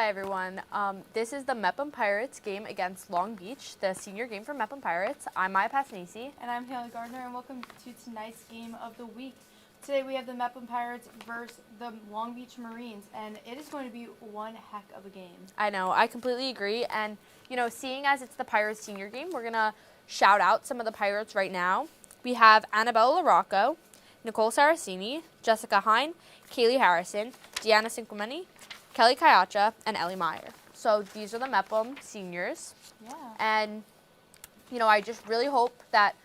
Hi, everyone. This is the Mepham Pirates game against Long Beach, the senior game for Mepham Pirates. I'm Maya Passanisi. And I'm Haley Gardner, and welcome to tonight's game of the week. Today we have the Mepham Pirates versus the Long Beach Marines, and it is going to be one heck of a game. I know, I completely agree. And, seeing as it's the Pirates senior game, we're going to shout out some of the Pirates right now. We have Annabella LaRocco, Nicole Saracini, Jessica Hine, Kaylee Harrison, Deanna Cinquemini, Kelly Kayacha, and Ellie Meyer. So these are the Mepham seniors. Yeah. And, I just really hope that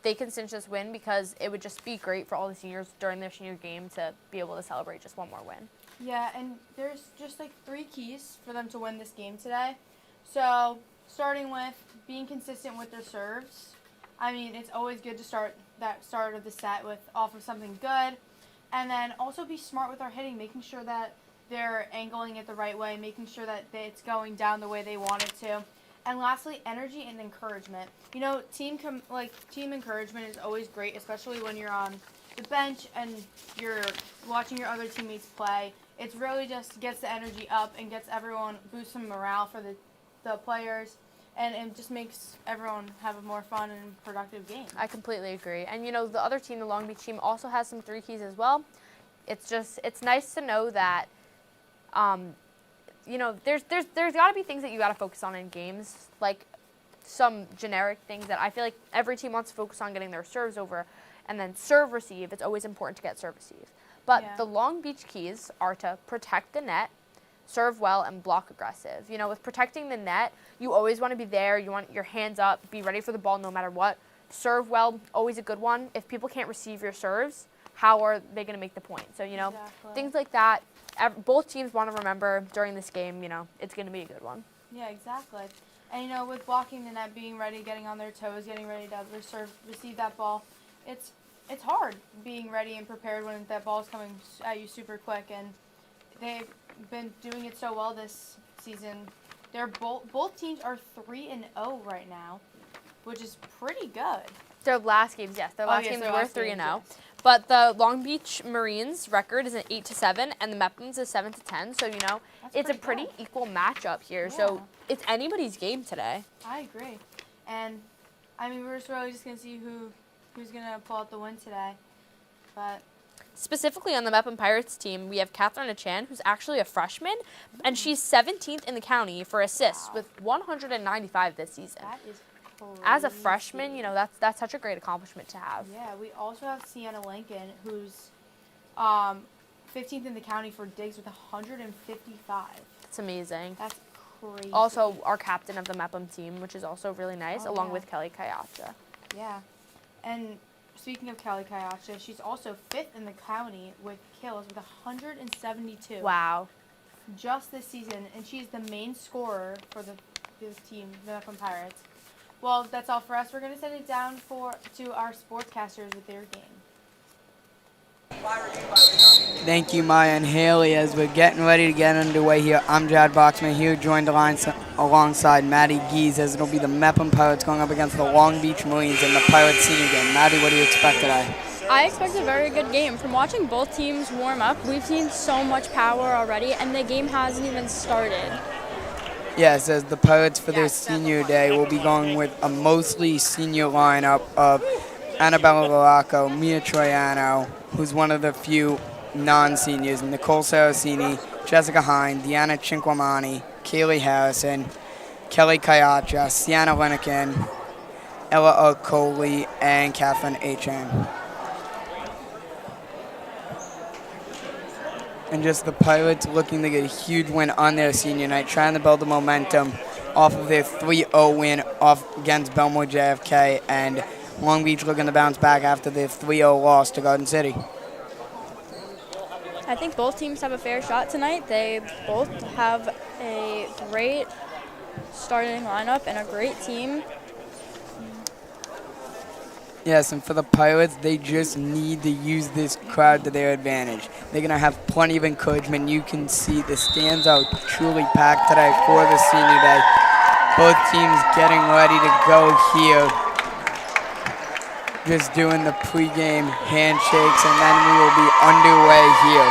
they can cinch this win because it would just be great for all the seniors during their senior game to be able to celebrate just one more win. Yeah, and there's just like 3 keys for them to win this game today. So starting with being consistent with their serves. I mean, it's always good to start of the set off of something good. And then also be smart with our hitting, making sure that they're angling it the right way, making sure that it's going down the way they want it to. And lastly, energy and encouragement. Team encouragement is always great, especially when you're on the bench and you're watching your other teammates play. It really just gets the energy up and gets everyone, boosts some morale for the players, and it just makes everyone have a more fun and productive game. I completely agree. And, the other team, the Long Beach team, also has some 3 keys as well. It's nice to know that there's got to be things that you got to focus on in games, like some generic things that I feel like every team wants to focus on getting their serves over, and then serve receive. It's always important to get serve receive. But the Long Beach keys are to protect the net, serve well, and block aggressive. With protecting the net, you always want to be there. You want your hands up, be ready for the ball no matter what. Serve well, always a good one. If people can't receive your serves, how are they going to make the point? So, things like that. Both teams want to remember during this game, it's going to be a good one. Yeah, exactly. And, with blocking the net, being ready, getting on their toes, getting ready to receive that ball, it's hard being ready and prepared when that ball is coming at you super quick. And they've been doing it so well this season. Both teams are 3-0 right now, which is pretty good. Their last games, yes. Their last games were 3-0. Yes. But the Long Beach Marines record is an 8-7, and the Mephams is 7-10. So it's a pretty equal matchup here. Yeah. So it's anybody's game today. I agree, and I mean we're just really just gonna see who's gonna pull out the win today. But specifically on the Mepham Pirates team, we have Catherine Achan, who's actually a freshman, and she's 17th in the county for assists with 195 this season. That is crazy. As a freshman, that's such a great accomplishment to have. Yeah, we also have Sienna Lincoln, who's 15th in the county for digs with 155. That's amazing. That's crazy. Also, our captain of the Mepham team, which is also really nice, along with Kelly Kayacha. Yeah, and speaking of Kelly Kayacha, she's also 5th in the county with kills with 172. Wow. Just this season, and she's the main scorer for the team, the Mepham Pirates. Well, that's all for us. We're going to send it down to our sportscasters with their game. Thank you, Maya and Haley. As we're getting ready to get underway here, I'm Jad Boxman here, joined alongside Maddie Geese, as it'll be the Mepham Pirates going up against the Long Beach Marines in the Pirates senior game. Maddie, what do you expect today? I expect a very good game. From watching both teams warm up, we've seen so much power already, and the game hasn't even started. Yes, as the Pirates for their senior day will be going with a mostly senior lineup of Annabella LaRocco, Mia Troiano, who's one of the few non-seniors, Nicole Saracini, Jessica Hine, Deanna Cinquemani, Kaylee Harrison, Kelly Kayacha, Sienna Lincoln, Ella Okoli, and Catherine Achan. And just the Pirates looking to get a huge win on their senior night, trying to build the momentum off of their 3-0 win against Bellmore-JFK, and Long Beach looking to bounce back after their 3-0 loss to Garden City. I think both teams have a fair shot tonight. They both have a great starting lineup and a great team. Yes, and for the Pirates, they just need to use this crowd to their advantage. They're going to have plenty of encouragement. You can see the stands are truly packed today for the senior day. Both teams getting ready to go here. Just doing the pregame handshakes, and then we will be underway here.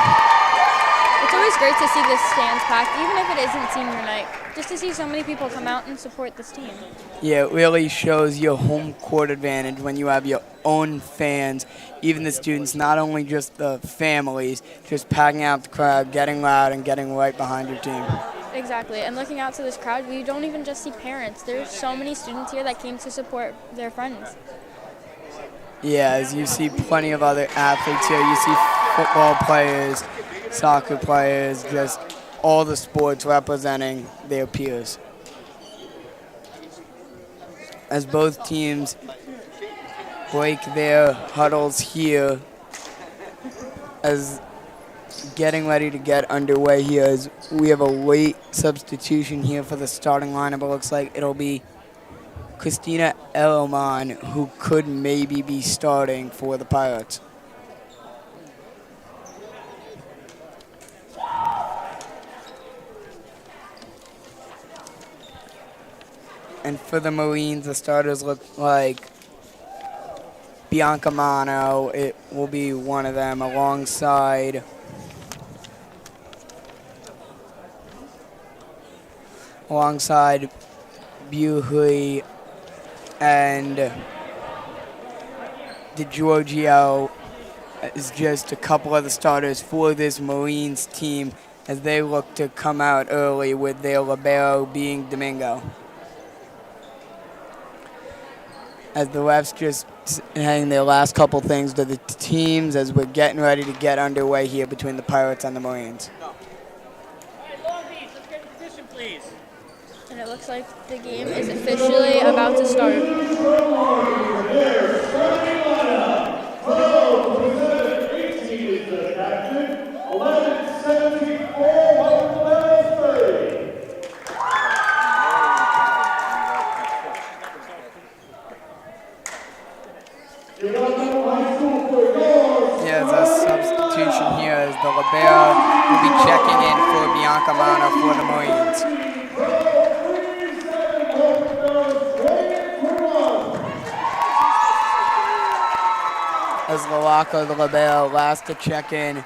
It's always great to see the stands packed, even if it isn't senior night, just to see so many people come out and support this team. Yeah, it really shows your home court advantage when you have your own fans, even the students, not only just the families, just packing out the crowd, getting loud, and getting right behind your team. Exactly, and looking out to this crowd, we don't even just see parents. There's so many students here that came to support their friends. Yeah, as you see plenty of other athletes here. You see football players, soccer players, just all the sports representing their peers. As both teams break their huddles here, as getting ready to get underway here, as we have a late substitution here for the starting lineup. It looks like it'll be Christina Elman, who could maybe be starting for the Pirates. And for the Marines, the starters look like Bianca Mano. It will be one of them alongside Buhui and DiGiorgio is just a couple of the starters for this Marines team as they look to come out early with their libero being Domingo. As the refs just hang their last couple things to the teams as we're getting ready to get underway here between the Pirates and the Marines. All right, Long Beach, let's get in position, please. And it looks like the game is officially about to start. Yeah, there's a substitution here as the libero will be checking in for Bianca Mano for the Marines. As Lalaco, the libero, last to check in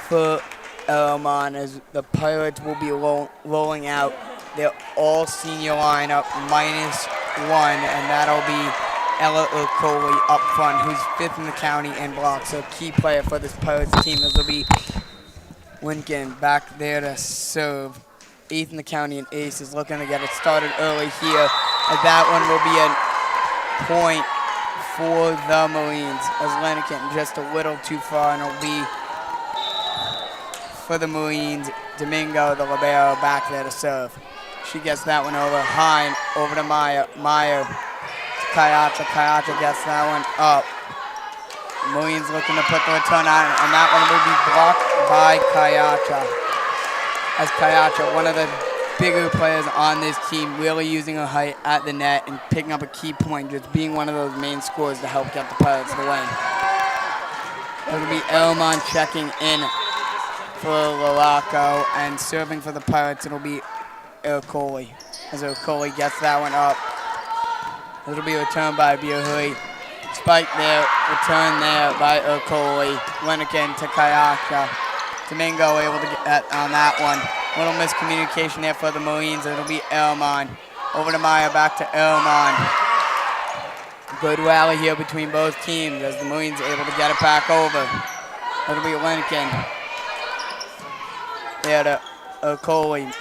for Elman, as the Pirates will be rolling out their all-senior lineup -1, and that'll be Ella Okoli up front, who's 5th in the county in blocks, so a key player for this Pirates team. As will be Lincoln back there to serve, 8th in the county in aces, looking to get it started early here. As that one will be a point for the Marines, as Lincoln just a little too far, and it'll be for the Marines, Domingo, the libero, back there to serve. She gets that one over high, over to Meyer. Meyer to Kayacha gets that one up. Marines looking to put the return on, and that one will be blocked by Kayacha. As Kayacha, one of the bigger players on this team, really using her height at the net and picking up a key point, just being one of those main scorers to help get the Pirates the win. It'll be Elman checking in for Lalaco, and serving for the Pirates, it'll be Okoli. As Okoli gets that one up, it'll be returned by Buhui. Spike there, return there by Okoli. Lenikin to Kayacha. Domingo able to get on that one. Little miscommunication there for the Marines. It'll be Elman. Over to Maya, back to Elman. Good rally here between both teams as the Marines are able to get it back over. It'll be Lenikin. There to Okoli.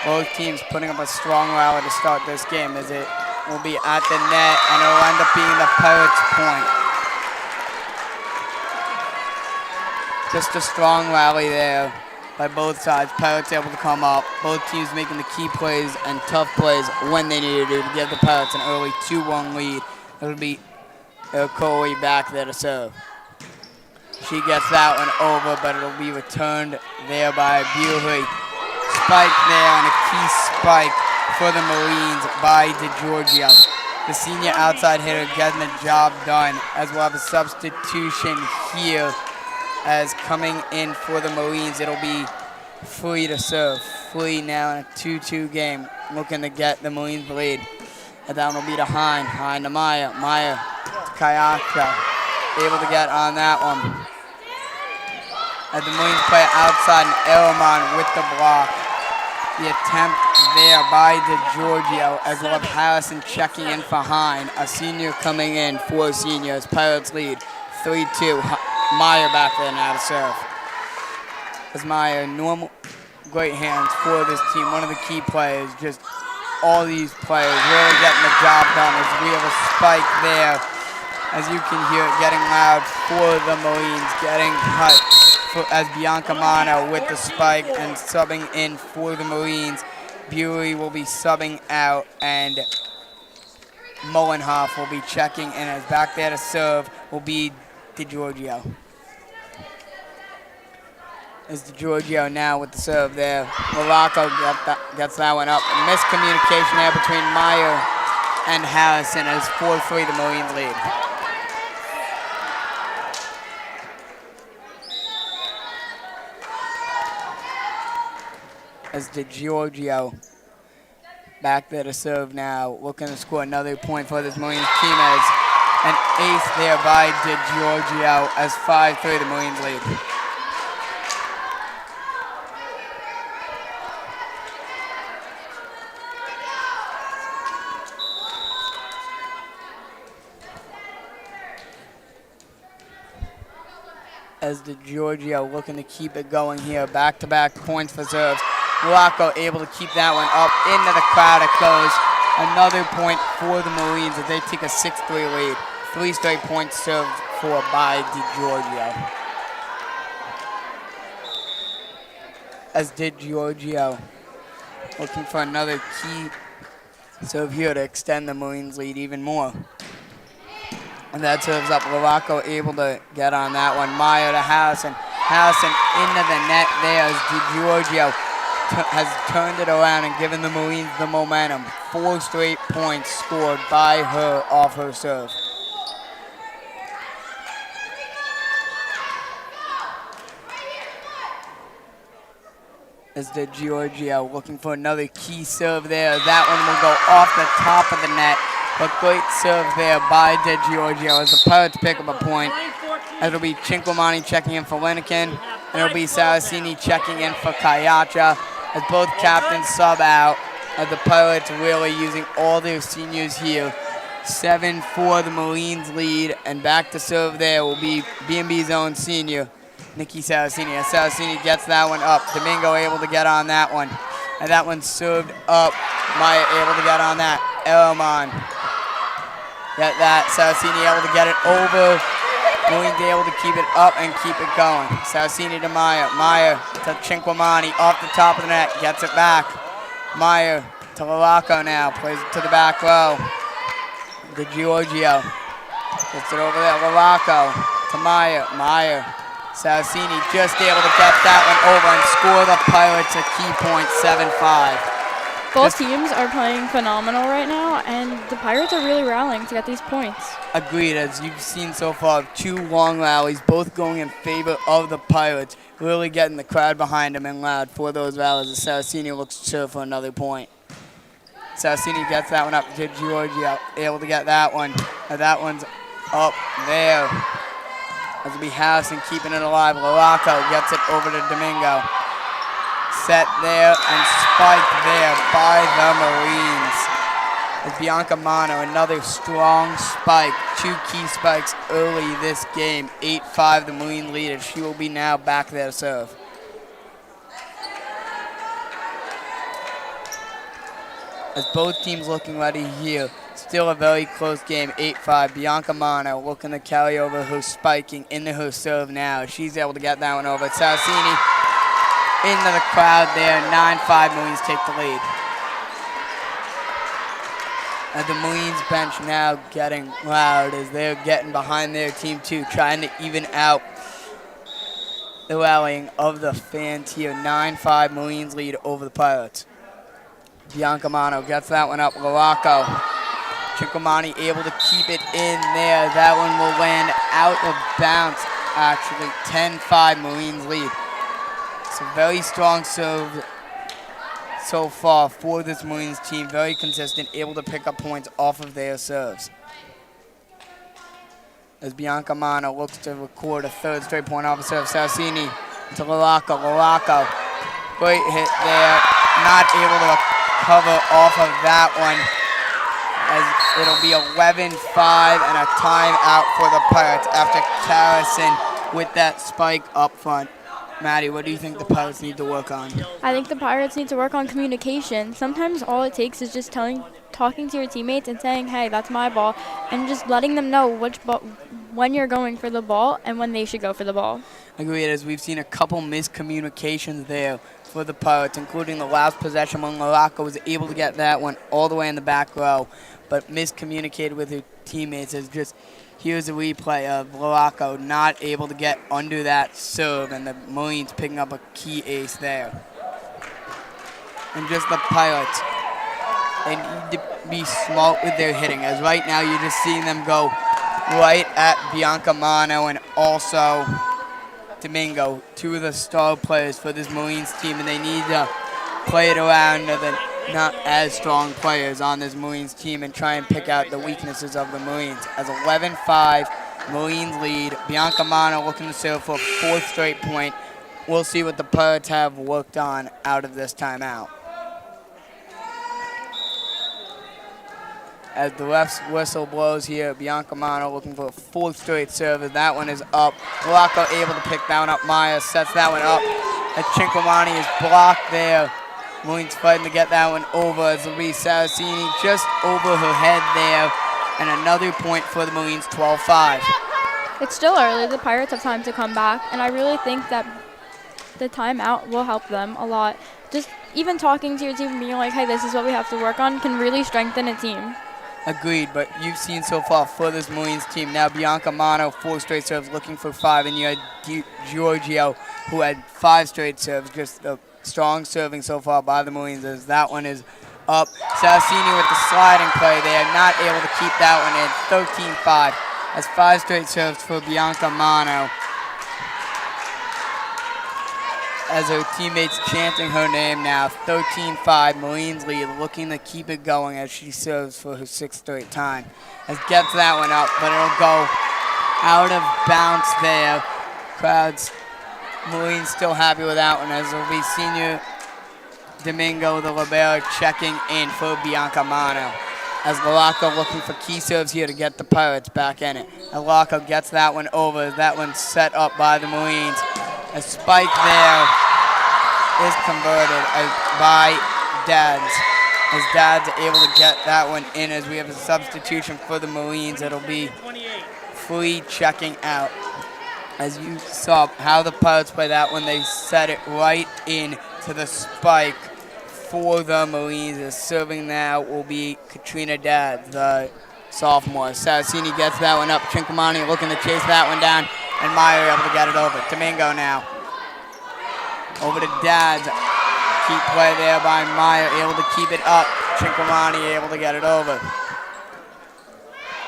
Both teams putting up a strong rally to start this game as it will be at the net, and it'll end up being the Pirates' point. Just a strong rally there by both sides. Pirates able to come up. Both teams making the key plays and tough plays when they needed to give the Pirates an early 2-1 lead. It'll be Okoli back there to serve. She gets that one over, but it'll be returned there by Buhui. Spike there, and a key spike for the Marines by DiGiorgio. The senior outside hitter getting the job done, as we'll have a substitution here. As coming in for the Marines, it'll be Flea to serve. Flea now in a 2-2 game, looking to get the Marines lead. And that will be to Hine. Hine to Maya. Maya to Kayaka. Able to get on that one. As the Marines play outside and Elmon with the block. The attempt there by DeGiorgio as well as Harrison checking in for Hine. A senior coming in for seniors. Pirates lead 3-2. Meyer back there now to serve. As Meyer, normal, great hands for this team. One of the key players, just all these players really getting the job done as we have a spike there. As you can hear it getting loud for the Marines, getting cut as Bianca Mano with the spike and subbing in for the Marines. Bury will be subbing out and Mullenhoff will be checking in as back there to serve will be DeGiorgio. As DeGiorgio now with the serve there. Morocco gets that one up. Miscommunication there between Meyer and Harrison as 4-3 the Marines lead. As DeGiorgio back there to serve now, looking to score another point for this Marines team as an ace there by DeGiorgio as 5-3 the Marines lead. As DeGiorgio looking to keep it going here, back-to-back points for serves. Morocco able to keep that one up into the crowd. It goes. Another point for the Marines as they take a 6-3 lead. 3 straight points served for by DeGiorgio. As DeGiorgio looking for another key serve here to extend the Marines lead even more. And that serves up. Morocco able to get on that one. Meyer to Harrison. Harrison into the net there as DeGiorgio has turned it around and given the Marines the momentum. 4 straight points scored by her off her serve. As DeGiorgio looking for another key serve there. That one will go off the top of the net. But great serve there by DeGiorgio as the Pirates pick up a point. It'll be Cinquemani checking in for Linikin. And it'll be Saracini checking in for Kayacha. As both captains sub out, as the Pirates really using all their seniors here. 7-4 the Marines lead, and back to serve there will be BMB's own senior, Nikki Saracini. As Saracini gets that one up, Domingo able to get on that one. And that one served up, Maya able to get on that. Elmon, get that, Saracini able to get it over. Marines able to keep it up and keep it going. Saracini to Meyer. Meyer to Cinquemani off the top of the net. Gets it back. Meyer to Morocco now. Plays it to the back row. DeGiorgio gets it over there. Morocco to Meyer. Meyer. Saracini just able to get that one over and score the Pirates a key point, 7-5. Both teams are playing phenomenal right now, and the Pirates are really rallying to get these points. Agreed, as you've seen so far, 2 long rallies, both going in favor of the Pirates, really getting the crowd behind them and loud for those rallies as Saracini looks to serve for another point. Saracini gets that one up to Giorgio, able to get that one. And that one's up there. As it'll be Harrison keeping it alive. Morocco gets it over to Domingo. Set there and spiked there by the Marines. As Bianca Mano, another strong spike. 2 key spikes early this game. 8-5 the Marine leader. She will be now back there to serve. As both teams looking ready here. Still a very close game, 8-5. Bianca Mano looking to carry over her spiking into her serve now. She's able to get that one over. Saracini into the crowd there. 9-5 Marines take the lead. And the Marines bench now getting loud as they're getting behind their team too, trying to even out the rallying of the fans here. 9-5 Marines lead over the Pirates. Bianca Mano gets that one up. Morocco. Cinquemani able to keep it in there. That one will land out of bounds, actually. 10-5 Marines lead. It's a very strong serve so far for this Marines team. Very consistent, able to pick up points off of their serves. As Bianca Mano looks to record a 3rd straight point off a serve. Saracini to Lalaco. Lalaco, great hit there. Not able to recover off of that one, as it'll be 11-5 and a timeout for the Pirates after Carrison with that spike up front. Maddie, what do you think the Pirates need to work on? I think the Pirates need to work on communication. Sometimes all it takes is just talking to your teammates and saying, hey, that's my ball, and just letting them know when you're going for the ball and when they should go for the ball. Agreed, as we've seen a couple miscommunications there for the Pirates, including the last possession when Lalaco was able to get that one all the way in the back row, but miscommunicated with her teammates. As just here's a replay of Lalaco not able to get under that serve, and the Marines picking up a key ace there. And just the Pirates, they need to be smart with their hitting, as right now you're just seeing them go right at Bianca Mano and also Domingo, two of the star players for this Marines team, and they need to play it around the not as strong players on this Marines team and try and pick out the weaknesses of the Marines. As 11-5, Marines lead. Bianca Mano looking to serve for a fourth straight point. We'll see what the Pirates have worked on out of this timeout. As the ref's whistle blows here, Bianca Mano looking for a fourth straight serve. As that one is up. Lalaco able to pick that one up. Maya sets that one up. And Cinquemani is blocked there. Marines fighting to get that one over as Louise Saraceni just over her head there. And another point for the Marines, 12-5. It's still early. The Pirates have time to come back, and I really think that the timeout will help them a lot. Just even talking to your team and being like, hey, this is what we have to work on can really strengthen a team. Agreed, but you've seen so far for this Marines team. Now Bianca Mano, 4 straight serves, looking for 5, and you had Giorgio, who had 5 straight serves. Just a strong serving so far by the Marines, as that one is up. Saraceni with the sliding play there, not able to keep that one in. 13-5. That's 5 straight serves for Bianca Mano, as her teammates chanting her name now. 13-5, Marines lead, looking to keep it going as she serves for her 6th straight time. As gets that one up, but it'll go out of bounds there. Crowds, Marines still happy with that one, as it'll be senior Domingo, the libero, checking in for Bianca Mano. As Lalaco looking for key serves here to get the Pirates back in it. And Lalaco gets that one over. That one's set up by the Marines. A spike there is converted by Dads. As Dads able to get that one in, as we have a substitution for the Marines. It'll be Flea checking out. As you saw how the Pirates play that one, they set it right in to the spike for the Marines. As serving now will be Katrina Dads, the sophomore. Saraceni gets that one up. Cinquemani looking to chase that one down, and Meyer able to get it over. Domingo now. Over to Dads. Keep play there by Meyer, able to keep it up. Cinquemani able to get it over.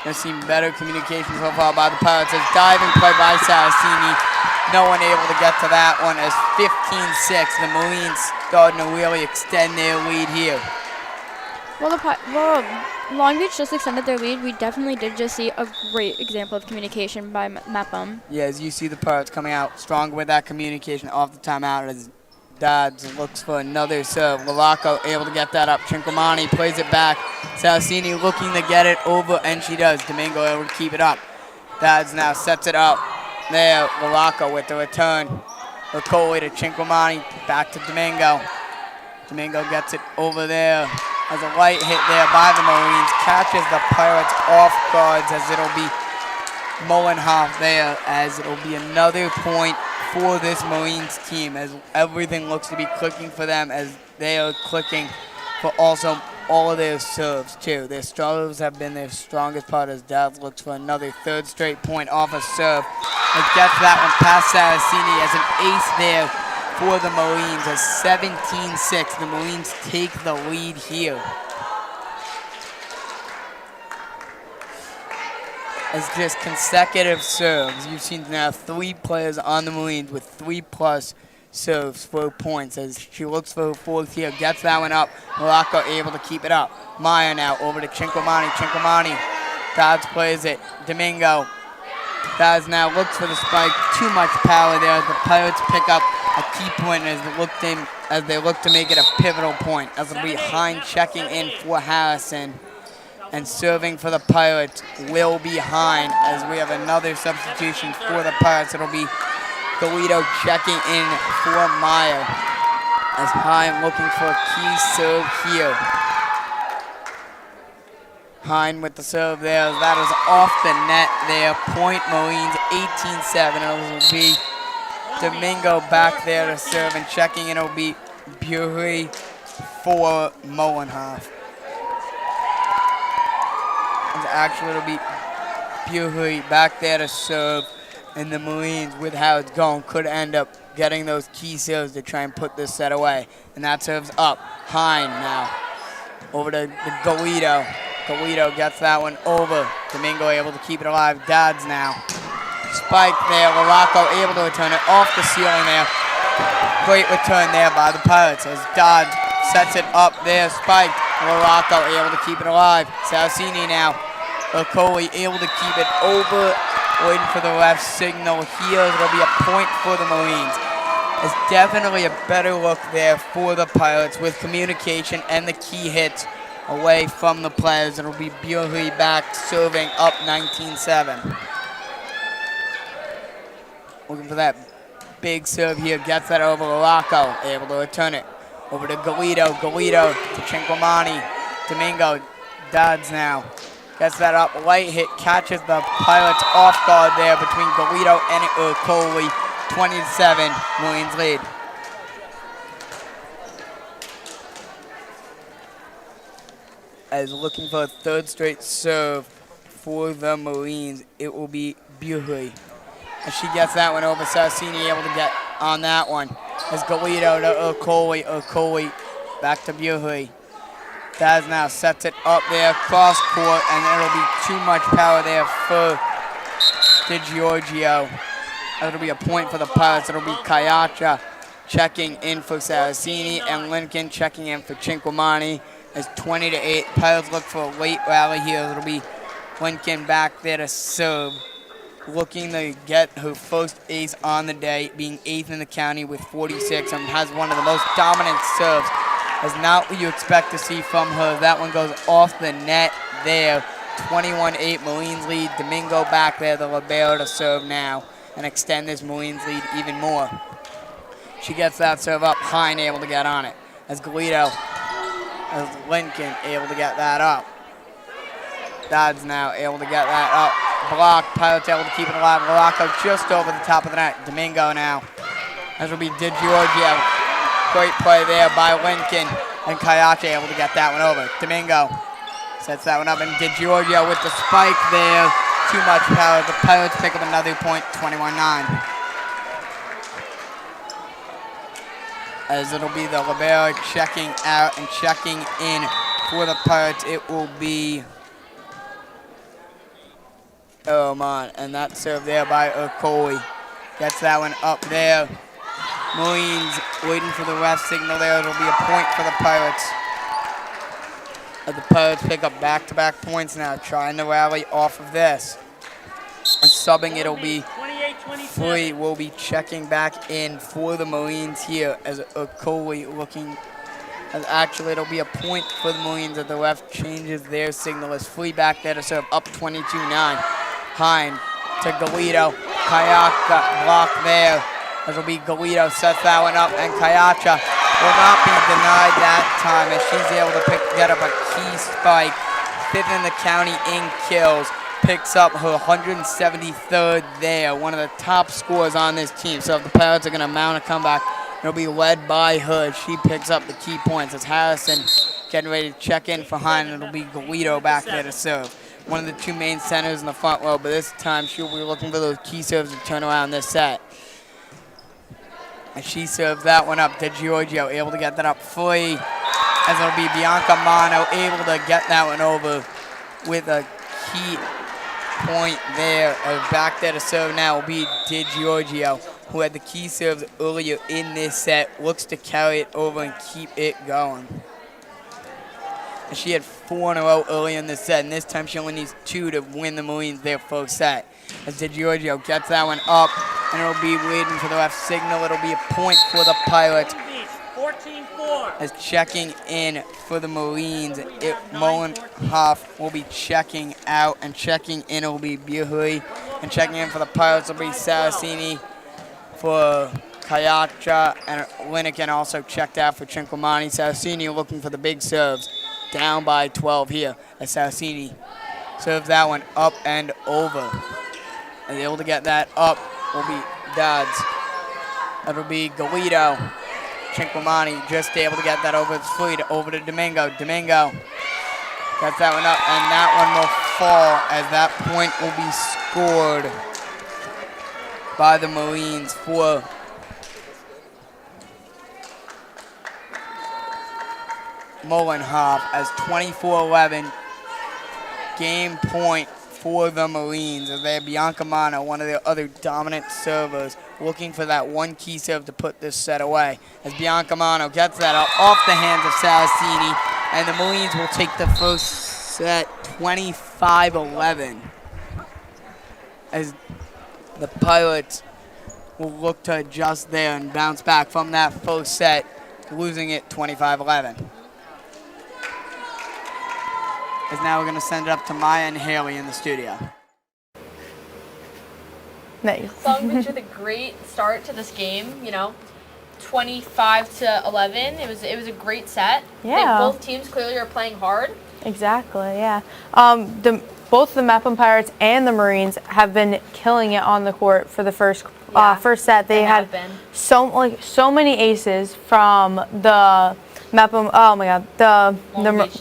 There's seen better communication so far by the Pirates. As diving play by Saraceni. No one able to get to that one, as 15-6. The Marines starting to really extend their lead here. Well, Long Beach just extended their lead. We definitely did just see a great example of communication by Mepham. Yeah, as you see the Pirates coming out strong with that communication off the timeout, as Dodds looks for another serve. Lalaco able to get that up. Cinquemani plays it back. Saraceni looking to get it over, and she does. Domingo able to keep it up. Dodds now sets it up. There, Lalaco with the return. Ricoli to Cinquemani, back to Domingo. Domingo gets it over there. As a light hit there by the Marines, catches the Pirates off guards, as it'll be Mullenhoff there, as it'll be another point for this Marines team, as everything looks to be clicking for them, as they are clicking for also all of their serves too. Their serves have been their strongest part, as Dad looks for another 3rd straight point off a serve. It gets that one past Saraceni as an ace there for the Marines, as 17-6. The Marines take the lead here. As just consecutive serves, you've seen now 3 players on the Marines with 3+ serves for points, as she looks for her 4th here, gets that one up. Lalaco able to keep it up. Maya now over to Cinquemani. Cinquemani, Dodds plays it. Domingo Daz now looks for the spike. Too much power there. The Pirates pick up a key point as they look to make it a pivotal point. As it'll be Hine checking in for Harrison. And serving for the Pirates will be Hine, as we have another substitution for the Pirates. It'll be Galito checking in for Meyer, as Hine looking for a key serve here. Hine with the serve there. That is off the net there. Point Marines 18-7. It will be Domingo back there to serve, and checking in it will be Bury for Molenhoff. Actually, it'll be Bury back there to serve, and the Marines, with how it's going, could end up getting those key serves to try and put this set away. And that serves up. Hine now over to Galito. Galito gets that one over. Domingo able to keep it alive. Dads now. Spike there. Laraco able to return it off the ceiling there. Great return there by the Pirates as Dodds sets it up there. Spike. Laraco able to keep it alive. Salcini now. Okoli able to keep it over. Waiting for the ref signal here. It'll be a point for the Marines. It's definitely a better look there for the Pirates with communication and the key hits away from the players. It'll be Bury back serving up 19-7. Looking for that big serve here. Gets that over Laraco. Able to return it. Over to Galito. Galito to Cinquemani. Domingo. Dodds now. Gets that up. Light hit. Catches the Pirates off guard there between Galito and Okoli. 20-7. Marines lead. As looking for a third straight serve for the Marines, it will be Bury. As she gets that one over, Sarcini able to get on that one. As Galito to Okoli. Okoli back to Bury. Daz now sets it up there, cross court, and it'll be too much power there for DiGiorgio. It'll be a point for the Pirates. It'll be Kayacha checking in for Saracini, and Lincoln checking in for Cinquemani. As 20-8, Pirates look for a late rally here. It'll be Lincoln back there to serve, looking to get her first ace on the day, being 8th in the county with 46, and has one of the most dominant serves. That's not what you expect to see from her. That one goes off the net there. 21-8, Marines lead. Domingo back there, the libero to serve now and extend this Marines lead even more. She gets that serve up. Hine able to get on it. As Galito, as Lincoln able to get that up. Dodds now able to get that up. Block. Pirates able to keep it alive. Laraco just over the top of the net. Domingo now. As will be DiGiorgio. Great play there by Lincoln, and Kayacha able to get that one over. Domingo sets that one up, and DiGiorgio with the spike there. Too much power. The Pirates pick up another point, 21-9. As it'll be the libero checking out and checking in for the Pirates. It will be Oman, and that serve there by Okoli. Gets that one up there. Marines waiting for the ref signal there. It'll be a point for the Pirates. The Pirates pick up back-to-back points now, trying to rally off of this. And subbing, it'll be Free will be checking back in for the Marines here as Okoli looking. As actually, it'll be a point for the Marines as the ref changes their signal. As Free back there to serve up 22-9. Hine to Galito. Kayaka block there. As will be Galito sets that one up, and Kayacha will not be denied that time as she's able to get up a key spike. 5th in the county in kills. Picks up her 173rd there. One of the top scorers on this team. So if the Pirates are going to mount a comeback, it'll be led by her. She picks up the key points as Harrison getting ready to check in for Hine, and it'll be Galito back there to serve. One of the two main centers in the front row, but this time she'll be looking for those key serves to turn around this set. And she serves that one up. DiGiorgio able to get that up fully. As it'll be Bianca Mano able to get that one over with a key point there. Back there to serve now will be DiGiorgio, who had the key serves earlier in this set. Looks to carry it over and keep it going. She had 4 in a row early in the set, and this time she only needs 2 to win the Marines their first set. As DeGiorgio gets that one up, and it'll be waiting for the ref signal. It'll be a point for the Pirates. 14-4. As checking in for the Marines, Mullenhoff will be checking out, and checking in will be Buhuri, and checking in for the Pirates will be Saraceni for Kayacha, and Lincoln also checked out for Chincomani. Saraceni looking for the big serves, down by 12 here, as Saraceni serves that one up and over. And able to get that up will be Dodds. That'll be Galito. Chincomani just able to get that over its fleet, over to Domingo. Domingo gets that one up, and that one will fall, as that point will be scored by the Marines for Mullenhoff, as 24-11 game point for the Marines, as they have Bianca Mano, one of their other dominant servers, looking for that one key serve to put this set away. As Bianca Mano gets that up off the hands of Saraceni, and the Marines will take the first set 25-11. As the Pirates will look to adjust there and bounce back from that first set, losing it 25-11. As now we're going to send it up to Maya and Haley in the studio. Nice. Long Beach with a great start to this game, 25-11. It was a great set. Yeah. I think both teams clearly are playing hard. Exactly, yeah. Both the Mepham Pirates and the Marines have been killing it on the court for the first set. They had so many aces from the Mepham. Oh my God, the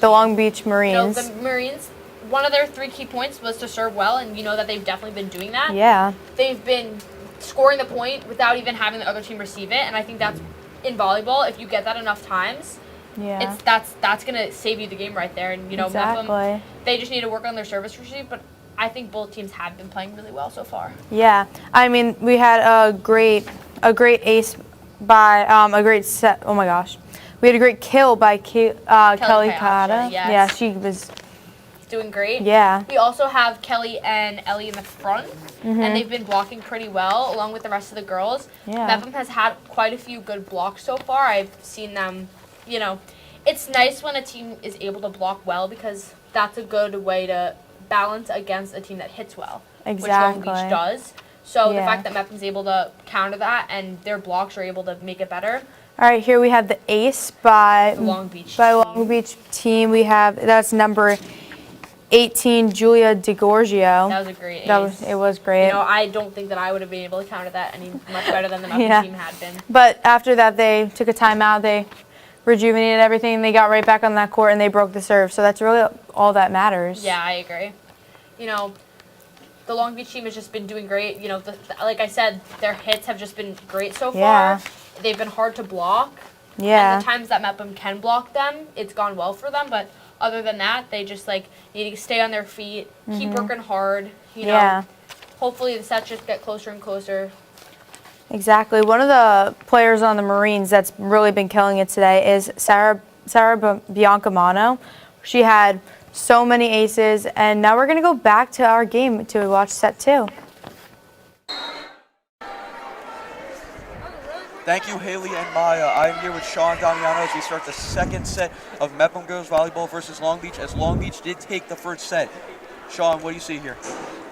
Long Beach Marines. The Marines, one of their 3 key points was to serve well, and you know that they've definitely been doing that. Yeah. They've been scoring the point without even having the other team receive it, and I think that's in volleyball. If you get that enough times, yeah, that's gonna save you the game right there. And exactly. Mepham, they just need to work on their service receive, but I think both teams have been playing really well so far. Yeah, I mean, we had a great ace by a great set. Oh my gosh, we had a great kill by Kelly Kata. Yes. Yeah, she was doing great. Yeah. We also have Kelly and Ellie in the front, and they've been blocking pretty well along with the rest of the girls. Yeah. Mepham has had quite a few good blocks so far. I've seen them, it's nice when a team is able to block well, because that's a good way to balance against a team that hits well, Exactly. which Long Beach does. So the Yeah. fact that Mepham's able to counter that and their blocks are able to make it better. All right, here we have the ace by The Long Beach Long Beach team. We have, that's number 18, Julia DeGorgio. That was a great ace. It was great. I don't think that I would have been able to counter that any much better than the Mepham Yeah. team had been. But after that, they took a timeout. They rejuvenated everything. They got right back on that court, and they broke the serve. So that's really all that matters. Yeah, I agree. The Long Beach team has just been doing great. Like I said, their hits have just been great so far. Yeah. They've been hard to block. Yeah. And the times that Mepham can block them, it's gone well for them. But other than that, they just need to stay on their feet, keep working hard. Yeah. Hopefully the sets just get closer and closer. Exactly. One of the players on the Marines that's really been killing it today is Sarah Biancamano. She had so many aces, and now we're going to go back to our game to watch set 2. Thank you, Haley and Maya. I'm here with Sean Damiano as we start the second set of Mepham Girls Volleyball versus Long Beach, as Long Beach did take the first set. Sean, what do you see here?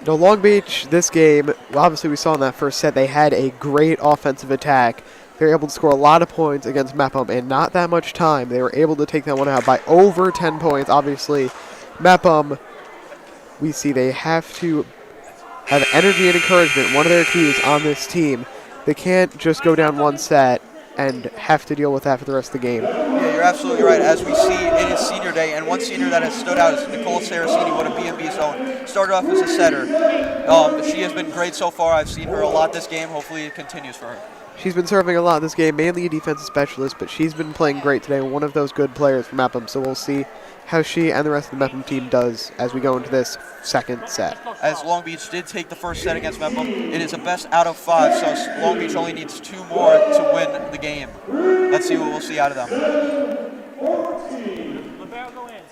Long Beach, this game, obviously we saw in that first set, they had a great offensive attack. They were able to score a lot of points against Mepham in not that much time. They were able to take that one out by over 10 points. Obviously, Mepham, we see they have to have energy and encouragement, one of their keys on this team. They can't just go down one set and have to deal with that for the rest of the game. Yeah, you're absolutely right. As we see, it is senior day, and one senior that has stood out is Nicole Saraceni, one of BMB's own. Started off as a setter. She has been great so far. I've seen her a lot this game. Hopefully it continues for her. She's been serving a lot this game, mainly a defensive specialist, but she's been playing great today, one of those good players from Mepham, so we'll see how she and the rest of the Mepham team does as we go into this second set. As Long Beach did take the first set against Mepham, it is a best out of 5, so Long Beach only needs 2 more to win the game. Let's see what we'll see out of them. Libero go in.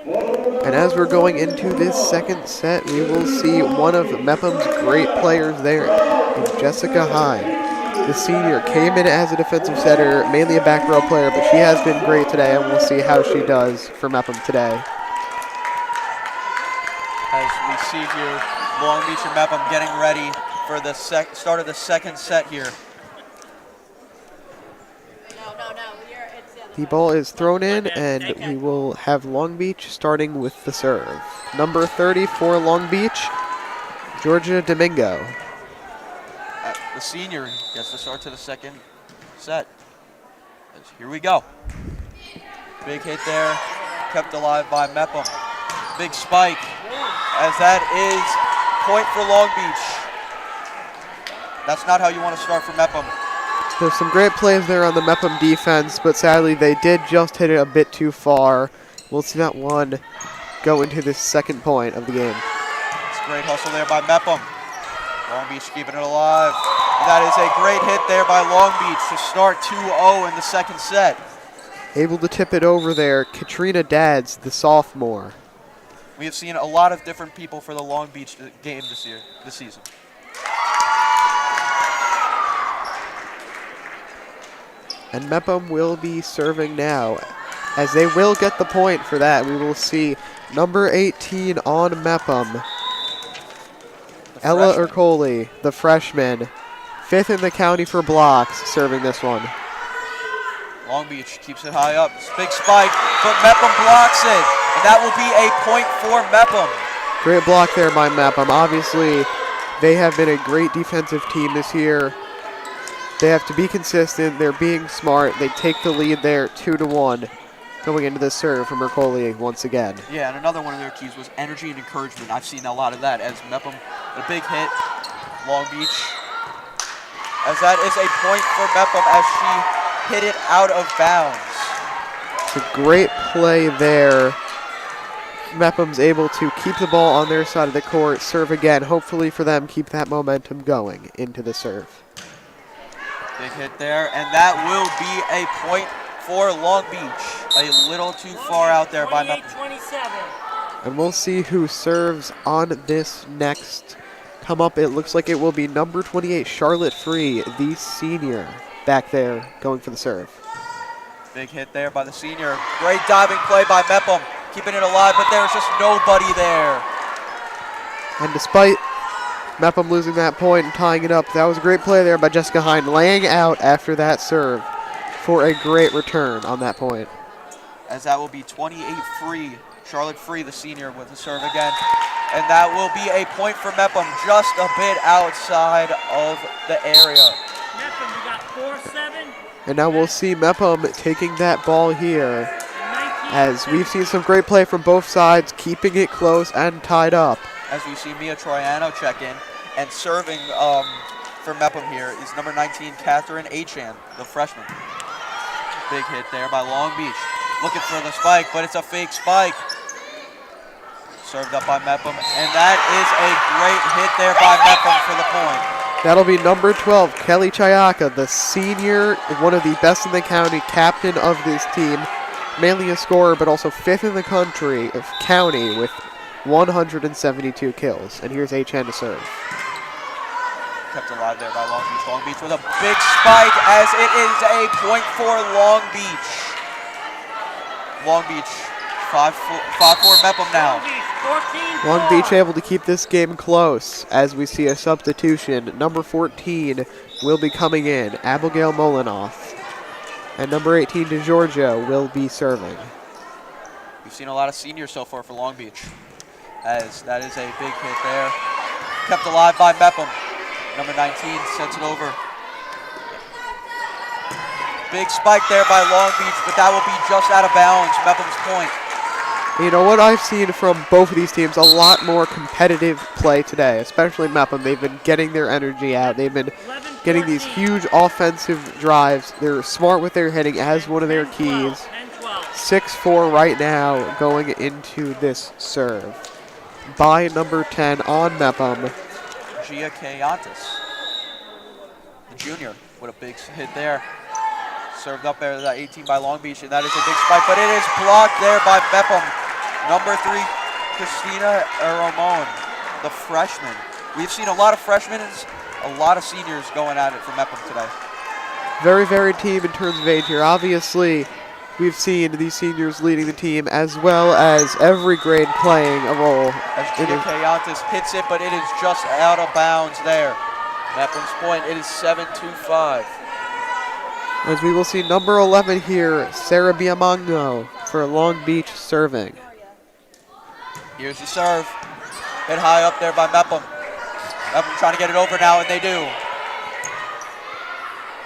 And as we're going into this second set, we will see one of Mepham's great players there, in Jessica Hine. The senior came in as a defensive setter, mainly a back row player, but she has been great today, and we'll see how she does for Mepham today. As we see here, Long Beach and Mepham getting ready for the start of the second set here. The ball is thrown in, and we will have Long Beach starting with the serve. Number 30 for Long Beach, Georgia Domingo. The senior gets the start to the second set. Here we go. Big hit there, kept alive by Mepham. Big spike, as that is point for Long Beach. That's not how you want to start for Mepham. There's some great plays there on the Mepham defense, but sadly they did just hit it a bit too far. We'll see that one go into the second point of the game. It's a great hustle there by Mepham. Long Beach keeping it alive. And that is a great hit there by Long Beach to start 2-0 in the second set. Able to tip it over there, Katrina Dads, the sophomore. We have seen a lot of different people for the Long Beach game this season. And Mepham will be serving now, as they will get the point for that. We will see number 18 on Mepham, Ella Ercoli, the freshman, 5th in the county for blocks, serving this one. Long Beach keeps it high up. Big spike, but Mepham blocks it. And that will be a point for Mepham. Great block there by Mepham. Obviously, they have been a great defensive team this year. They have to be consistent. They're being smart. They take the lead there 2-1 going into this serve from Ercoli once again. Yeah, and another one of their keys was energy and encouragement. I've seen a lot of that as Mepham, a big hit. Long Beach, as that is a point for Mepham as she hit it out of bounds. It's a great play there. Mepham's able to keep the ball on their side of the court, serve again. Hopefully for them, keep that momentum going into the serve. Big hit there, and that will be a point for Long Beach. A little too far out there by Mepham. And we'll see who serves on this next come up. It looks like it will be number 28, Charlotte Free, the senior, back there going for the serve. Big hit there by the senior. Great diving play by Mepham, keeping it alive, but there's just nobody there. And despite Mepham losing that point and tying it up, that was a great play there by Jessica Hine, laying out after that serve for a great return on that point. As that will be 28 Free, Charlotte Free, the senior, with the serve again. And that will be a point for Mepham, just a bit outside of the area. Mepham, you got 4-7. And now we'll see Mepham taking that ball here, as we've seen some great play from both sides, keeping it close and tied up. As we see Mia Troiano check in, and serving for Mepham here is number 19, Catherine Achan, the freshman. Big hit there by Long Beach. Looking for the spike, but it's a fake spike. Served up by Mepham, and that is a great hit there by Mepham for the point. That'll be number 12, Kelly Chayaka, the senior, one of the best in the county, captain of this team. Mainly a scorer, but also 5th in the county with 172 kills. And here's Achan to serve. Kept alive there by Long Beach. Long Beach with a big spike, as it is a point for Long Beach. Long Beach, 5-4 Mepham now. Long Beach able to keep this game close as we see a substitution. Number 14 will be coming in, Abigail Molinoff. And number 18, DeGiorgio, will be serving. We've seen a lot of seniors so far for Long Beach, as that is a big hit there. Kept alive by Mepham. Number 19 sets it over. Big spike there by Long Beach, but that will be just out of bounds. Mepham's point. You know what I've seen from both of these teams, a lot more competitive play today, especially Mepham. They've been getting their energy out. They've been getting these huge offensive drives. They're smart with their hitting as one of their keys. 6-4 right now going into this serve by number 10 on Mepham. Gia Kayantis, the junior, with a big hit there. Served up there, that 18 by Long Beach, and that is a big spike, but it is blocked there by Mepham. Number 3, Christina Ramon, the freshman. We've seen a lot of freshmen and a lot of seniors going at it for Mepham today. Very varied team in terms of age here. Obviously, we've seen these seniors leading the team as well as every grade playing a role. As Gia Kayantis hits it, but it is just out of bounds there. Mepham's point, it is 7-5. As we will see number 11 here, Sarah Biamongo for Long Beach serving. Here's the serve. Hit high up there by Mepham. Mepham trying to get it over now, and they do.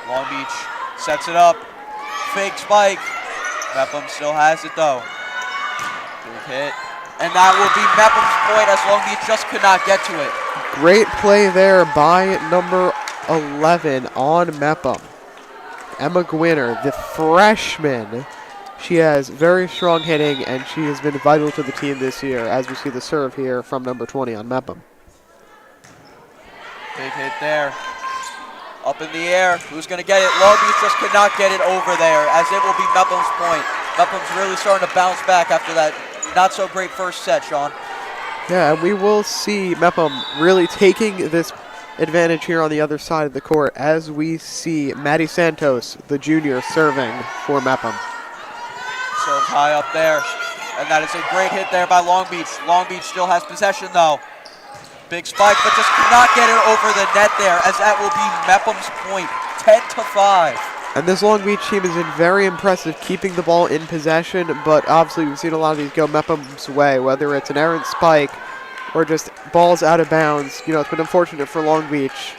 Long Beach sets it up. Fake spike. Mepham still has it though. Big hit. And that will be Mepham's point as Long Beach just could not get to it. Great play there by number 11 on Mepham. Emma Gwinner, the freshman. She has very strong hitting, and she has been vital to the team this year, as we see the serve here from number 20 on Mepham. Big hit there. Up in the air. Who's going to get it? Long Beach just could not get it over there, as it will be Mepham's point. Mepham's really starting to bounce back after that not so great first set, Sean. Yeah, and we will see Mepham really taking this advantage here on the other side of the court as we see Maddie Santos, the junior, serving for Mepham. Serve high up there. And that is a great hit there by Long Beach. Long Beach still has possession though. Big spike, but just cannot get it over the net there, as that will be Mepham's point, 10-5. And this Long Beach team has been very impressive keeping the ball in possession, but obviously we've seen a lot of these go Mepham's way, whether it's an errant spike or just balls out of bounds. You know, it's been unfortunate for Long Beach.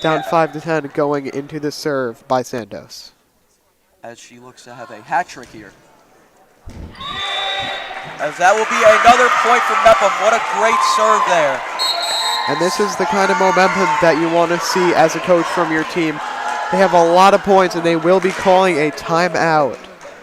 Down 5-10 going into the serve by Santos. As she looks to have a hat trick here. As that will be another point for Mepham. What a great serve there. And this is the kind of momentum that you want to see as a coach from your team. They have a lot of points, and they will be calling a timeout.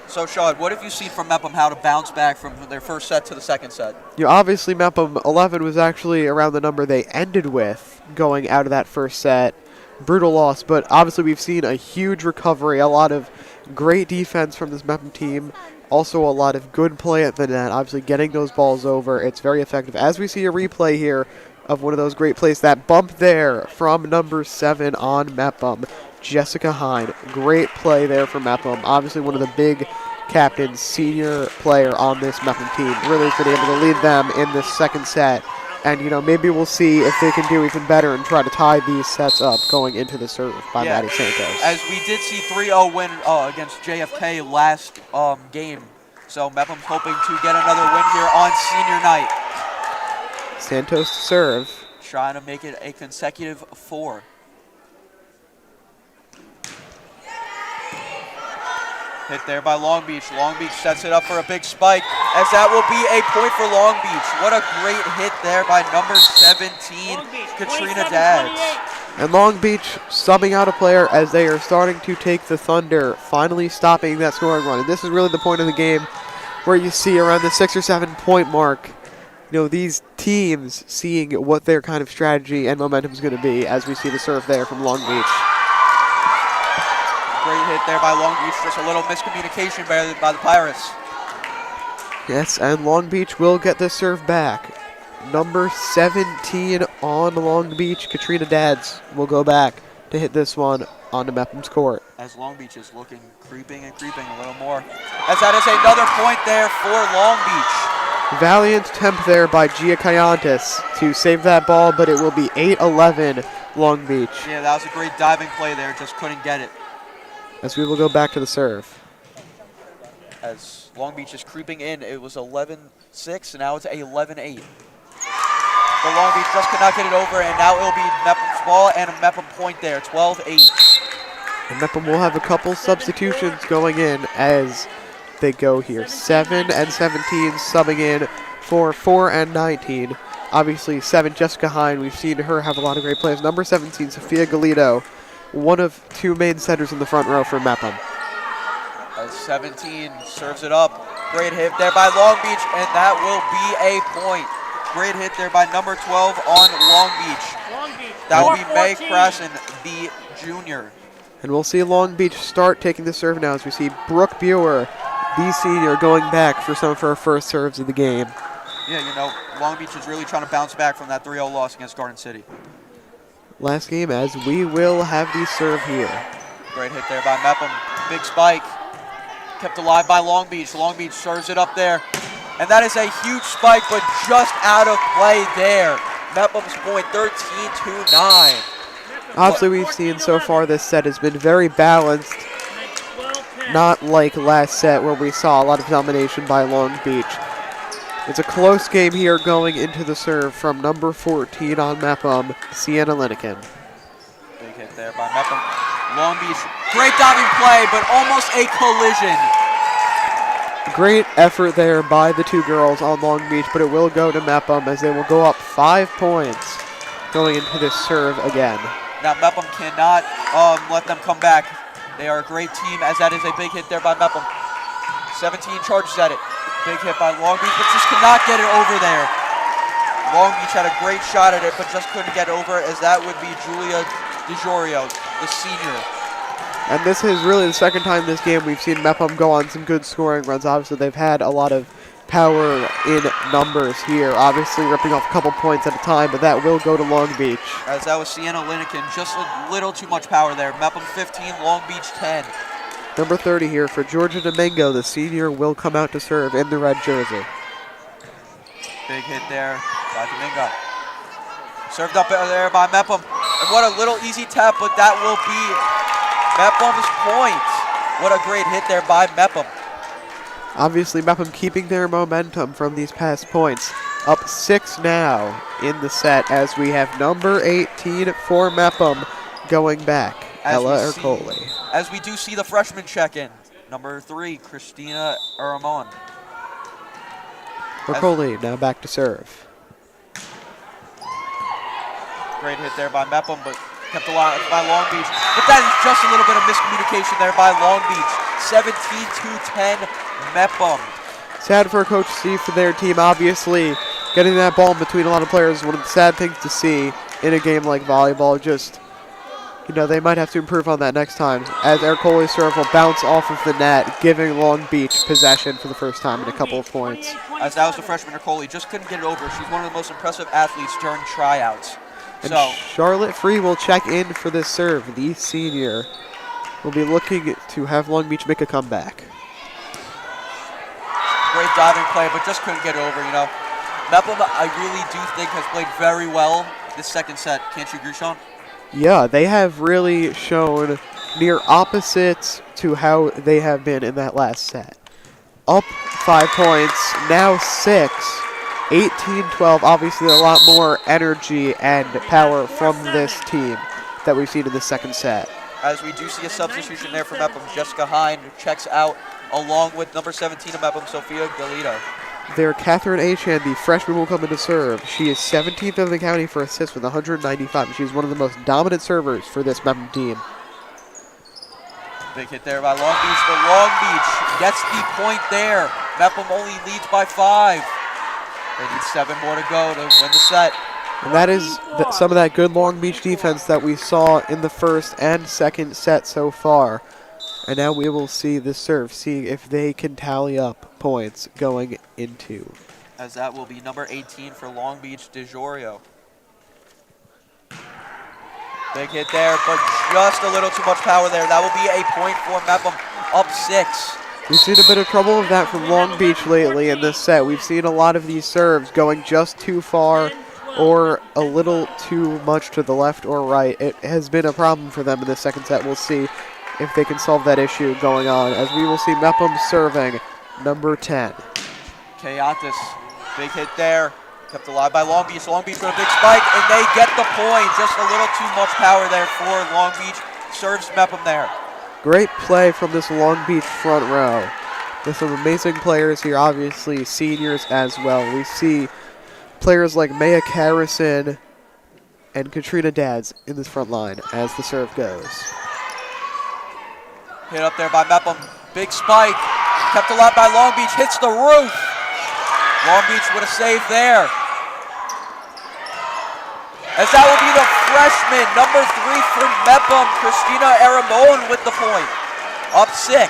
So, Sean, what have you seen from Mepham, how to bounce back from their first set to the second set? You know, obviously, Mepham 11 was actually around the number they ended with going out of that first set. Brutal loss, but obviously we've seen a huge recovery, a lot of great defense from this Mepham team. Also a lot of good play at the net, obviously getting those balls over. It's very effective. As we see a replay here of one of those great plays, that bump there from number 7 on Mepham, Jessica Hine. Great play there for Mepham. Obviously one of the big captains, senior player on this Mepham team. Really has been able to lead them in this second set. And, you know, maybe we'll see if they can do even better and try to tie these sets up going into the serve by Maddie Santos. As we did see 3-0 win against JFK last game. So Mepham's hoping to get another win here on senior night. Santos to serve. Trying to make it a consecutive 4. Hit there by Long Beach. Long Beach sets it up for a big spike, as that will be a point for Long Beach. What a great hit there by number 17, Katrina Dads. And Long Beach subbing out a player as they are starting to take the Thunder, finally stopping that scoring run. And this is really the point of the game where you see around the 6 or 7 point mark, you know, these teams seeing what their kind of strategy and momentum is going to be, as we see the serve there from Long Beach. Great hit there by Long Beach, just a little miscommunication by the Pirates. Yes, and Long Beach will get the serve back. Number 17 on Long Beach, Katrina Dads, will go back to hit this one onto Mepham's court. As Long Beach is looking, creeping and creeping a little more. As that is another point there for Long Beach. Valiant attempt there by Gia Kayantis to save that ball, but it will be 8-11 Long Beach. Yeah, that was a great diving play there, just couldn't get it. As we will go back to the serve. As Long Beach is creeping in, it was 11-6, and now it's 11-8. But Long Beach just could not get it over, and now it will be Mepham's ball and a Mepham point there, 12-8. And Mepham will have a couple substitutions going in as they go here. 7 and 17 subbing in for 4 and 19. Obviously, 7, Jessica Hine. We've seen her have a lot of great plays. Number 17, Sophia Galito, one of 2 main setters in the front row for Mepham. As 17 serves it up. Great hit there by Long Beach, and that will be a point. Great hit there by number 12 on Long Beach. That will be May Krasen, the junior. And we'll see Long Beach start taking the serve now as we see Brooke Buer the senior, going back for some of her first serves of the game. Yeah, Long Beach is really trying to bounce back from that 3-0 loss against Garden City. Last game, as we will have the serve here. Great hit there by Mepham. Big spike. Kept alive by Long Beach. Long Beach serves it up there. And that is a huge spike, but just out of play there. Mepham's point, 13-9. Obviously, we've seen so far this set has been very balanced. Not like last set where we saw a lot of domination by Long Beach. It's a close game here going into the serve from number 14 on Mepham, Sienna Linekin. Big hit there by Mepham. Long Beach, great diving play, but almost a collision. Great effort there by the two girls on Long Beach, but it will go to Mepham as they will go up 5 points going into this serve again. Now Mepham cannot let them come back. They are a great team, as that is a big hit there by Mepham. 17 charges at it. Big hit by Long Beach, but just cannot get it over there. Long Beach had a great shot at it, but just couldn't get over, as that would be Julia DiGiorio, the senior. And this is really the second time this game we've seen Mepham go on some good scoring runs. Obviously, they've had a lot of power in numbers here, obviously ripping off a couple points at a time, but that will go to Long Beach. As that was Sienna Linekin, just a little too much power there. Mepham 15, Long Beach 10. Number 30 here for Georgia Domingo, the senior, will come out to serve in the red jersey. Big hit there by Domingo. Served up there by Mepham. And what a little easy tap, but that will be Mepham's point. What a great hit there by Mepham. Obviously, Mepham keeping their momentum from these past points. Up 6 now in the set as we have number 18 for Mepham going back, Ella Ercole. As we do see the freshman check-in. Number 3, Christina Aramon. Ercole now back to serve. Great hit there by Mepham, but kept alive by Long Beach. But that is just a little bit of miscommunication there by Long Beach. 17-10, Mepham. Sad for Coach C for their team, obviously. Getting that ball in between a lot of players is one of the sad things to see in a game like volleyball. Just, they might have to improve on that next time, as Ercole's serve will bounce off of the net, giving Long Beach possession for the first time in a couple of points. As that was the freshman Ercole, just couldn't get it over. She's one of the most impressive athletes during tryouts. And Charlotte Free will check in for this serve. The senior will be looking to have Long Beach make a comeback. Great diving play, but just couldn't get it over, Mepham, I really do think, has played very well this second set. Can't you agree, Sean? Yeah, they have really shown near opposites to how they have been in that last set. Up 5 points, now 6. 18-12, obviously a lot more energy and power from this team that we've seen in the second set. As we do see a substitution there for Mepham, Jessica Hine checks out along with number 17 of Mepham, Sophia Galito. There, Catherine Achan, the freshman, will come in to serve. She is 17th in the county for assists with 195. She's one of the most dominant servers for this Mepham team. Big hit there by Long Beach, but Long Beach gets the point there. Mepham only leads by 5. They need 7 more to go to win the set. And that is some of that good Long Beach defense that we saw in the first and second set so far. And now we will see the serve, seeing if they can tally up points going into. As that will be number 18 for Long Beach, DiGiorio. Big hit there, but just a little too much power there. That will be a point for Mepham, up 6. We've seen a bit of trouble with that from Long Beach lately in this set. We've seen a lot of these serves going just too far or a little too much to the left or right. It has been a problem for them in the second set. We'll see if they can solve that issue going on, as we will see Mepham serving number 10. Kayatis, big hit there. Kept alive by Long Beach. Long Beach with a big spike, and they get the point. Just a little too much power there for Long Beach. Serves Mepham there. Great play from this Long Beach front row. With some amazing players here, obviously seniors as well. We see players like Maya Carrison and Katrina Dads in this front line as the serve goes. Hit up there by Mepham. Big spike. Kept alive by Long Beach. Hits the roof. Long Beach with a save there. As that will be the freshman, number 3 for Mepham, Christina Aramon with the point. Up 6.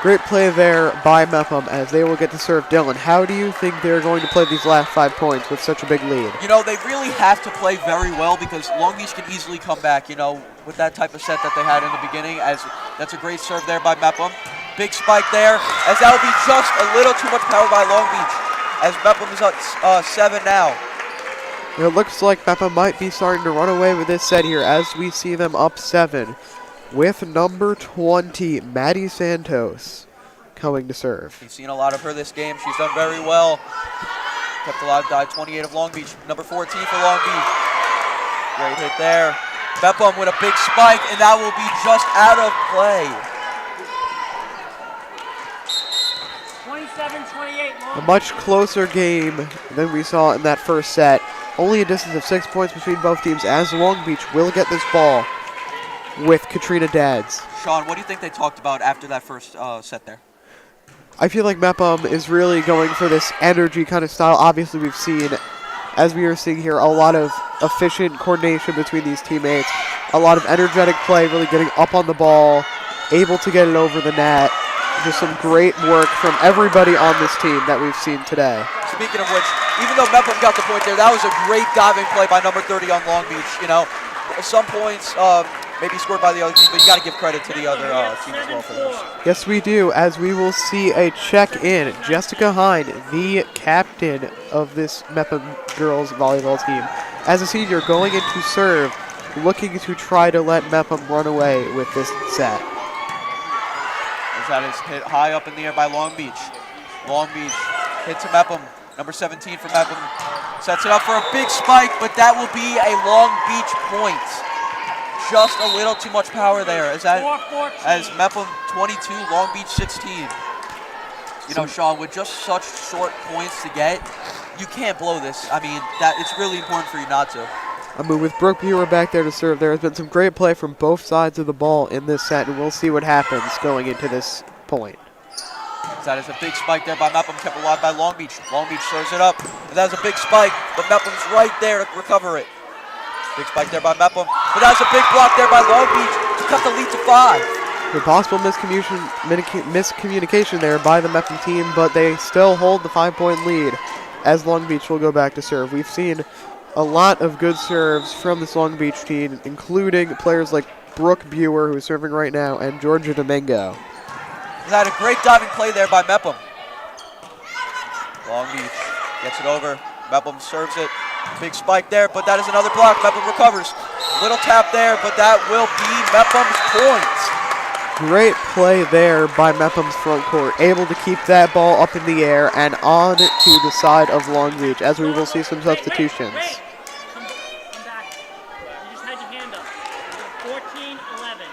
Great play there by Mepham as they will get to serve Dylan. How do you think they're going to play these last 5 points with such a big lead? You know, they really have to play very well because Long Beach can easily come back, you know, with that type of set that they had in the beginning. As that's a great serve there by Mepham. Big spike there, as that would be just a little too much power by Long Beach, as Mepham is up 7 now. It looks like Mepham might be starting to run away with this set here as we see them up 7 with number 20, Maddie Santos, coming to serve. We've seen a lot of her this game. She's done very well. Kept a lot of die. 28 of Long Beach. Number 14 for Long Beach. Great hit there. Mepham with a big spike, and that will be just out of play. 27-28. A much closer game than we saw in that first set. Only a distance of 6 points between both teams as Long Beach will get this ball with Katrina Dads. Sean, what do you think they talked about after that first set there? I feel like Mepham is really going for this energy kind of style. Obviously, we've seen, as we are seeing here, a lot of efficient coordination between these teammates. A lot of energetic play, really getting up on the ball, able to get it over the net. Just some great work from everybody on this team that we've seen today. Speaking of which, even though Mepham got the point there, that was a great diving play by number 30 on Long Beach. You know, some points maybe scored by the other team, but you got to give credit to the other team as well for this. Yes, we do, as we will see a check-in. Jessica Hine, the captain of this Mepham girls volleyball team, as a senior going into serve, looking to try to let Mepham run away with this set. As that is hit high up in the air by Long Beach. Long Beach hit to Mepham. Number 17 for Mepham. Sets it up for a big spike, but that will be a Long Beach point. Just a little too much power there. As Mepham 22, Long Beach 16. You know, Sean, with just such short points to get, you can't blow this. I mean, it's really important for you not to. I mean, with Brooke Buer back there to serve, there has been some great play from both sides of the ball in this set, and we'll see what happens going into this point. That is a big spike there by Mepham, kept alive by Long Beach. Long Beach serves it up. And that is a big spike, but Mepham's right there to recover it. Big spike there by Mepham, but that is a big block there by Long Beach to cut the lead to 5. A possible miscommunication there by the Mepham team, but they still hold the 5-point lead as Long Beach will go back to serve. We've seen a lot of good serves from this Long Beach team, including players like Brooke Buer, who is serving right now, and Georgia Domingo. Had a great diving play there by Mepham. Long Beach gets it over. Mepham serves it. Big spike there, but that is another block. Mepham recovers. Little tap there, but that will be Mepham's point. Great play there by Mepham's front court. Able to keep that ball up in the air and on to the side of Long Beach, as we will see some substitutions. Wait. Come back. You just had your hand up. 14-11.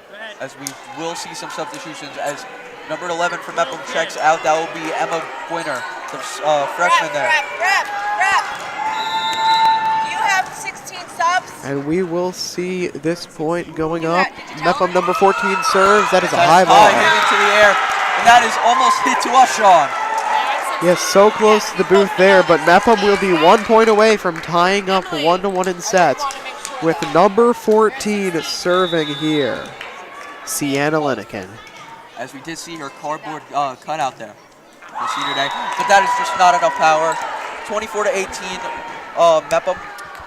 Go ahead. As we will see some substitutions as number 11 for Mepham checks out. That will be Emma Gwinner, the freshman there. Do you have 16 subs? And we will see this point going up. Mepham number 14 serves. That is a high ball. High hit into the air, and that is almost hit to us, Sean. Yes, so close to the booth there, but Mepham will be 1 point away from tying up 1-1 in sets with number 14 serving here, Sienna Linnekin. As we did see her cardboard cutout there for senior day, but that is just not enough power. 24-18,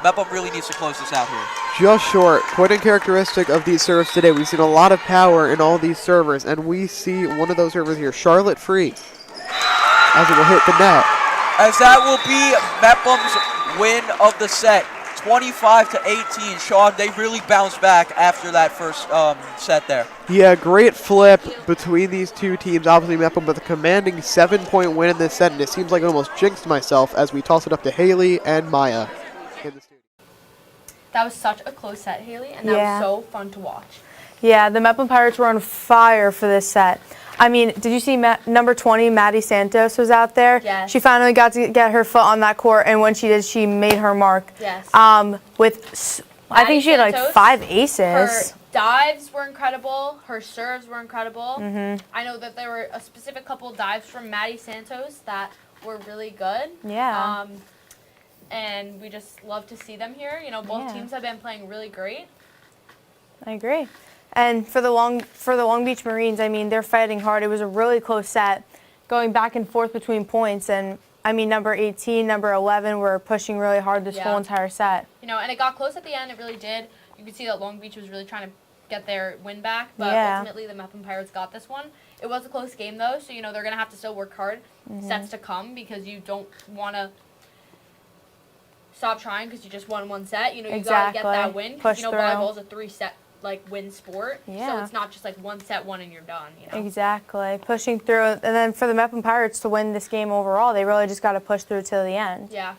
Mepham really needs to close this out here. Just short. Quite uncharacteristic of these serves today. We've seen a lot of power in all these servers, and we see one of those servers here, Charlotte Free, as it will hit the net. As that will be Mepham's win of the set, 25-18. Sean, they really bounced back after that first set there. Yeah, great flip between these two teams. Obviously, Mepham with a commanding 7-point win in this set, and it seems like I almost jinxed myself as we toss it up to Haley and Maya in the studio. That was such a close set, Haley, and that was so fun to watch. Yeah, the Mepham Pirates were on fire for this set. I mean, did you see number 20, Maddie Santos, was out there? Yes. She finally got to get her foot on that court, and when she did, she made her mark. Yes. I think she had like Santos, 5 aces. Her dives were incredible. Her serves were incredible. I know that there were a specific couple dives from Maddie Santos that were really good. Yeah. And we just love to see them here. You know, both teams have been playing really great. I agree. And for the Long Beach Marines, I mean, they're fighting hard. It was a really close set, going back and forth between points. And I mean, number 18, number 11 were pushing really hard this whole entire set. You know, and it got close at the end. It really did. You could see that Long Beach was really trying to get their win back, but ultimately the Mepham Pirates got this one. It was a close game, though, so, you know, they're going to have to still work hard sets to come because you don't want to stop trying because you just won one set. You know, you got to get that win. Push you know, through. volleyball is a 3-set, like, win sport. Yeah. So it's not just, like, one set, one, and you're done, you know? Exactly. Pushing through. And then for the Mepham Pirates to win this game overall, they really just got to push through till the end. Yeah.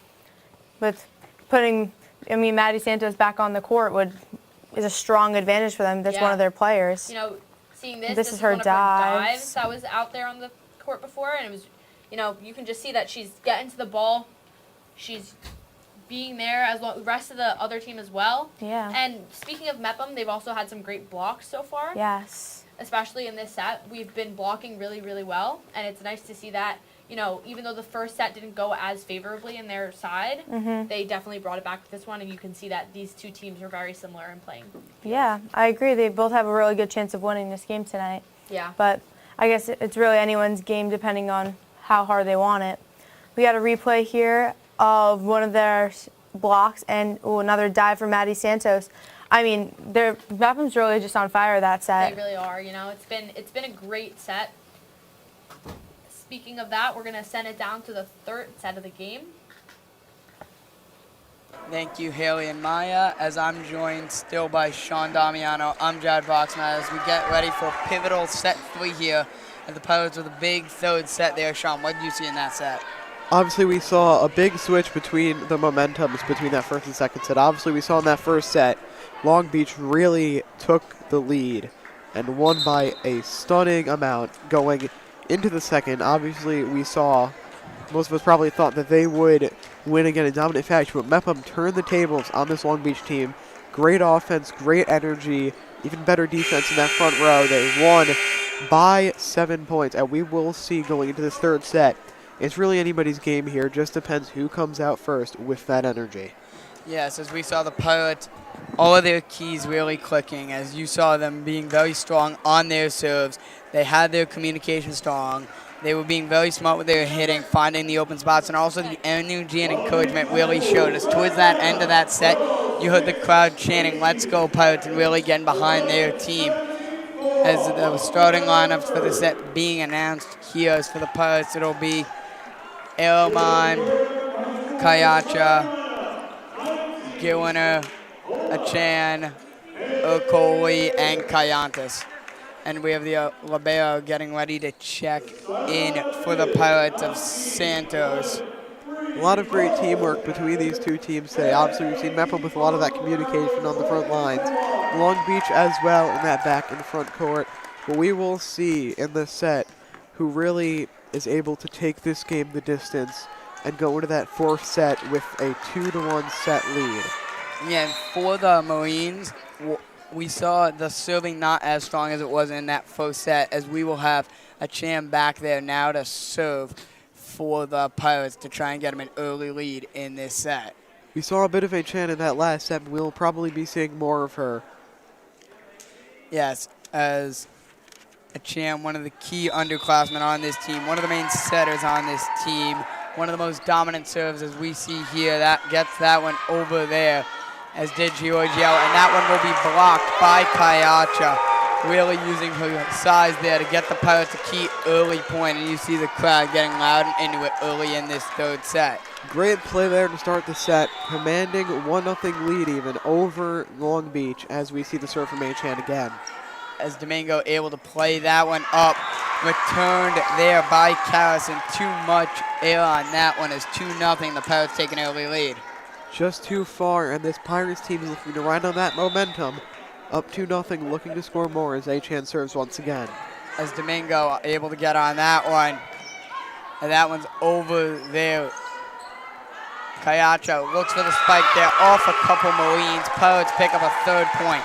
With putting, I mean, Maddie Santos back on the court is a strong advantage for them. That's one of their players. You know, seeing this is is her one of her dives. dives that was out there on the court before, and it was, you know, you can just see that she's getting to the ball. She's being there as well, the rest of the other team as well. Yeah. And speaking of Mepham, they've also had some great blocks so far. Yes. Especially in this set, we've been blocking really, really well, and it's nice to see that. You know, even though the first set didn't go as favorably in their side, they definitely brought it back with this one, and you can see that these two teams are very similar in playing. Yeah, I agree. They both have a really good chance of winning this game tonight. Yeah. But I guess it's really anyone's game depending on how hard they want it. We got a replay here of one of their blocks and another dive from Maddie Santos. I mean, Mepham's really just on fire that set. They really are. You know, it's been a great set. Speaking of that, we're going to send it down to the third set of the game. Thank you, Haley and Maya. As I'm joined still by Sean Damiano, I'm Jad Boxman as we get ready for pivotal set 3 here at the Pirates with a big third set there. Sean, what did you see in that set? Obviously, we saw a big switch between the momentums between that first and second set. Obviously, we saw in that first set, Long Beach really took the lead and won by a stunning amount going into the second. Obviously, we saw, most of us probably thought that they would win again in dominant fashion, but Mepham turned the tables on this Long Beach team. Great offense, great energy, even better defense in that front row. They won by 7 points, and we will see going into this third set. It's really anybody's game here. Just depends who comes out first with that energy. Yes, as we saw the Pirates, all of their keys really clicking, as you saw them being very strong on their serves. They had their communication strong. They were being very smart with their hitting, finding the open spots, and also the energy and encouragement really showed us. Towards that end of that set, you heard the crowd chanting, "Let's go Pirates," and really getting behind their team. As the starting lineups for the set being announced here, as for the Pirates, it'll be Elman, Kayacha, Gilwiner, Achan, Okoli, and Kayantas. And we have the libero getting ready to check in for the Pirates of Santos. A lot of great teamwork between these two teams today. Obviously, we've seen Mepham with a lot of that communication on the front lines. Long Beach as well in that back and front court. But we will see in this set who really is able to take this game the distance and go into that fourth set with a 2-1 set lead. Yeah, and for the Marines, we saw the serving not as strong as it was in that first set, as we will have a Cham back there now to serve for the Pirates to try and get them an early lead in this set. We saw a bit of a Chan in that last set, and we'll probably be seeing more of her. Yes, as a Cham, one of the key underclassmen on this team, one of the main setters on this team, one of the most dominant serves as we see here. That gets that one over there, as did Giorgio, and that one will be blocked by Kayacha, really using her size there to get the Pirates a key early point, and you see the crowd getting loud and into it early in this third set. Great play there to start the set, commanding 1-0 lead even over Long Beach as we see the serve from A-Chan again. As Domingo able to play that one up, returned there by Callis, and too much air on that one is 2-0, the Pirates take an early lead. Just too far, and this Pirates team is looking to ride on that momentum. Up 2-0, looking to score more as A-Chan serves once again. As Domingo able to get on that one, and that one's over there. Kayacha looks for the spike there, off a couple Marines. Pirates pick up a third point.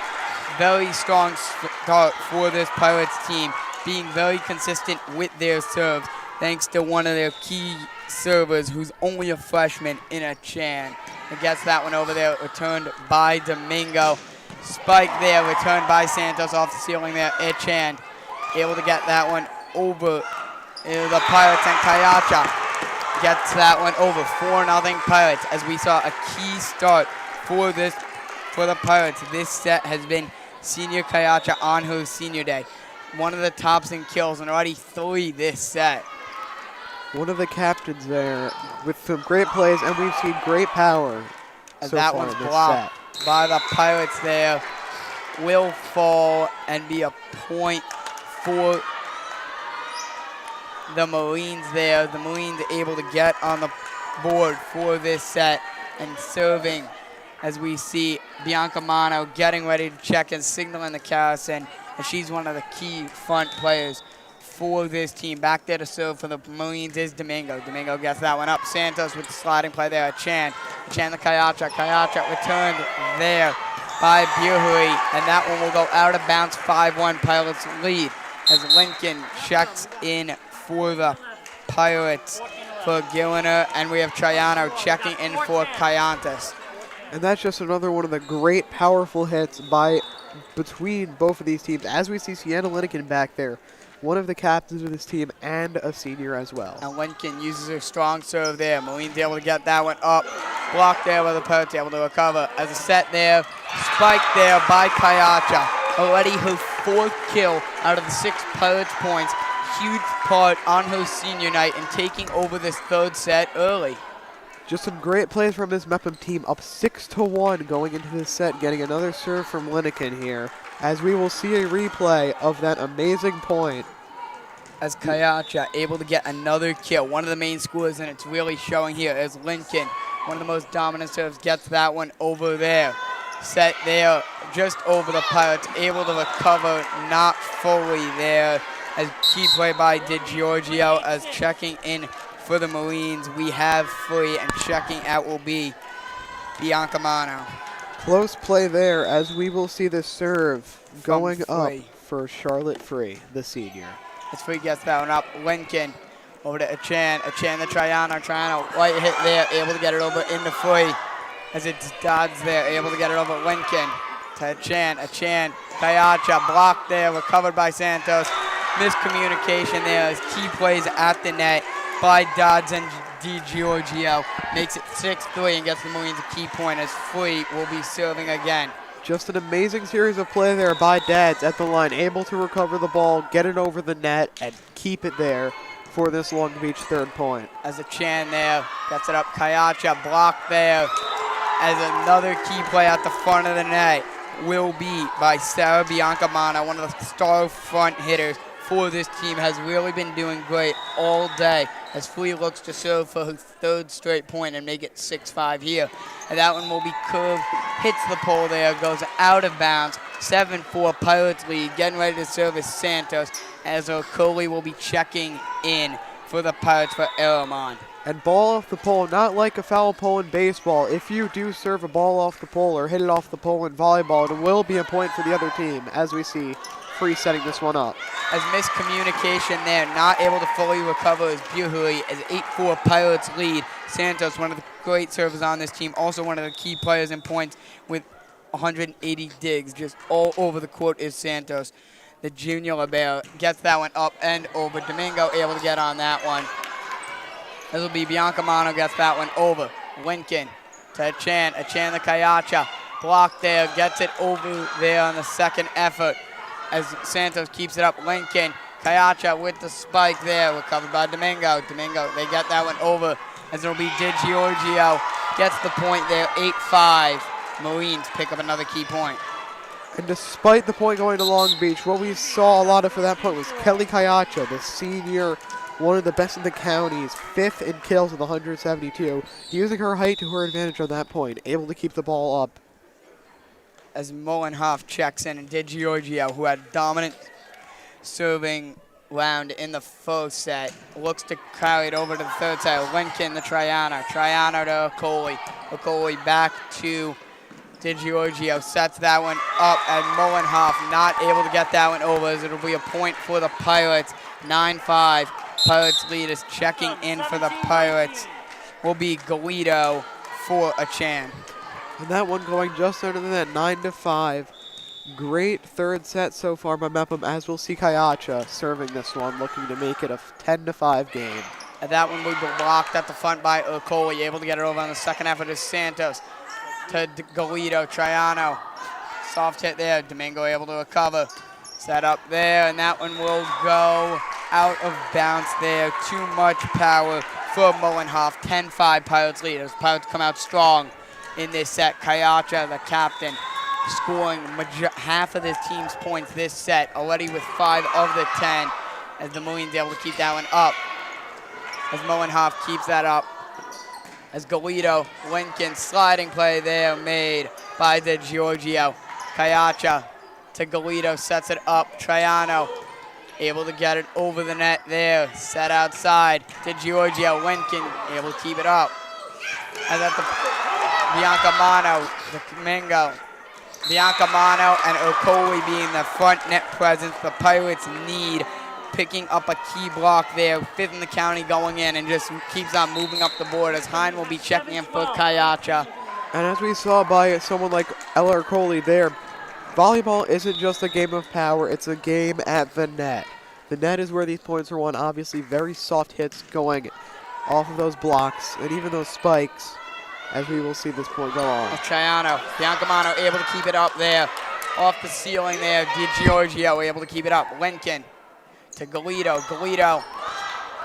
Very strong start for this Pirates team, being very consistent with their serves, thanks to one of their key servers who's only a freshman in a Chan. And gets that one over there, returned by Domingo. Spike there, returned by Santos off the ceiling there. Ichan able to get that one over the Pirates, and Kayacha gets that one over. 4-0 Pirates, as we saw a key start for the Pirates. This set has been Senior Kayacha on her senior day. One of the tops in kills, and already 3 this set. One of the captains there with some great plays, and we've seen great power As so that far one's in this blocked set. by the Pirates there. Will fall and be a point for the Marines there. The Marines able to get on the board for this set and serving, as we see Bianca Mano getting ready to check and signaling the Carrison, and she's one of the key front players for this team. Back there to serve for the Marines is Domingo. Domingo gets that one up. Santos with the sliding play there. Chan the Kayacha. Kayacha returned there by Buhuri, and that one will go out of bounds. 5-1 Pirates lead as Lincoln checks in for the Pirates for Gilliner, and we have Triano checking in for Kayantas. And that's just another one of the great powerful hits between both of these teams, as we see Sienna Lincoln back there, one of the captains of this team and a senior as well. And Lincoln uses her strong serve there. Marines able to get that one up. Blocked there by the Pirates, able to recover. As a set there, spiked there by Kayacha. Already her 4th kill out of the 6 Pirates points. Huge part on her senior night and taking over this 3rd set early. Just some great plays from this Mepham team, up 6-1 going into this set, getting another serve from Lincoln here, as we will see a replay of that amazing point. As Kayacha able to get another kill. One of the main scorers, and it's really showing here, as Lincoln, one of the most dominant serves, gets that one over there. Set there just over the Pirates, able to recover, not fully there. As key play by DiGiorgio, as checking in for the Marines, we have free, and checking out will be Bianca Mano. Close play there, as we will see the serve going up Free. for Charlotte Free, the senior. As Free gets that one up, Lincoln over to Achan. Achan to Triano. Triano, light hit there, able to get it over into Free. As it's Dodds there, able to get it over Lincoln to Achan. Achan, Kayacha, blocked there, recovered by Santos. Miscommunication there as key plays at the net by Dodds and DiGiorgio. Makes it 6-3 and gets the Marines a key point, as Free will be serving again. Just an amazing series of play there by Dads at the line, able to recover the ball, get it over the net, and keep it there for this Long Beach 3rd point. As Achan there gets it up, Kayacha blocked there, as another key play at the front of the net will be by Sarah Bianca Mano, one of the star front hitters for this team. Has really been doing great all day, as Flea looks to serve for her 3rd straight point and make it 6-5 here. And that one will be curved, hits the pole there, goes out of bounds. 7-4 Pirates lead, getting ready to serve is Santos, as Okoli will be checking in for the Pirates for Aramon. And ball off the pole, not like a foul pole in baseball. If you do serve a ball off the pole or hit it off the pole in volleyball, it will be a point for the other team, as we see Free setting this one up. As miscommunication there, not able to fully recover as Buhuri, as 8-4 Pirates lead. Santos, one of the great servers on this team, also one of the key players in points with 180 digs. Just all over the court is Santos. The junior libero gets that one up and over. Domingo able to get on that one. This will be Bianca Mano gets that one over. Lincoln to Achan. Achan the Kayacha. Blocked there, gets it over there on the 2nd effort. As Santos keeps it up, Lincoln, Kayacha with the spike there, recovered by Domingo. Domingo, they get that one over, as it'll be DiGiorgio, gets the point there, 8-5. Marines pick up another key point. And despite the point going to Long Beach, what we saw a lot of for that point was Kelly Kayacha, the senior, one of the best in the counties, 5th in kills with 172, using her height to her advantage on that point, able to keep the ball up. As Mullenhoff checks in, and DiGiorgio, who had dominant serving round in the 1st set, looks to carry it over to the 3rd set. Lincoln, the Triano. Triano to Okoli. Okoli back to DiGiorgio. Sets that one up, and Mullenhoff not able to get that one over, as it'll be a point for the Pirates. 9-5. Pirates lead is checking in for the Pirates. Will be Galito for Achan. And that one going just under the net, 9-5. Great third set so far by Mepham, as we'll see Kayacha serving this one, looking to make it a 10-5 game. And that one will be blocked at the front by Okoli, able to get it over on the second half of this Santos to Galito, Triano. Soft hit there, Domingo able to recover. Set up there, and that one will go out of bounds there. Too much power for Mullenhoff. 10-5 Pirates lead as Pirates come out strong in this set. Kayacha, the captain, scoring half of his team's points this set, already with 5 of the 10, as the Marines able to keep that one up. As Mullenhoff keeps that up. As Galito, Lincoln, sliding play there made by De Giorgio. Kayacha to Galito, sets it up. Triano able to get it over the net there. Set outside to Giorgio. Lincoln able to keep it up. And at the Biancamano, the Domingo. Biancamano and Okoli being the front net presence the Pirates need. Picking up a key block there, 5th in the county going in, and just keeps on moving up the board as Hine will be checking in for Kayacha. And as we saw by someone like Ella Okoli there, volleyball isn't just a game of power, it's a game at the net. The net is where these points are won. Obviously, very soft hits going off of those blocks and even those spikes, as we will see this point go on. Triano, Biancamano able to keep it up there. Off the ceiling there, Di Giorgio able to keep it up. Lincoln to Galito. Galito,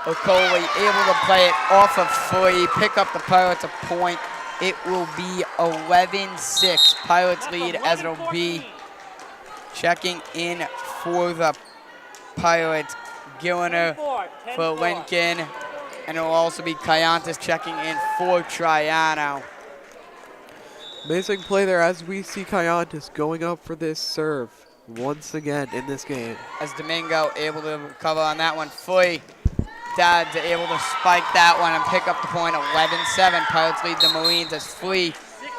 Okoli able to play it off of free, pick up the Pirates a point. It will be 11-6 Pirates lead, as it'll be checking in for the Pirates, Gilliner for Lincoln, and it will also be Kayantis checking in for Triano. Amazing play there as we see Kayantis going up for this serve once again in this game. As Domingo able to recover on that one. Fully, Dad's able to spike that one and pick up the point. 11-7. Pirates lead the Marines as Flea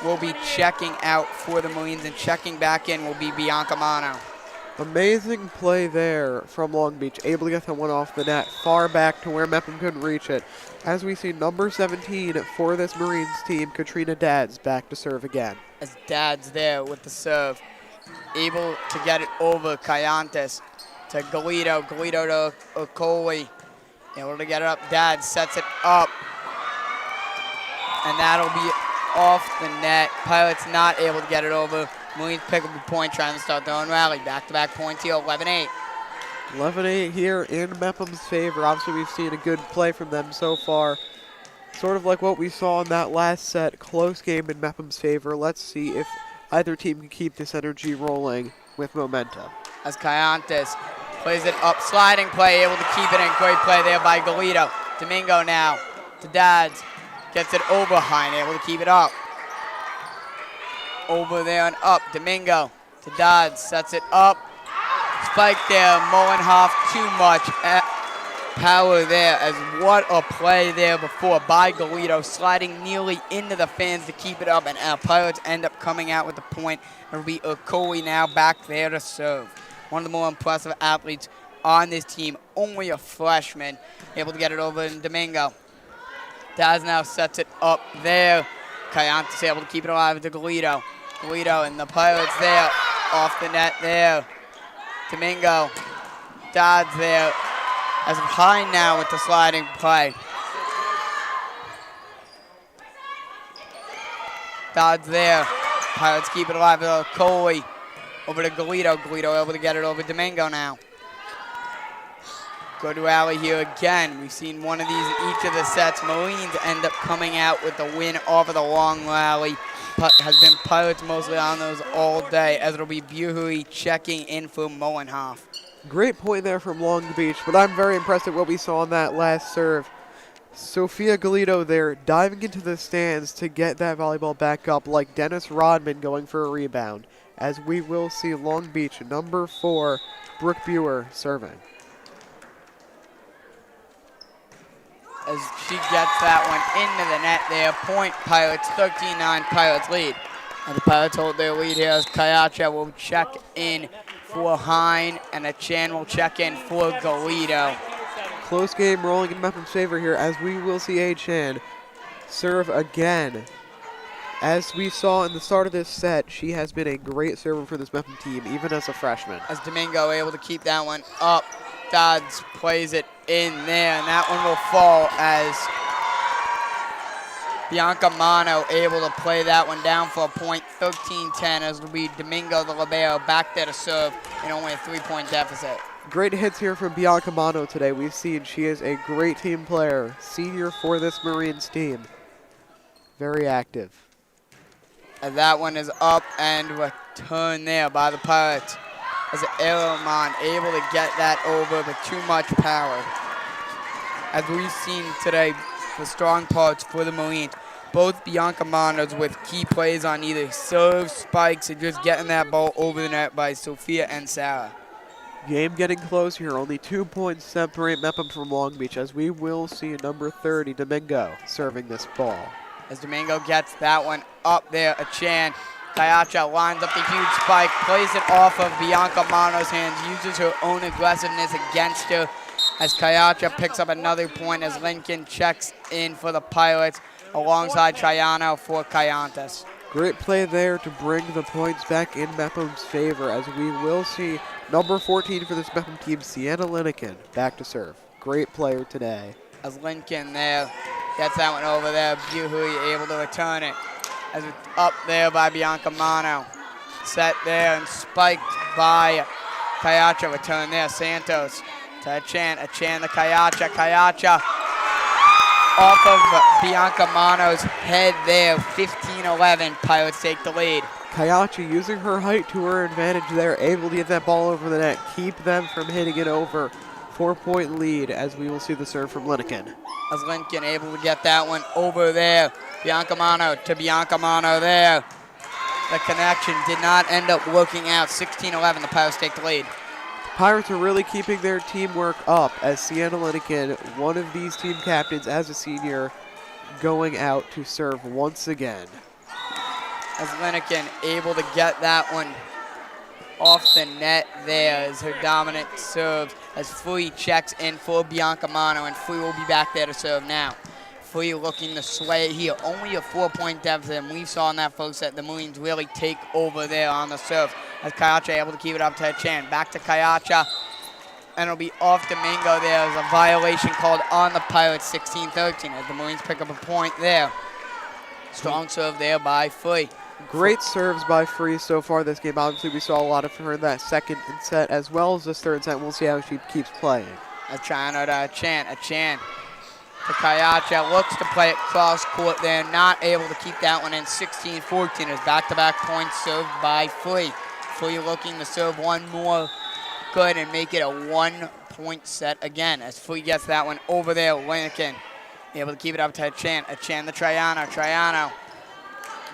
will be checking out for the Marines, and checking back in will be Biancamano. Amazing play there from Long Beach, able to get that one off the net, far back to where Mepham couldn't reach it. As we see number 17 for this Marines team, Katrina Dads, back to serve again. As Dad's there with the serve, able to get it over Kayantis to Galito. Galito to Okoli, able to get it up. Dad sets it up, and that'll be off the net. Pirates not able to get it over. Marines pick up a point, trying to start their own rally. Back-to-back points here, 11-8. 11-8 here in Mepham's favor. Obviously, we've seen a good play from them so far. Sort of like what we saw in that last set. Close game in Mepham's favor. Let's see if either team can keep this energy rolling with momentum. As Kayantis plays it up, sliding play, able to keep it in. Great play there by Galito. Domingo now to Dads. Gets it over Hine, able to keep it up. Over there and up. Domingo to Dads, sets it up. Spike there, Mullenhoff, too much power there, as what a play there before by Galito, sliding nearly into the fans to keep it up, and our Pirates end up coming out with the point. It'll be Okoli now back there to serve. One of the more impressive athletes on this team, only a freshman, able to get it over in Domingo. Daz now sets it up there. Kayantis able to keep it alive to Galito. Galito and the Pirates there, off the net there. Domingo, Dodds there, as Hine now with the sliding play. Dodds there, Pirates keep it alive with Coley. Over to Galito, Galito able to get it over Domingo now. Good rally here again. We've seen one of these in each of the sets. Marines end up coming out with the win over the long rally. Has been Pirates mostly on those all day, as it'll be Buhuri checking in for Mullenhoff. Great point there from Long Beach, but I'm very impressed at what we saw on that last serve. Sophia Galito there diving into the stands to get that volleyball back up, like Dennis Rodman going for a rebound, as we will see Long Beach, number 4, Brooke Buer serving. As she gets that one into the net there. Point Pirates, 13-9 Pirates lead. And the Pirates hold their lead here as Kayacha will check in for Hine, and a Chan will check in for Galito. Close game rolling in Mepham's favor here, as we will see A. Chan serve again. As we saw in the start of this set, she has been a great server for this Mepham team, even as a freshman. As Domingo able to keep that one up. Dodds plays it in there, and that one will fall as Bianca Mano able to play that one down for a point, 13-10, as it'll be Domingo the libero back there to serve in only a 3-point deficit. Great hits here from Bianca Mano today. We've seen she is a great team player, senior for this Marines team. Very active. And that one is up and returned there by the Pirates. As Edelman able to get that over, but too much power. As we've seen today, the strong parts for the Marines, both Bianca Manos with key plays on either serve, spikes, and just getting that ball over the net by Sophia and Sarah. Game getting close here. Only 2 points separate Mepham from Long Beach, as we will see number 30, Domingo, serving this ball. As Domingo gets that one up there, a Chan. Kayacha lines up the huge spike, plays it off of Bianca Mano's hands, uses her own aggressiveness against her as Kayacha picks up another point as Lincoln checks in for the Pirates alongside Triano for Cayantas. Great play there to bring the points back in Mepham's favor, as we will see number 14 for this Mepham team, Sienna Linekin, back to serve. Great player today. As Lincoln there gets that one over there, Buhui able to return it. As it's up there by Bianca Mano. Set there and spiked by Kayacha. Return there, Santos to Achan to Kayacha. Kayacha off of Bianca Mano's head there, 15-11. Pirates take the lead. Kayachi using her height to her advantage there, able to get that ball over the net, keep them from hitting it over. 4-point lead, as we will see the serve from Linekin. As Lincoln able to get that one over there. Bianca Mano to Bianca Mano there. The connection did not end up working out. 16-11, the Pirates take the lead. Pirates are really keeping their teamwork up, as Sienna Linekin, one of these team captains as a senior, going out to serve once again. As Linekin able to get that one off the net there as her dominant serve, as Fui checks in for Bianca Mano, and Fui will be back there to serve now. Fui looking to sway here, only a 4-point deficit, and we saw in that first set the Marines really take over there on the serve, as Kayacha able to keep it up to Chan. Back to Kayacha, and it'll be off Domingo there as a violation called on the Pirates, 16-13, as the Marines pick up a point there. Strong serve there by Fui. Great serves by Free so far this game. Obviously, we saw a lot of her in that second set as well as this third set. We'll see how she keeps playing. A China to Chan to Kayacha. Looks to play it cross court there. Not able to keep that one in. 16-14 as back-to-back points served by Free. Free looking to serve one more good and make it a 1-point set again as Free gets that one over there. Lincoln able to keep it up to Chan. Chan to Triano.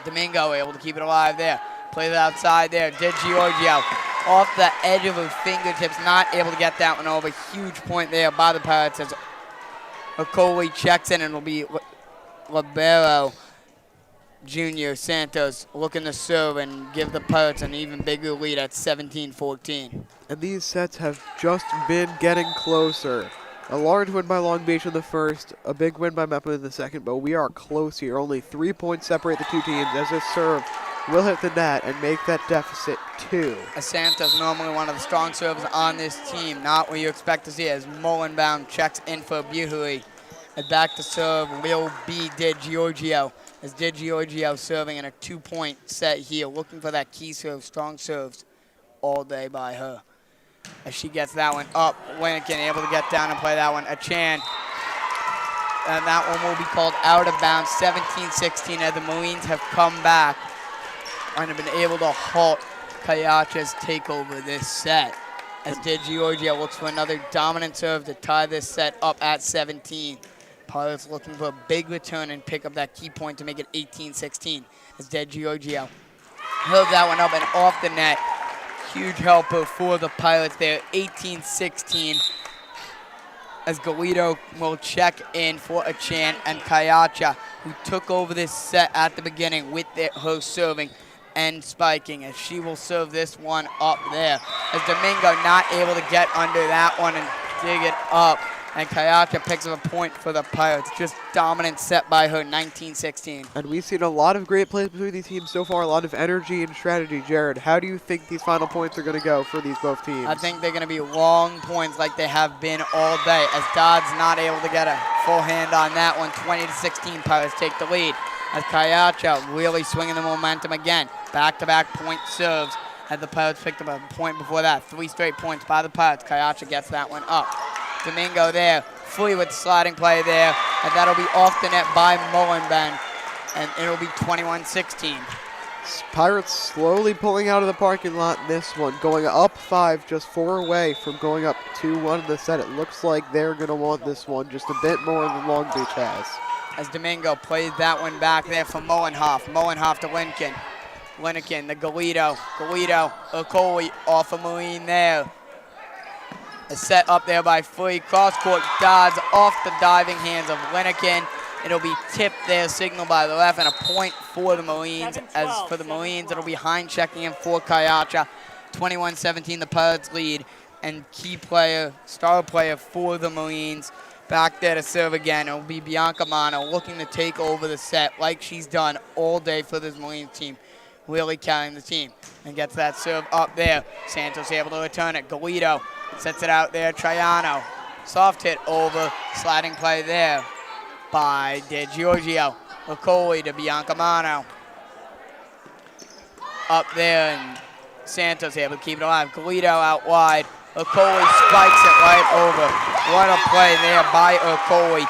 Domingo able to keep it alive there. Plays it outside there. Did Giorgio off the edge of her fingertips. Not able to get that one over. Huge point there by the Pirates as Okoli checks in, and it'll be Libero Jr. Santos looking to serve and give the Pirates an even bigger lead at 17-14. And these sets have just been getting closer. A large win by Long Beach in the first, a big win by Mepham in the second, but we are close here. Only 3 points separate the two teams as this serve will hit the net and make that deficit 2. Santos normally one of the strong servers on this team, not what you expect to see as Mullenbaum checks in for Buhui. And back to serve will be Di Giorgio, as Di Giorgio serving in a 2-point set here, looking for that key serve, strong serves all day by her. As she gets that one up, Lincoln able to get down and play that one. A Chan. And that one will be called out of bounds, 17-16, as the Marines have come back and have been able to halt Kayacha's takeover this set. As Di Giorgio looks for another dominant serve to tie this set up at 17. Pirates looking for a big return and pick up that key point to make it 18-16. As Di Giorgio held that one up and off the net. Huge helper for the Pirates there, 18-16. As Galito will check in for a Chan, and Kayacha, who took over this set at the beginning with her serving and spiking, as she will serve this one up there. As Domingo not able to get under that one and dig it up, and Kayacha picks up a point for the Pirates. Just dominant set by her, 19-16. And we've seen a lot of great plays between these teams so far, a lot of energy and strategy. Jared, how do you think these final points are going to go for these both teams? I think they're going to be long points like they have been all day, as Dodd's not able to get a full hand on that one. 20-16, Pirates take the lead. As Kayacha really swinging the momentum again. Back-to-back point serves. As the Pirates picked up a point before that. 3 straight points by the Pirates. Kayacha gets that one up. Domingo there. Free with sliding play there. And that'll be off the net by Mullenben. And it'll be 21-16. Pirates slowly pulling out of the parking lot in this one. Going up 5, just 4 away from going up 2-1 in the set. It looks like they're going to want this one just a bit more than Long Beach has. As Domingo plays that one back there for Mullenhoff. Mullenhoff to Lincoln. Lincoln, the Galito, Okoli off of Marine there. A set up there by Free. Cross-court Dodds off the diving hands of Lincoln. It'll be tipped there, signaled by the ref, and a point for the Marines. As for the Marines, it'll be Hine checking in for Kayacha. 21-17, the Pirates lead. And key player, star player for the Marines, back there to serve again. It'll be Bianca Mano looking to take over the set like she's done all day for this Marines team. Really carrying the team. And gets that serve up there. Santos able to return it. Galito sets it out there. Triano. Soft hit over. Sliding play there by De Giorgio. Okoli to Bianca Mano. Up there, and Santos able to keep it alive. Galito out wide. Okoli spikes it right over. What a play there by Okoli.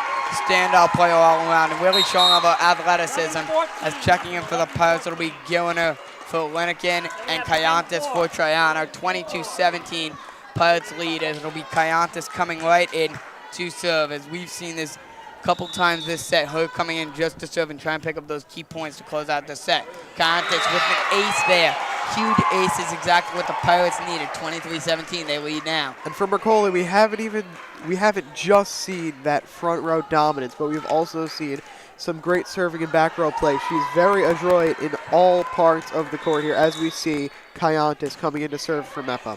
Standout player all around, and really showing off her athleticism. As checking in for the Pirates, it'll be Gilner for Lincoln and Kayantis for Triano. 22-17, Pirates lead, as it'll be Kayantis coming right in to serve. As we've seen this a couple times this set, her coming in just to serve and try and pick up those key points to close out the set. Kayantis with an ace there. Huge ace is exactly what the Pirates needed. 23-17, they lead now. And for Mercoli, we haven't just seen that front row dominance, but we've also seen some great serving and back row play. She's very adroit in all parts of the court here, as we see Kayantis coming in to serve for Mepham.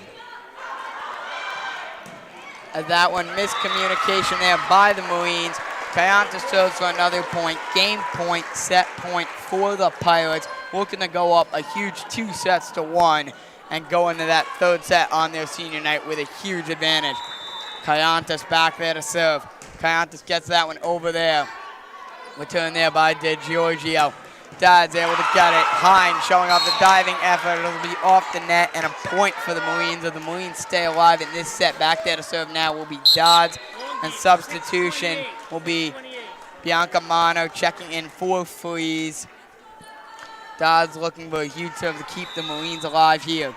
That one, miscommunication there by the Marines. Kayantis serves for another point. Game point, set point for the Pirates. Looking to go up a huge 2-1 and go into that third set on their senior night with a huge advantage. Kayantis back there to serve. Kayantis gets that one over there. Return there by De Giorgio. Dad's able to get it. Hine showing off the diving effort. It'll be off the net and a point for the Marines. If the Marines stay alive in this set, back there to serve now will be Dodds. And substitution will be Bianca Mano checking in for Freeze. Dodds looking for a huge serve to keep the Marines alive here.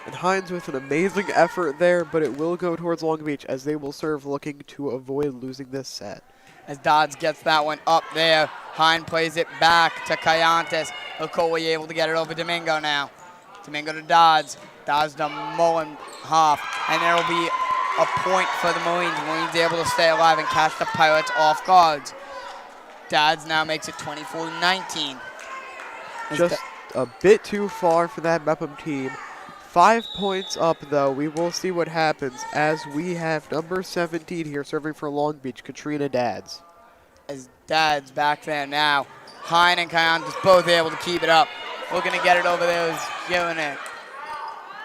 And Hines with an amazing effort there, but it will go towards Long Beach as they will serve looking to avoid losing this set. As Dodds gets that one up there, Hine plays it back to Kayantis. Okoli able to get it over Domingo now. Domingo to Dodds. Dodds to Mullenhoff. And there will be a point for the Marines. Marines able to stay alive and catch the Pirates off guards. Dodds now makes it 24-19. Just a bit too far for that Mepham team. 5 points up, though. We will see what happens as we have number 17 here serving for Long Beach, Katrina Dadds. As Dad's back there now. Hine and Kayantis both able to keep it up. Looking to get it over there is giving it.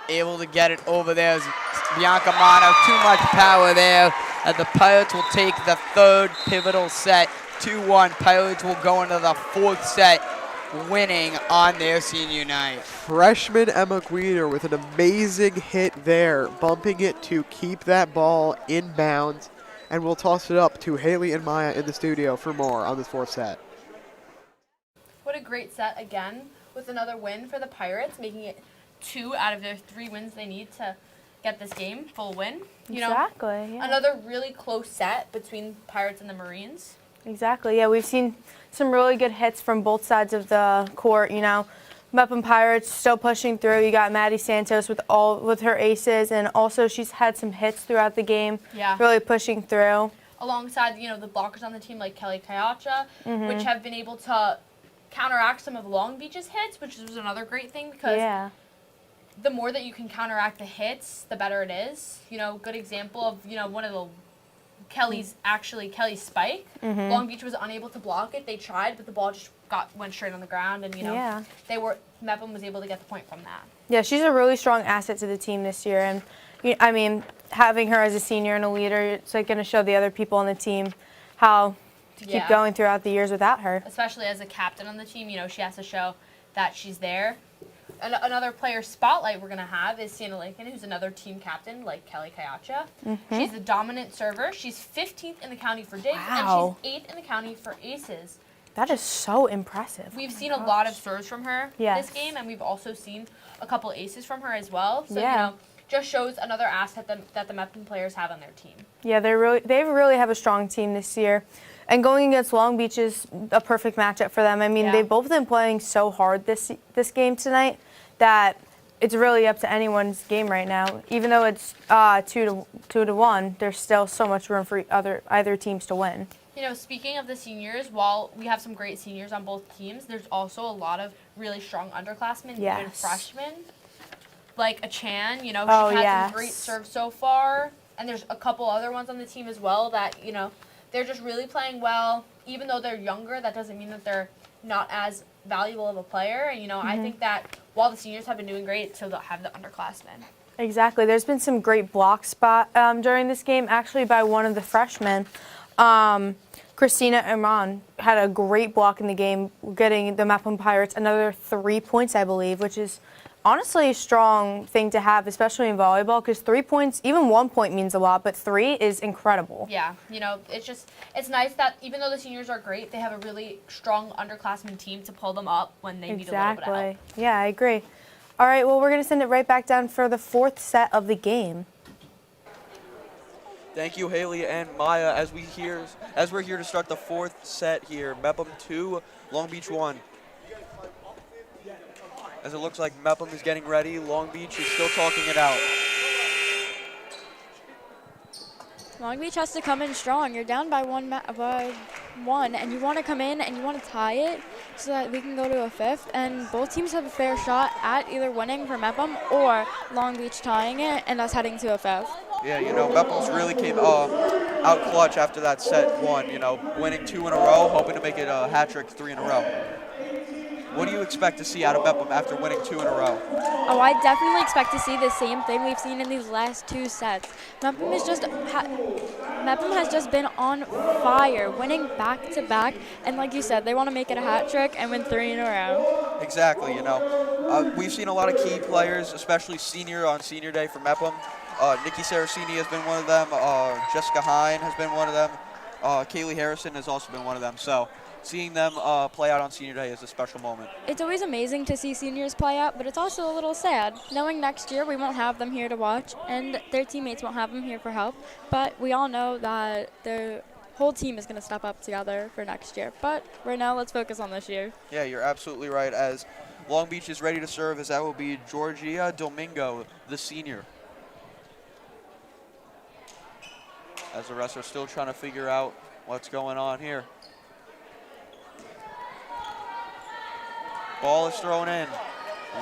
Able to get it over there is Bianca Mano. Too much power there. As the Pirates will take the third pivotal set. 2-1. Pirates will go into the fourth set, winning on their senior night. Freshman Emma Guider with an amazing hit there, bumping it to keep that ball in bounds. And we'll toss it up to Haley and Maya in the studio for more on this fourth set. What a great set again, with another win for the Pirates, making it 2 out of their 3 wins they need to get this game, full win. You Exactly, know, yeah. another really close set between Pirates and the Marines. Exactly, yeah. We've seen some really good hits from both sides of the court, you know. Mepham Pirates still pushing through. You got Maddie Santos with her aces, and also she's had some hits throughout the game. Yeah. Really pushing through. Alongside, you know, the blockers on the team like Kelly Kayacha, which have been able to counteract some of Long Beach's hits, which was another great thing because the more that you can counteract the hits, the better it is. You know, good example of, you know, one of the Kelly's spike. Long Beach was unable to block it. They tried, but the ball just went straight on the ground, and Mepham was able to get the point from that. Yeah, she's a really strong asset to the team this year, and I mean, having her as a senior and a leader, it's like going to show the other people on the team how to keep going throughout the years without her. Especially as a captain on the team, she has to show that she's there. Another player spotlight we're going to have is Sienna Lincoln, who's another team captain like Kelly Kayacha. She's a dominant server. She's 15th in the county for digs, and she's 8th in the county for aces. That is so impressive. We've seen a lot of serves from her this game, and we've also seen a couple aces from her as well. So, just shows another asset that the Mepham players have on their team. Yeah, they really have a strong team this year. And going against Long Beach is a perfect matchup for them. I mean, they've both been playing so hard this game tonight that it's really up to anyone's game right now. Even though it's 2-1, there's still so much room for either teams to win. Speaking of the seniors, while we have some great seniors on both teams, there's also a lot of really strong underclassmen, even freshmen. Like a Chan, she's had some great serves so far. And there's a couple other ones on the team as well that, they're just really playing well. Even though they're younger, that doesn't mean that they're not as valuable of a player. And, I think that while the seniors have been doing great, so they'll have the underclassmen. Exactly. There's been some great block spot during this game, actually by one of the freshmen. Christina Iman had a great block in the game, getting the Mepham Pirates another 3 points, I believe, which is honestly a strong thing to have, especially in volleyball, because 3 points, even 1 point means a lot, but 3 is incredible. Yeah, it's nice that even though the seniors are great, they have a really strong underclassmen team to pull them up when they need a little bit of help. Yeah, I agree. All right, well, we're going to send it right back down for the 4th set of the game. Thank you, Haley and Maya, as we're here to start the 4th set here. Mepham 2, Long Beach 1. As it looks like Mepham is getting ready, Long Beach is still talking it out. Long Beach has to come in strong. You're down by one, and you want to come in and you want to tie it so that we can go to a 5th. And both teams have a fair shot at either winning for Mepham or Long Beach tying it and us heading to a 5th. Yeah, Mepham's really came out clutch after that set 1, winning 2 in a row, hoping to make it a hat trick 3 in a row. What do you expect to see out of Mepham after winning 2 in a row? Oh, I definitely expect to see the same thing we've seen in these last 2 sets. Mepham has just been on fire, winning back-to-back, and like you said, they want to make it a hat trick and win 3 in a row. Exactly, we've seen a lot of key players, especially on senior day for Mepham. Nikki Saracini has been one of them. Jessica Hine has been one of them. Kaylee Harrison has also been one of them. So seeing them play out on senior day is a special moment. It's always amazing to see seniors play out, but it's also a little sad knowing next year we won't have them here to watch and their teammates won't have them here for help. But we all know that the whole team is going to step up together for next year. But right now, let's focus on this year. Yeah, you're absolutely right. As Long Beach is ready to serve, as that will be Georgia Domingo, the senior. As the rest are still trying to figure out what's going on here. Ball is thrown in.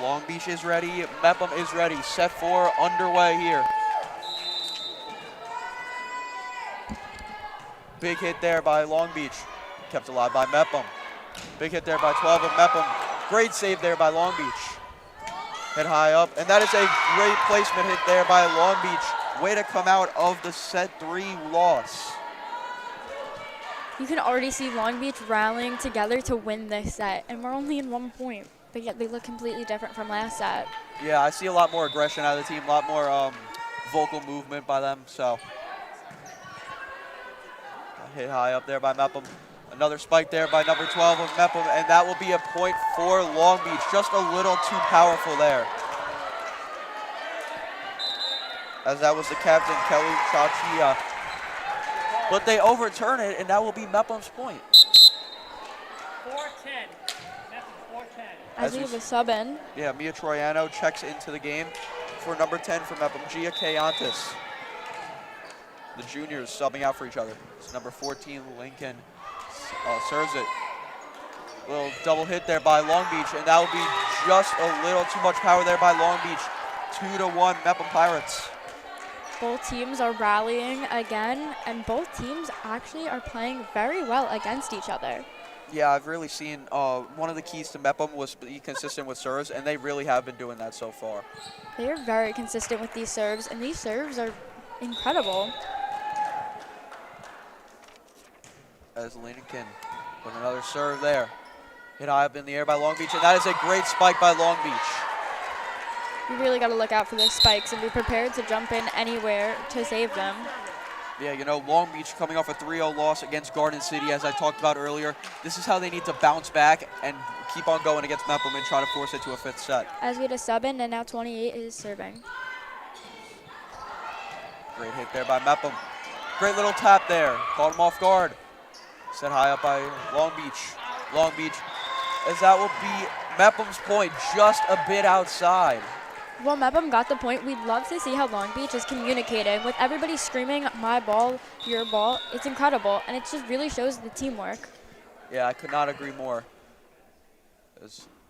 Long Beach is ready. Mepham is ready. Set 4 underway here. Big hit there by Long Beach. Kept alive by Mepham. Big hit there by 12 of Mepham. Great save there by Long Beach. Hit high up. And that is a great placement hit there by Long Beach. Way to come out of the set 3 loss. You can already see Long Beach rallying together to win this set, and we're only in 1 point, but yet they look completely different from last set. Yeah, I see a lot more aggression out of the team, a lot more vocal movement by them, so. Hit high up there by Mepham. Another spike there by number 12 of Mepham, and that will be a point for Long Beach. Just a little too powerful there. As that was the captain, Kelly Chachia. But they overturn it, and that will be Mepham's point. 4-10. Mepham 4-10. As we have a sub in. Yeah, Mia Troiano checks into the game for number 10 for Mepham, Gia Kayantis. The juniors subbing out for each other. It's number 14, Lincoln, serves it. Little double hit there by Long Beach, and that will be just a little too much power there by Long Beach. 2-1 Mepham Pirates. Both teams are rallying again, and both teams actually are playing very well against each other. Yeah, I've really seen one of the keys to Mepham was be consistent with serves, and they really have been doing that so far. They are very consistent with these serves, and these serves are incredible. As Lincoln with another serve there. Hit high up in the air by Long Beach, and that is a great spike by Long Beach. You really got to look out for those spikes and be prepared to jump in anywhere to save them. Yeah, you know, Long Beach coming off a 3-0 loss against Garden City, as I talked about earlier. This is how they need to bounce back and keep on going against Mepham and try to force it to a 5th set. As we had a sub in, and now 28 is serving. Great hit there by Mepham. Great little tap there. Caught him off guard. Set high up by Long Beach. Long Beach, as that will be Mepham's point, just a bit outside. Well, Mepham got the point. We'd love to see how Long Beach is communicating with everybody screaming, my ball, your ball. It's incredible, and it just really shows the teamwork. Yeah, I could not agree more.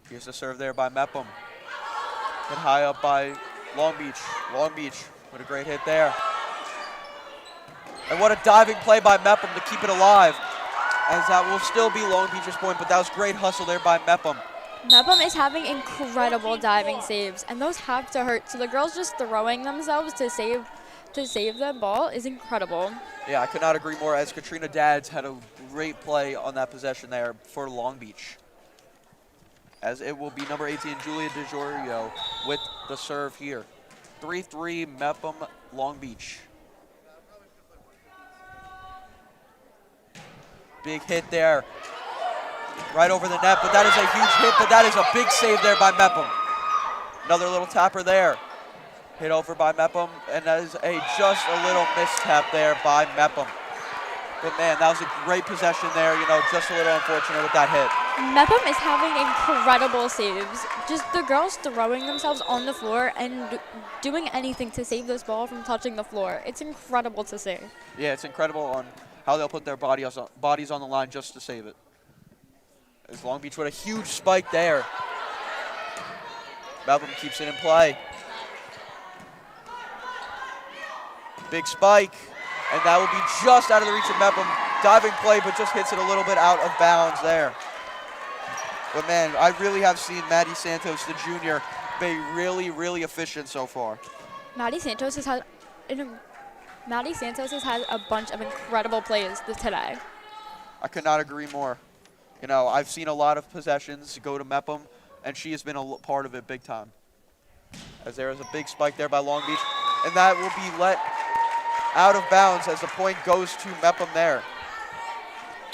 Here's the serve there by Mepham. Hit high up by Long Beach. Long Beach with a great hit there. And what a diving play by Mepham to keep it alive, as that will still be Long Beach's point, but that was great hustle there by Mepham. Mepham is having incredible diving saves, and those have to hurt. So the girls just throwing themselves to save the ball is incredible. Yeah, I could not agree more, as Katrina Dads had a great play on that possession there for Long Beach. As it will be number 18, Julia DeGiorio, with the serve here. 3-3, Mepham, Long Beach. Big hit there. Right over the net, but that is a huge hit, but that is a big save there by Mepham. Another little tapper there. Hit over by Mepham, and that is just a little mistap there by Mepham. But man, that was a great possession there, you know, just a little unfortunate with that hit. Mepham is having incredible saves. Just the girls throwing themselves on the floor and doing anything to save this ball from touching the floor. It's incredible to see. Yeah, it's incredible on how they'll put their bodies on the line just to save it. As Long Beach with a huge spike there. Mepham keeps it in play. Big spike, and that will be just out of the reach of Mepham. Diving play, but just hits it a little bit out of bounds there. But man, I really have seen Maddie Santos, the junior, be really, really efficient so far. Maddie Santos has had a bunch of incredible plays today. I could not agree more. You know, I've seen a lot of possessions go to Mepham, and she has been a part of it big time. As there is a big spike there by Long Beach, and that will be let out of bounds as the point goes to Mepham there.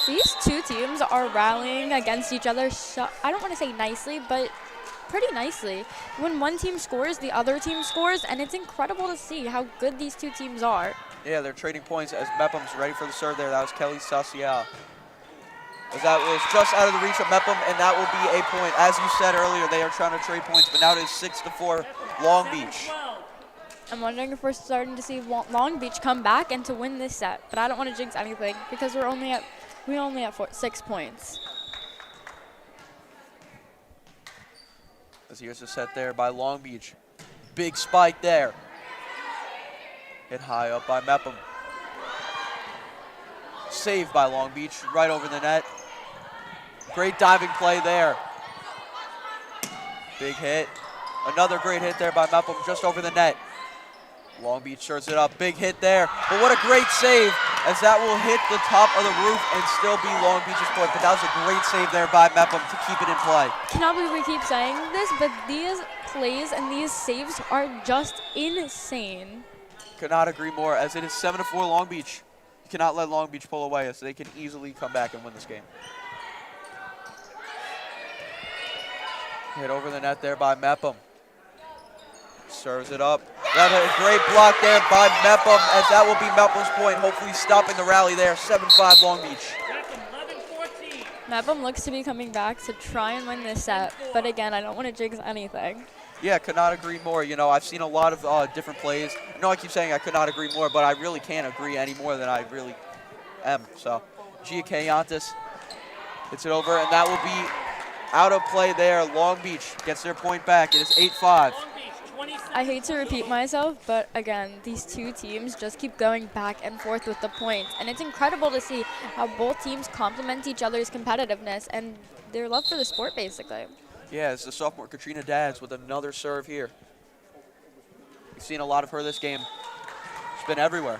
These two teams are rallying against each other, I don't want to say nicely, but pretty nicely. When one team scores, the other team scores, and it's incredible to see how good these two teams are. Yeah, they're trading points as Mepham's ready for the serve there. That was Kelly Sacial. As that was just out of the reach of Mepham, and that will be a point. As you said earlier, they are trying to trade points, but now it is 6-4 Long Beach. I'm wondering if we're starting to see Long Beach come back and to win this set, but I don't want to jinx anything because we're only at 6 points. As here's a set there by Long Beach. Big spike there. Hit high up by Mepham. Saved by Long Beach, right over the net. Great diving play there. Big hit. Another great hit there by Mepham, just over the net. Long Beach serves it up. Big hit there. But what a great save, as that will hit the top of the roof and still be Long Beach's point. But that was a great save there by Mepham to keep it in play. Cannot believe we keep saying this, but these plays and these saves are just insane. Could not agree more, as it is 7-4 Long Beach. You cannot let Long Beach pull away, so they can easily come back and win this game. Hit over the net there by Mepham. Serves it up. That a great block there by Mepham, as that will be Mepham's point, hopefully stopping the rally there. 7-5 Long Beach. Mepham looks to be coming back to try and win this set, but again, I don't want to jinx anything. Yeah, could not agree more. You know, I've seen a lot of different plays. I know I keep saying I could not agree more, but I really can't agree any more than I really am. So, Gia Kayantis hits it over, and that will be out of play there. Long Beach gets their point back. It is 8-5. Long Beach, 27. I hate to repeat myself, but again, these two teams just keep going back and forth with the points. And it's incredible to see how both teams complement each other's competitiveness and their love for the sport, basically. Yeah, it's the sophomore Katrina Dads with another serve here. We've seen a lot of her this game. She's been everywhere.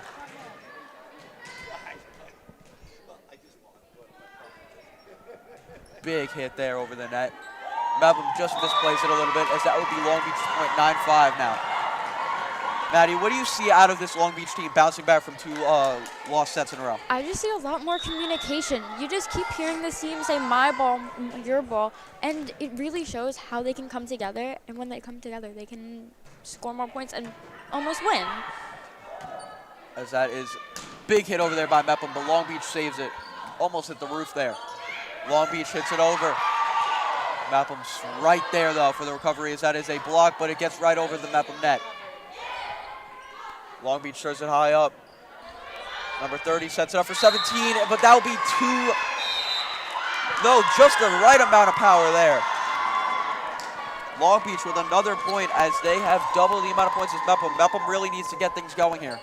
Big hit there over the net. Mepham just misplays it a little bit, as that would be Long Beach's point, 9-5 now. Maddie, what do you see out of this Long Beach team bouncing back from 2 lost sets in a row? I just see a lot more communication. You just keep hearing this team say my ball, your ball, and it really shows how they can come together, and when they come together, they can score more points and almost win. As that is big hit over there by Mepham, but Long Beach saves it. Almost hit the roof there. Long Beach hits it over. Mepham's right there, though, for the recovery, as that is a block, but it gets right over the Mepham net. Long Beach serves it high up. Number 30 sets it up for 17, but that will be 2. No, just the right amount of power there. Long Beach with another point, as they have double the amount of points as Mepham. Mepham really needs to get things going here.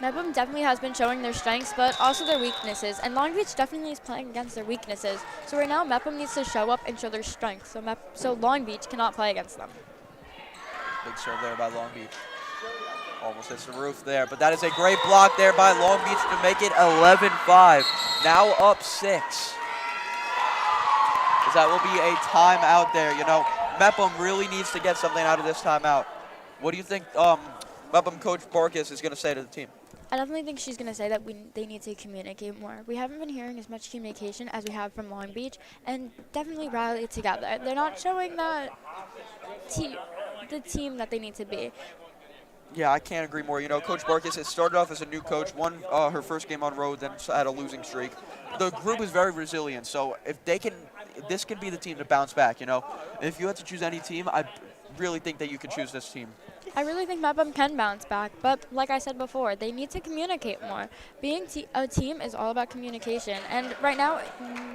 Mepham definitely has been showing their strengths, but also their weaknesses, and Long Beach definitely is playing against their weaknesses. So right now, Mepham needs to show up and show their strengths, so Long Beach cannot play against them. Big serve there by Long Beach. Almost hits the roof there, but that is a great block there by Long Beach to make it 11-5. Now up 6. As that will be a timeout there. You know, Mepham really needs to get something out of this timeout. What do you think Mepham coach Borges is going to say to the team? I definitely think she's going to say that they need to communicate more. We haven't been hearing as much communication as we have from Long Beach, and definitely rally together. They're not showing that the team that they need to be. Yeah, I can't agree more. You know, Coach Borges has started off as a new coach, won her first game on road, then had a losing streak. The group is very resilient, so if they can, this can be the team to bounce back, you know. If you had to choose any team, I really think that you could choose this team. I really think Mepham can bounce back, but like I said before, they need to communicate more. Being a team is all about communication, and right now,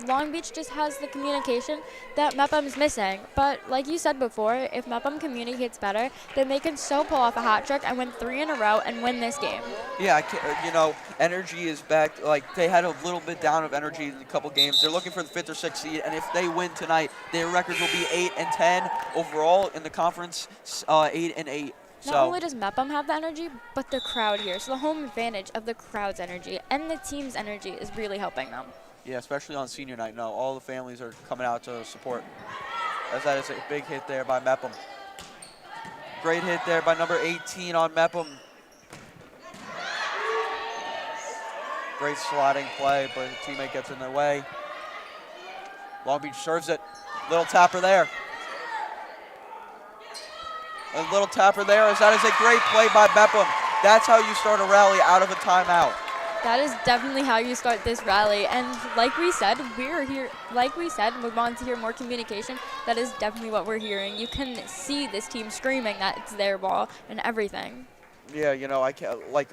Long Beach just has the communication that Mepham's missing. But like you said before, if Mepham communicates better, then they can so pull off a hat trick and win 3 in a row and win this game. Yeah, you know, energy is back. Like, they had a little bit down of energy in a couple games. They're looking for the 5th or 6th seed, and if they win tonight, their record will be 8-10 overall in the conference, 8-8. Not only does Mepham have the energy, but the crowd here. So the home advantage of the crowd's energy and the team's energy is really helping them. Yeah, especially on senior night. No, all the families are coming out to support. As that is a big hit there by Mepham. Great hit there by number 18 on Mepham. Great sliding play, but the teammate gets in their way. Long Beach serves it. Little tapper there. A little tapper there, as that is a great play by Mepham. That's how you start a rally out of a timeout. That is definitely how you start this rally. And like we said, we want to hear more communication. That is definitely what we're hearing. You can see this team screaming that it's their ball and everything. Yeah, you know,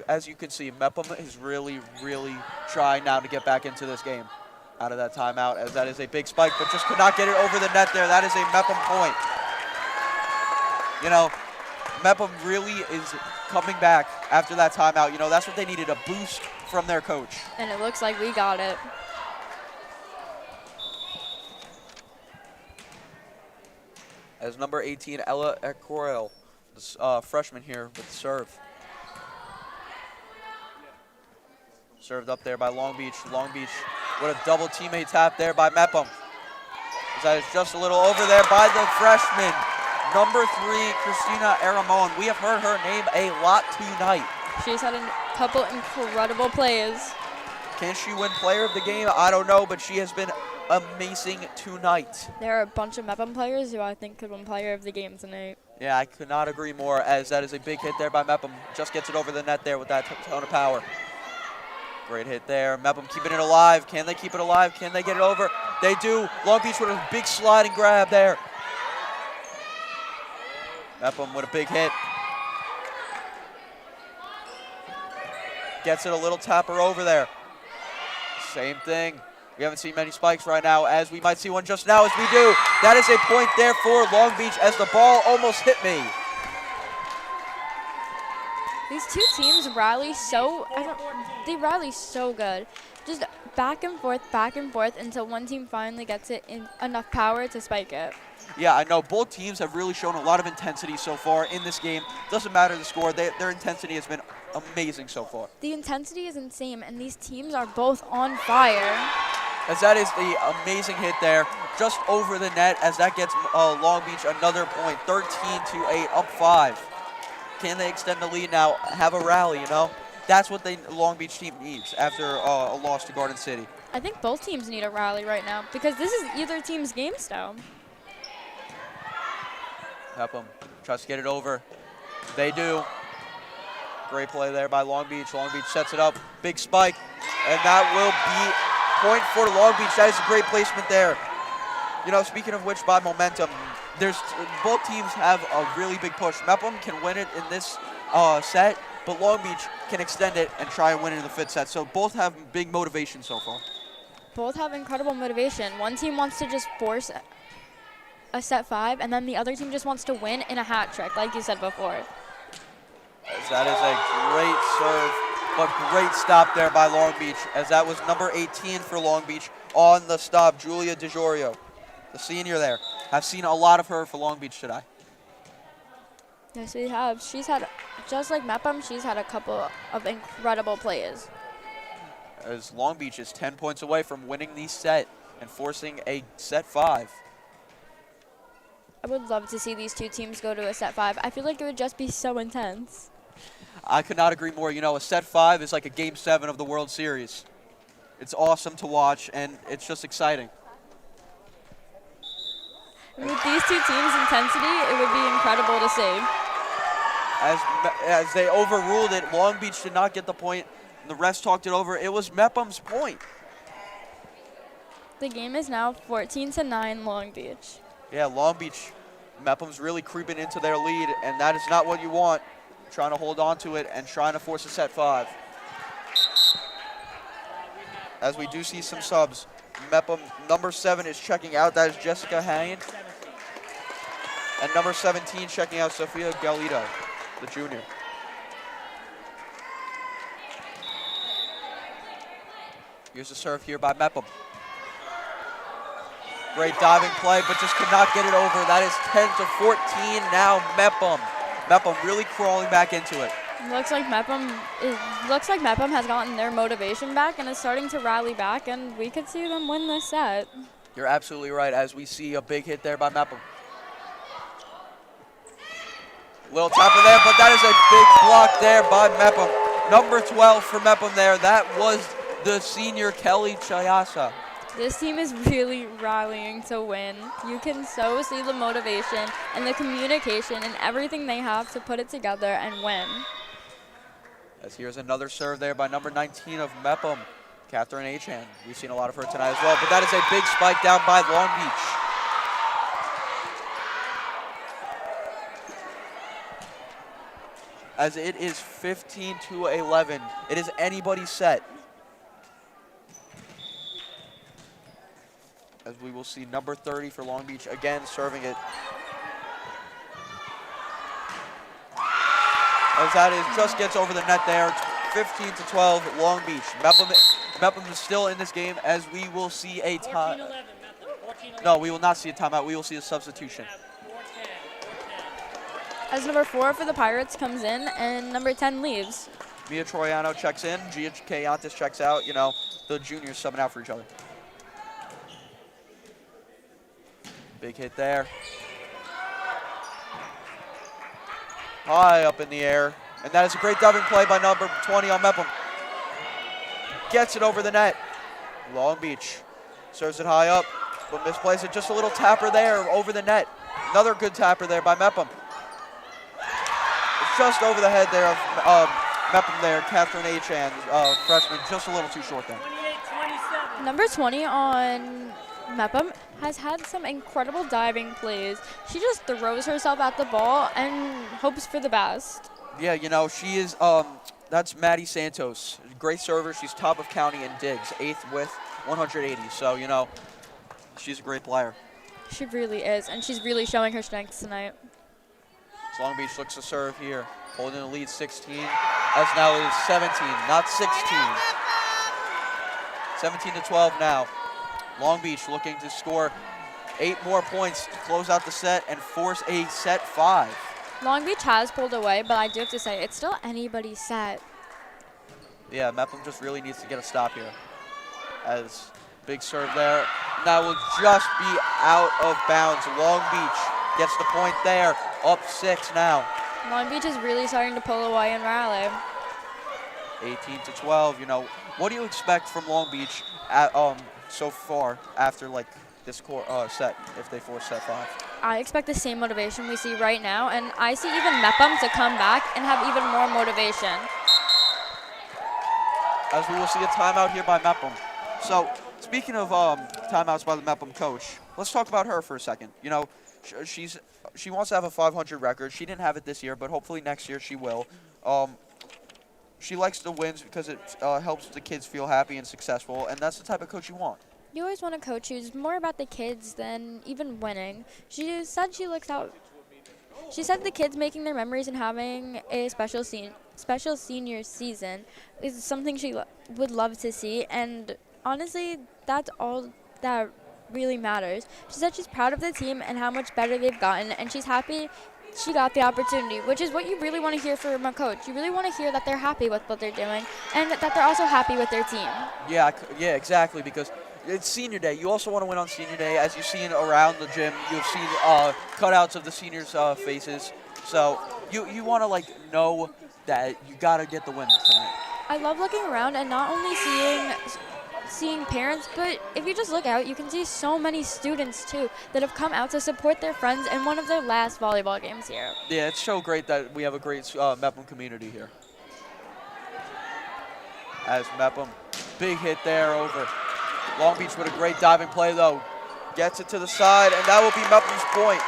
as you can see, Mepham is really, really trying now to get back into this game out of that timeout, as that is a big spike, but just could not get it over the net there. That is a Mepham point. You know, Mepham really is coming back after that timeout. You know, that's what they needed, a boost from their coach. And it looks like we got it. As number 18, Ella Ecorel, this freshman here with the serve. Served up there by Long Beach. Long Beach with a double teammate tap there by Mepham. As that is just a little over there by the freshman. Number 3, Christina Aramon. We have heard her name a lot tonight. She's had a couple incredible plays. Can she win player of the game? I don't know, but she has been amazing tonight. There are a bunch of Mepham players who I think could win player of the game tonight. Yeah, I could not agree more, as that is a big hit there by Mepham. Just gets it over the net there with that ton of power. Great hit there. Mepham keeping it alive. Can they keep it alive? Can they get it over? They do. Long Beach with a big sliding grab there. Mepham with a big hit. Gets it a little tapper over there. Same thing. We haven't seen many spikes right now, as we might see one just now, as we do. That is a point there for Long Beach, as the ball almost hit me. These two teams rally so, they rally so good. Just back and forth until one team finally gets it in enough power to spike it. Yeah, I know both teams have really shown a lot of intensity so far in this game. Doesn't matter the score, their intensity has been amazing so far. The intensity is insane, and these teams are both on fire. As that is the amazing hit there, just over the net, as that gets Long Beach another point, 13-8, up 5. Can they extend the lead now, have a rally, you know? That's what the Long Beach team needs after a loss to Garden City. I think both teams need a rally right now because this is either team's game style. Mepham tries to get it over. They do. Great play there by Long Beach. Long Beach sets it up. Big spike. And that will be point for Long Beach. That is a great placement there. You know, speaking of which, by momentum, both teams have a really big push. Mepham can win it in this set, but Long Beach can extend it and try and win it in the 5th set. So both have big motivation so far. Both have incredible motivation. One team wants to just force a set 5, and then the other team just wants to win in a hat trick, like you said before. As that is a great serve, but great stop there by Long Beach, as that was number 18 for Long Beach on the stop, Julia DiGiorio, the senior there. I've seen a lot of her for Long Beach today. Yes, we have. She's had, just like Mepham, she's had a couple of incredible plays. As Long Beach is 10 points away from winning the set and forcing a set 5. I would love to see these two teams go to a set 5. I feel like it would just be so intense. I could not agree more. You know, a set 5 is like a game 7 of the World Series. It's awesome to watch, and it's just exciting. And with these two teams' intensity, it would be incredible to see. As they overruled it, Long Beach did not get the point, and the refs talked it over. It was Mepham's point. The game is now 14-9 Long Beach. Yeah, Long Beach, Mepham's really creeping into their lead, and that is not what you want. Trying to hold on to it and trying to force a set 5. As we do see some subs, Mepham, number 7 is checking out. That is Jessica Hain. And number 17 checking out Sofia Galido, the junior. Here's a serve here by Mepham. Great diving play, but just could not get it over. That is 10-14 now Mepham. Mepham really crawling back into it. Looks like Mepham has gotten their motivation back and is starting to rally back, and we could see them win this set. You're absolutely right, as we see a big hit there by Mepham. Little tapper there, but that is a big block there by Mepham. Number 12 for Mepham there. That was the senior Kelly Chayasa. This team is really rallying to win. You can so see the motivation and the communication and everything they have to put it together and win. As here's another serve there by number 19 of Mepham, Catherine Achan. We've seen a lot of her tonight as well, but that is a big spike down by Long Beach. As it is 15-11. It is anybody's set. As we will see number 30 for Long Beach again serving it. As that is just gets over the net there. 15-12 Long Beach. Mepham is still in this game, as we will see a time. No, we will not see a timeout. We will see a substitution. As number 4 for the Pirates comes in and number 10 leaves. Mia Troiano checks in. Gia Kayantis checks out. You know, the juniors subbing out for each other. Big hit there. High up in the air. And that is a great diving play by number 20 on Mepham. Gets it over the net. Long Beach serves it high up, but misplays it. Just a little tapper there over the net. Another good tapper there by Mepham. It's just over the head there of Mepham there. Catherine Achan, freshman, just a little too short there. 28-27. Number 20 on Mepham has had some incredible diving plays. She just throws herself at the ball and hopes for the best. Yeah, you know, she is, that's Maddie Santos. Great server. She's top of county in digs, 8th with 180. So, you know, she's a great player. She really is, and she's really showing her strengths tonight. As Long Beach looks to serve here, holding the lead 16, as now it is 17, not 16. 17 to 12 now. Long Beach looking to score 8 more points to close out the set and force a set 5. Long Beach has pulled away, but I do have to say, it's still anybody's set. Yeah, Mepham just really needs to get a stop here. As big serve there. That will just be out of bounds. Long Beach gets the point there. Up 6 now. Long Beach is really starting to pull away and rally. 18 to 12. You know, what do you expect from Long Beach at, so far after like this set if they force set 5? I expect the same motivation we see right now, and I see even Mepham to come back and have even more motivation. As we will see a timeout here by Mepham. So, speaking of timeouts by the Mepham coach, let's talk about her for a second. You know, she wants to have a 500 record. She didn't have it this year, but hopefully next year she will. She likes the wins because it helps the kids feel happy and successful, and that's the type of coach you want. You always want a coach who's more about the kids than even winning. She said she looks out. She said the kids making their memories and having a special senior season is something she would love to see, and honestly, that's all that really matters. She said she's proud of the team and how much better they've gotten, and she's happy she got the opportunity, which is what you really want to hear from a coach. You really want to hear that they're happy with what they're doing and that they're also happy with their team. Yeah, exactly, because it's senior day. You also want to win on senior day. As you've seen around the gym, you've seen cutouts of the seniors' faces. So you want to like know that you got to get the win tonight. I love looking around and not only seeing parents, but if you just look out, you can see so many students too that have come out to support their friends in one of their last volleyball games here. Yeah, it's so great that we have a great Mepham community here. As Mepham, big hit there over. Long Beach with a great diving play though. Gets it to the side, and that will be Mepham's point.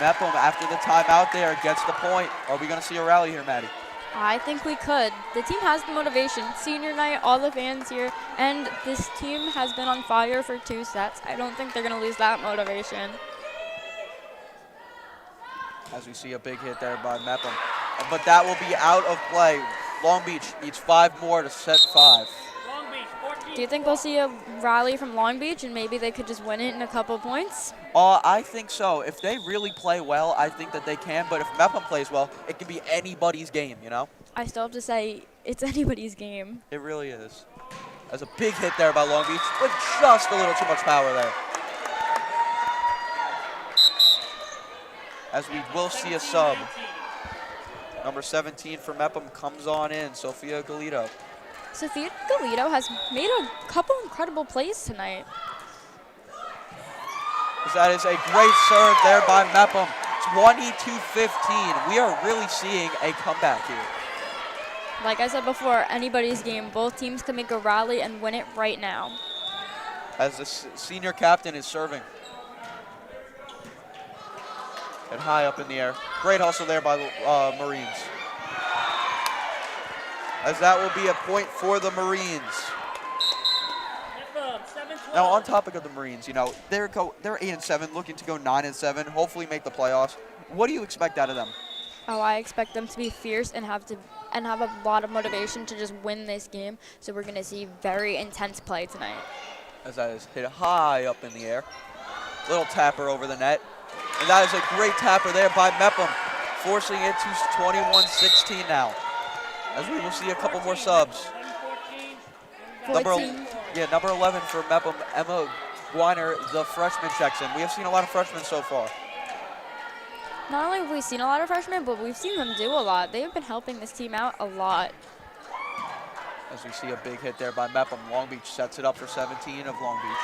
Mepham, after the timeout there, gets the point. Are we going to see a rally here, Maddie? I think we could. The team has the motivation. Senior night, all the fans here, and this team has been on fire for 2 sets. I don't think they're going to lose that motivation. As we see a big hit there by Mepham. But that will be out of play. Long Beach needs 5 more to set 5. Long Beach, 14. Do you think we'll see a rally from Long Beach and maybe they could just win it in a couple points? I think so. If they really play well, I think that they can. But if Mepham plays well, it can be anybody's game, you know? I still have to say, it's anybody's game. It really is. That's a big hit there by Long Beach, with just a little too much power there. As we will see a sub. Number 17 for Mepham comes on in, Sophia Galito. Sophia Galito has made a couple incredible plays tonight. That is a great serve there by Mepham. 22-15. We are really seeing a comeback here. Like I said before, anybody's game. Both teams can make a rally and win it right now. As the senior captain is serving. And high up in the air. Great hustle there by the Marines. As that will be a point for the Marines. Now, on topic of the Marines, you know, they're 8-7, looking to go 9-7, hopefully make the playoffs. What do you expect out of them? Oh, I expect them to be fierce and have a lot of motivation to just win this game. So we're going to see very intense play tonight. As that is hit high up in the air. Little tapper over the net. And that is a great tapper there by Mepham, forcing it to 21-16 now. As we will see a couple more subs. 14. Number 11 for Mepham, Emma Guiner, the freshman, checks in. We have seen a lot of freshmen so far. Not only have we seen a lot of freshmen, but we've seen them do a lot. They've been helping this team out a lot. As we see a big hit there by Mepham. Long Beach sets it up for 17 of Long Beach.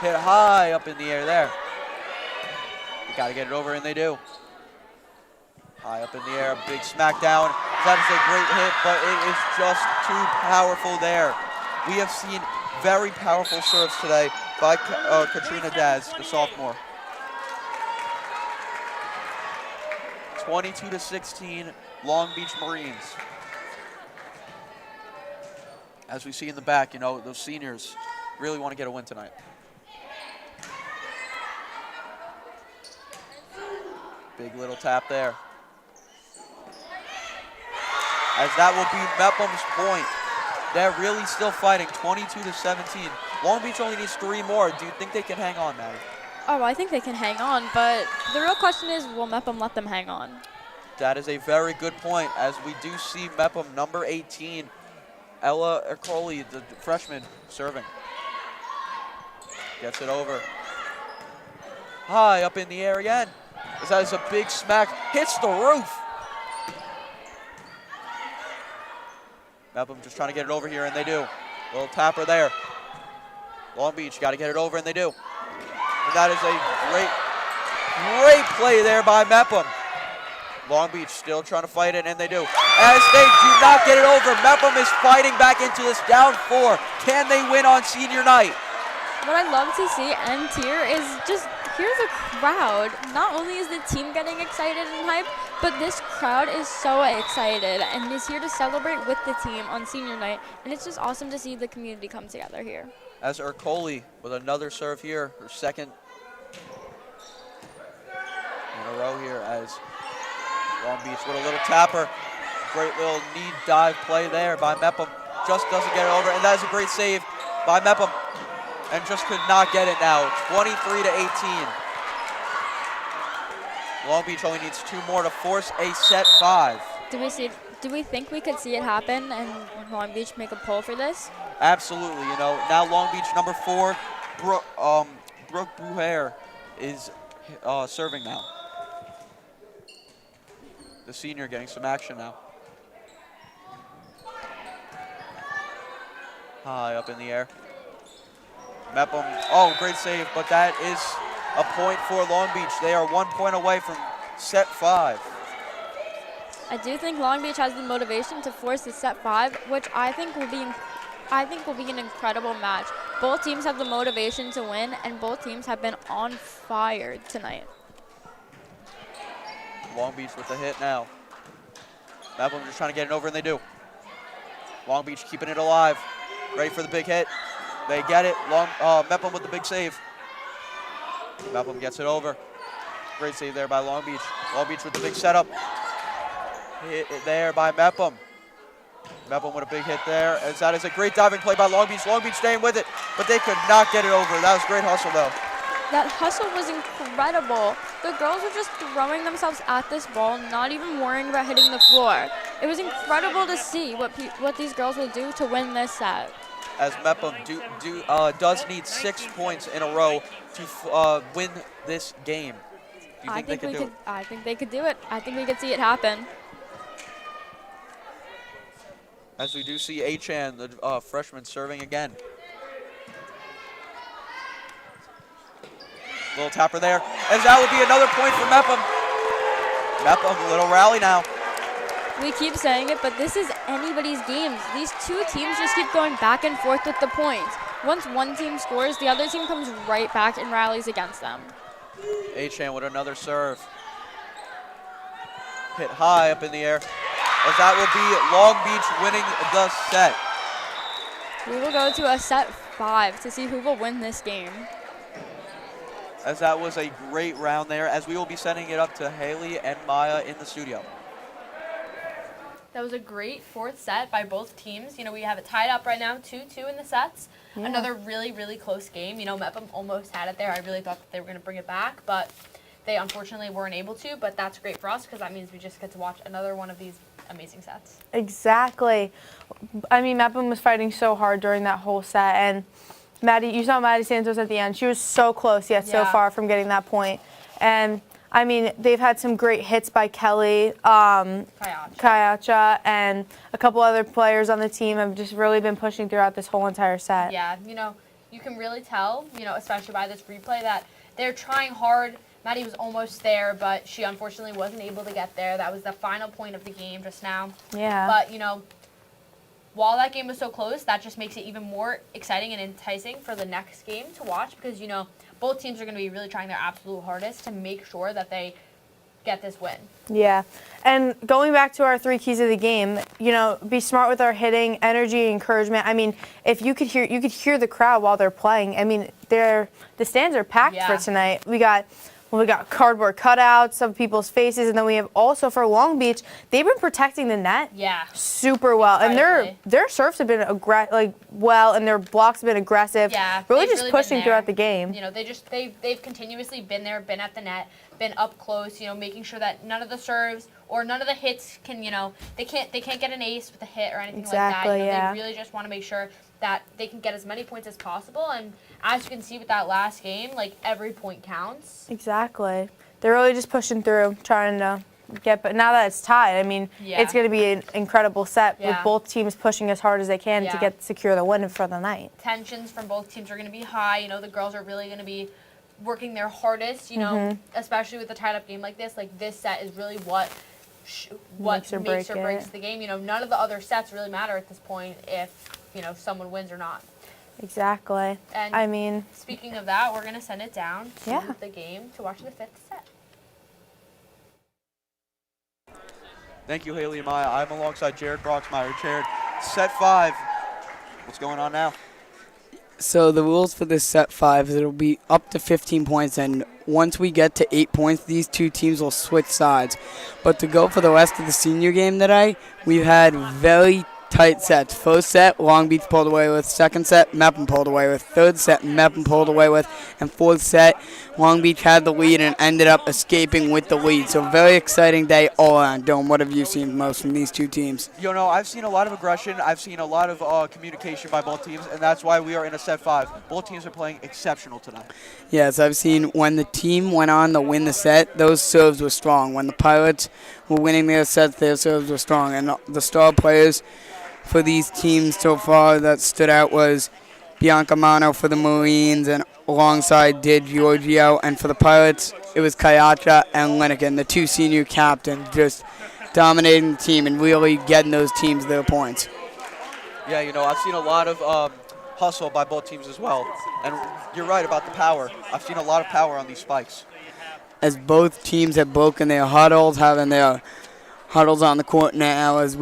Hit high up in the air there. They got to get it over, and they do. High up in the air, a big smackdown. That is a great hit, but it is just too powerful there. We have seen very powerful serves today by Katrina Daz, the sophomore. 22-16, Long Beach Marines. As we see in the back, you know, those seniors really want to get a win tonight. Big little tap there. As that will be Mepham's point. They're really still fighting, 22-17. Long Beach only needs 3 more. Do you think they can hang on, Maddie? Oh, I think they can hang on, but the real question is, will Mepham let them hang on? That is a very good point, as we do see Mepham, number 18, Ella Ercoli, the freshman, serving. Gets it over. High up in the air again. As that is a big smack, hits the roof. Mepham just trying to get it over here, and they do. Little tapper there. Long Beach got to get it over, and they do. And that is a great play there by Mepham. Long Beach still trying to fight it, and they do. As they do not get it over, Mepham is fighting back into this down 4. Can they win on senior night? What I love to see end here is just, here's a crowd. Not only is the team getting excited and hyped, but this crowd is so excited and is here to celebrate with the team on senior night. And it's just awesome to see the community come together here. As Ercoli with another serve here, her second in a row here, as Long Beach with a little tapper. Great little knee dive play there by Mepham. Just doesn't get it over, and that is a great save by Mepham. And just could not get it now, 23-18. Long Beach only needs 2 more to force a set 5. Do we think we could see it happen and Long Beach make a pull for this? Absolutely, you know, now Long Beach number 4, Brooke Bruhair is serving now. The senior getting some action now. High up in the air. Mepham, oh, great save, but that is a point for Long Beach. They are 1 point away from set 5. I do think Long Beach has the motivation to force the set 5, which I think will be an incredible match. Both teams have the motivation to win, and both teams have been on fire tonight. Long Beach with the hit now. Mepham just trying to get it over, and they do. Long Beach keeping it alive. Ready for the big hit. They get it. Mepham with the big save. Mepham gets it over. Great save there by Long Beach. Long Beach with the big setup. Hit it there by Mepham. Mepham with a big hit there. As that is a great diving play by Long Beach. Long Beach staying with it, but they could not get it over. That was great hustle, though. That hustle was incredible. The girls were just throwing themselves at this ball, not even worrying about hitting the floor. It was incredible to see what these girls will do to win this set. As Mepham does need 6 points in a row to win this game. Do you think they could do it? I think they could do it. I think we could see it happen. As we do see Achan, the freshman, serving again. Little tapper there, as that would be another point for Mepham. Mepham, a little rally now. We keep saying it, but this is anybody's games. These two teams just keep going back and forth with the points. Once one team scores, the other team comes right back and rallies against them. Achan with another serve. Hit high up in the air, as that will be Long Beach winning the set. We will go to a set 5 to see who will win this game. As that was a great round there, as we will be sending it up to Haley and Maya in the studio. That was a great 4th set by both teams. You know, we have it tied up right now, 2-2 in the sets. Yeah. Another really, really close game. You know, Mepham almost had it there. I really thought that they were going to bring it back, but they unfortunately weren't able to. But that's great for us because that means we just get to watch another one of these amazing sets. Exactly. I mean, Mepham was fighting so hard during that whole set, and you saw Maddie Santos at the end. She was so close yet so far from getting that point. And I mean, they've had some great hits by Kelly, Kayacha, and a couple other players on the team have just really been pushing throughout this whole entire set. Yeah, you know, you can really tell, you know, especially by this replay, that they're trying hard. Maddie was almost there, but she unfortunately wasn't able to get there. That was the final point of the game just now. Yeah. But, you know, while that game was so close, that just makes it even more exciting and enticing for the next game to watch because, you know, both teams are going to be really trying their absolute hardest to make sure that they get this win. Yeah. And going back to our 3 keys of the game, be smart with our hitting, energy, encouragement. I mean, if you could hear the crowd while they're playing. I mean, the stands are packed for tonight. We got cardboard cutouts of people's faces, and then we have also for Long Beach, they've been protecting the net super well, and their serves have been and their blocks have been aggressive. Yeah, really just pushing throughout the game. They've continuously been there, been at the net, been up close. Making sure that none of the serves or none of the hits can they can't get an ace with a hit or anything like that. They really just want to make sure that they can get as many points as possible, and as you can see with that last game, every point counts. Exactly. They're really just pushing through, trying to but now that it's tied, I mean, it's going to be an incredible set with both teams pushing as hard as they can to secure the win for the night. Tensions from both teams are going to be high. The girls are really going to be working their hardest, especially with a tied-up game like this. This set is really what makes or breaks the game. None of the other sets really matter at this point if, someone wins or not. Exactly. And I mean, speaking of that, we're going to send it down to the game to watch the 5th set. Thank you, Haley and Maya. I'm alongside Jared Broxmeyer. Jared, set 5. What's going on now? So the rules for this set 5 is it'll be up to 15 points, and once we get to 8 points, these 2 teams will switch sides. But to go for the rest of the senior game today, we've had very tight sets. First set, Long Beach pulled away with. Second set, Mepham pulled away with. Third set, Mepham pulled away with. And fourth set, Long Beach had the lead and ended up escaping with the lead. So very exciting day all around. Dome, what have you seen most from these 2 teams? I've seen a lot of aggression. I've seen a lot of communication by both teams, and that's why we are in a set 5. Both teams are playing exceptional tonight. Yes, I've seen when the team went on to win the set, those serves were strong. When the Pirates were winning their sets, their serves were strong. And the star players for these teams so far that stood out was Bianca Mano for the Marines, and alongside Did Giorgio, and for the Pirates it was Kayacha and Linnegan, the 2 senior captains, just dominating the team and really getting those teams their points. Yeah, I've seen a lot of hustle by both teams as well, and you're right about the power. I've seen a lot of power on these spikes. As both teams have broken their huddles, having their huddles on the court now, as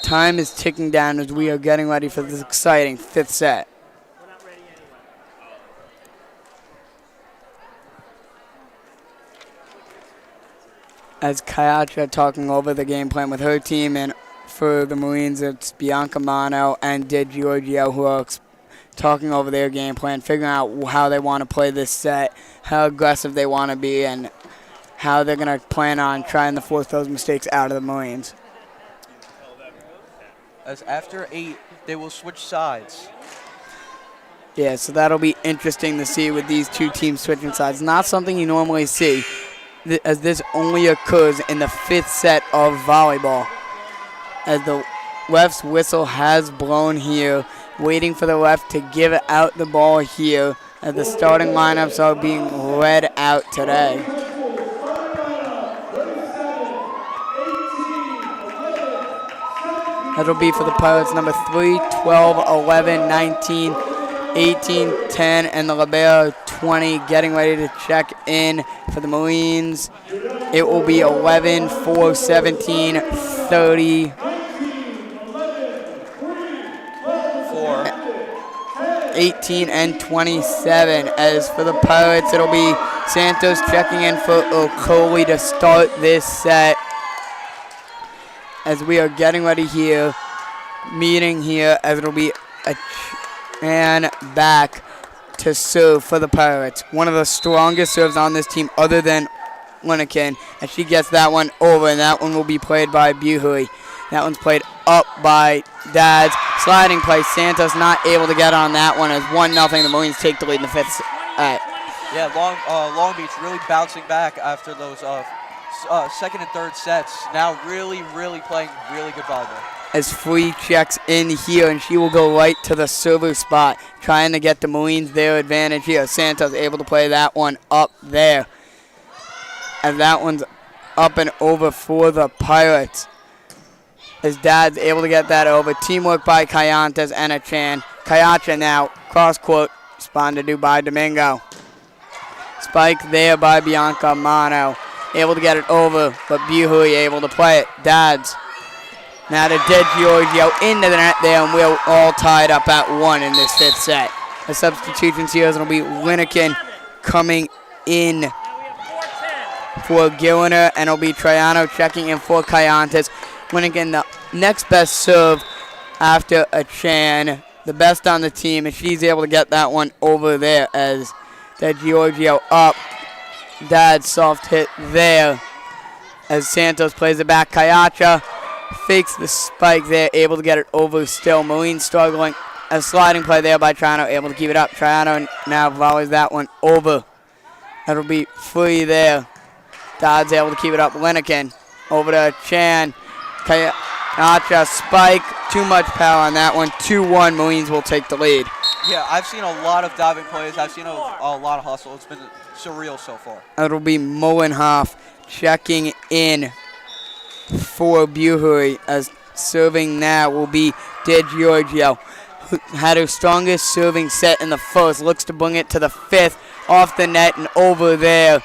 time is ticking down as we are getting ready for this exciting 5th set. As Kayacha talking over the game plan with her team, and for the Marines it's Bianca Mano and Did Giorgio who are talking over their game plan, figuring out how they want to play this set, how aggressive they want to be, and how they're going to plan on trying to force those mistakes out of the Marines. As after 8, they will switch sides. Yeah, so that'll be interesting to see with these 2 teams switching sides. Not something you normally see, as this only occurs in the 5th set of volleyball. As the ref's whistle has blown here, waiting for the ref to give out the ball here, as the starting lineups are being read out today. That'll be for the Pirates number 3, 12, 11, 19, 18, 10, and the libero 20 getting ready to check in for the Marines. It will be 11, 4, 17, 30, 18, and 27. As for the Pirates, it'll be Santos checking in for Okoli to start this set. As we are getting ready here, meeting here, as it'll be a Chan back to serve for the Pirates. One of the strongest serves on this team other than Linnegan, and she gets that one over, and that one will be played by Buhui. That one's played up by Dads. Sliding play, Santos not able to get on that one as 1-0. The Marines take the lead in the 5th set. Yeah, Long Beach really bouncing back after those second and third sets. Now really playing really good volleyball. As Free checks in here, and she will go right to the server spot, trying to get the Marines their advantage here. Santos able to play that one up there. And that one's up and over for the Pirates. As Dad's able to get that over. Teamwork by Kayantas and Achan. Kayacha now, cross-court, spawned to do by Domingo. Spike there by Bianca Mano. able to get it over, but Buhui able to play it. Dads. Now to De Giorgio into the net there, and we're all tied up at 1 in this 5th set. The substitutions here is going to be Linekin coming in for Gilliner, and it'll be Triano checking in for Kayantis. Linekin, the next best serve after a Chan, the best on the team, and she's able to get that one over there as De Giorgio up. Dad soft hit there as Santos plays it back. Kayacha fakes the spike there, able to get it over still. Marine struggling. A sliding play there by Triano, able to keep it up. Triano now volleys that one over. That'll be free there. Dad's able to keep it up. Linekin over to Chan. Kayacha spike. Too much power on that one. 2-1. Marines will take the lead. Yeah, I've seen a lot of diving plays. I've seen a lot of hustle. It's been surreal so far. It'll be Mullenhoff checking in for Buhui, as serving now will be De Giorgio, who had her strongest serving set in the first. Looks to bring it to the 5th, off the net and over there.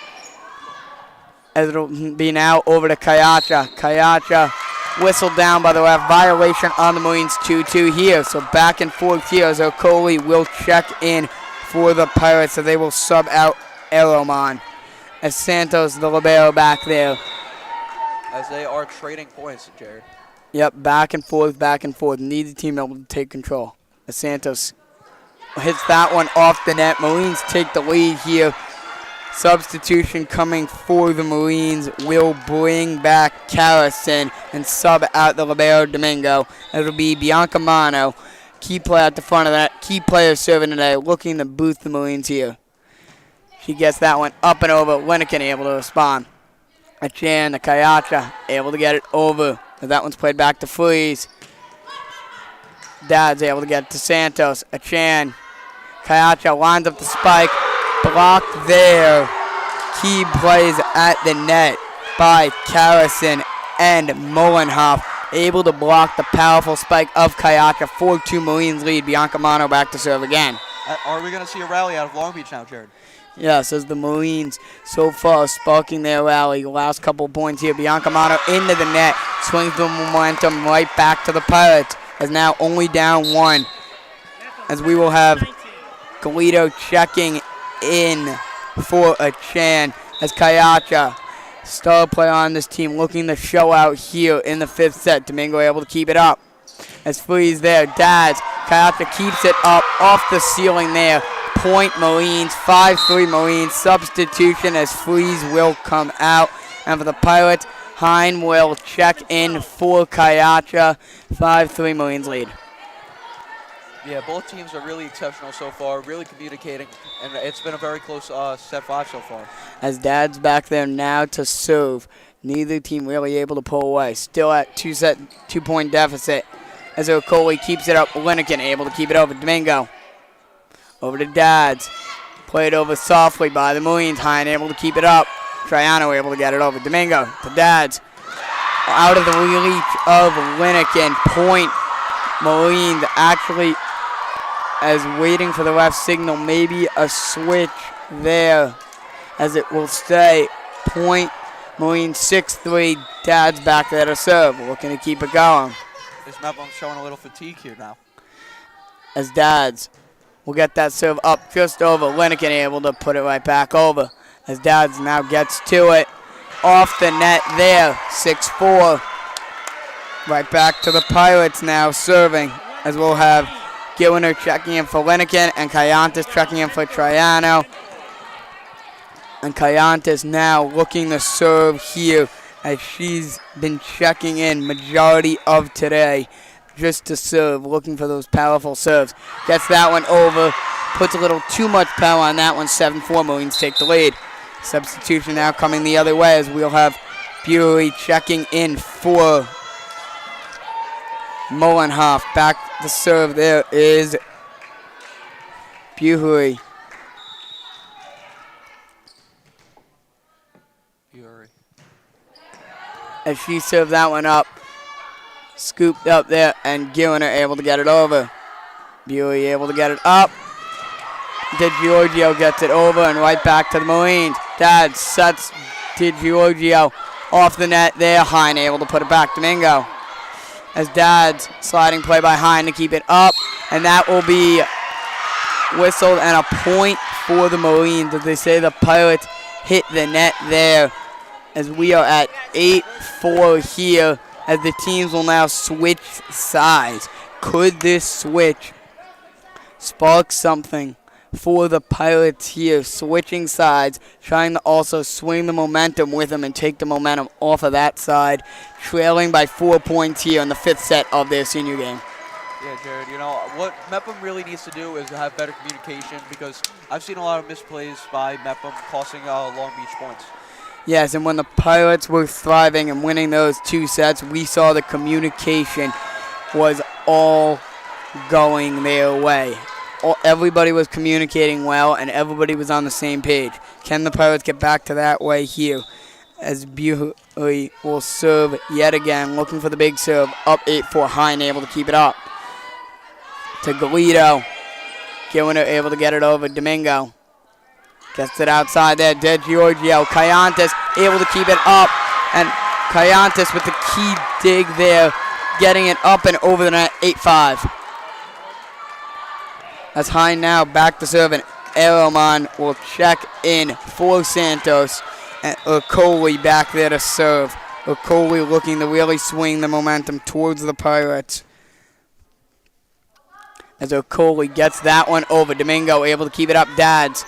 As it'll be now over to Kayacha. Kayacha whistled down by the ref. Violation on the Marines 2-2 here. So back and forth here as Okoli will check in for the Pirates. So they will sub out Eroman. As Santos, the libero, back there. As they are trading points, Jared. Yep, back and forth, back and forth. Need the team able to take control. As Santos hits that one off the net. Marines take the lead here. Substitution coming for the Marines will bring back Carrison and sub out the libero Domingo. It'll be Bianca Mano, key player at the front of that. Key player serving today, looking to boost the Marines here. She gets that one up and over. Linekin able to respond. Achan, the Kayacha, able to get it over. That one's played back to Freeze. Dad's able to get it to Santos. Achan, Kayacha lines up the spike. Blocked there. Key plays at the net by Carrison and Mullenhoff. Able to block the powerful spike of Kayacha. 4-2 Marines lead. Bianca Mano back to serve again. Are we going to see a rally out of Long Beach now, Jared? Yes, as the Marines so far sparking their rally. Last couple points here. Bianca Mano into the net. Swings the momentum right back to the Pirates. As now only down 1. As we will have Galito checking in for a Chan. As Kayacha, star player on this team, looking to show out here in the 5th set. Domingo able to keep it up. As Freeze there. Dads. Kayacha keeps it up off the ceiling there. Point Marines, 5-3 Marines. Substitution as Freeze will come out. And for the Pirates, Hine will check in for Kayacha. 5-3 Marines lead. Yeah, both teams are really exceptional so far, really communicating, and it's been a very close set 5 so far. As Dad's back there now to serve. Neither team really able to pull away. Still at 2-point deficit. As Okoli keeps it up. Linekin able to keep it over. Domingo. Over to Dads. Played over softly by the Marines. Hine able to keep it up. Triano able to get it over. Domingo to Dads. Out of the reach of Linekin. Point Marines actually as waiting for the ref signal. Maybe a switch there as it will stay. Point Marines 6-3. Dad's back there to serve. Looking to keep it going. This Mepham showing a little fatigue here now. As Dads will get that serve up just over. Linekin able to put it right back over. As Dads now gets to it. Off the net there. 6-4. Right back to the Pirates now serving. As we'll have Gilliner checking in for Linekin and Kayantis checking in for Triano. And Kayantis now looking to serve here as she's been checking in majority of today just to serve, looking for those powerful serves. Gets that one over, puts a little too much power on that one. 7-4, Marines take the lead. Substitution now coming the other way as we'll have Bury checking in for Mullenhoff. Back to serve there is Bury. As she served that one up, scooped up there, and Gilliner able to get it over. Bury able to get it up. De Giorgio gets it over and right back to the Marines. Dad sets DiGiorgio off the net there. Hine able to put it back. Domingo. As Dad's sliding play by Hine to keep it up. And that will be whistled and a point for the Marines, as they say the Pirates hit the net there, as we are at 8-4 here, as the teams will now switch sides. Could this switch spark something for the Pirates here, switching sides, trying to also swing the momentum with them and take the momentum off of that side, trailing by 4 points here in the 5th set of their senior game? Yeah, Jared, you know, what Mepham really needs to do is have better communication, because I've seen a lot of misplays by Mepham costing Long Beach points. Yes, and when the Pirates were thriving and winning those 2 sets, we saw the communication was all going their way. Everybody was communicating well, and everybody was on the same page. Can the Pirates get back to that way here? As Buhey will serve yet again, looking for the big serve. Up 8-4, Hine able to keep it up. To Galito. Gillen able to get it over. Domingo gets it outside there. DiGiorgio. Cayantes able to keep it up. And Cayantes with the key dig there, getting it up and over the net. 8-5. As Hine now back to serve, and Aroman will check in for Santos. And Okoli back there to serve. Okoli looking to really swing the momentum towards the Pirates. As Okoli gets that one over. Domingo able to keep it up. Dads.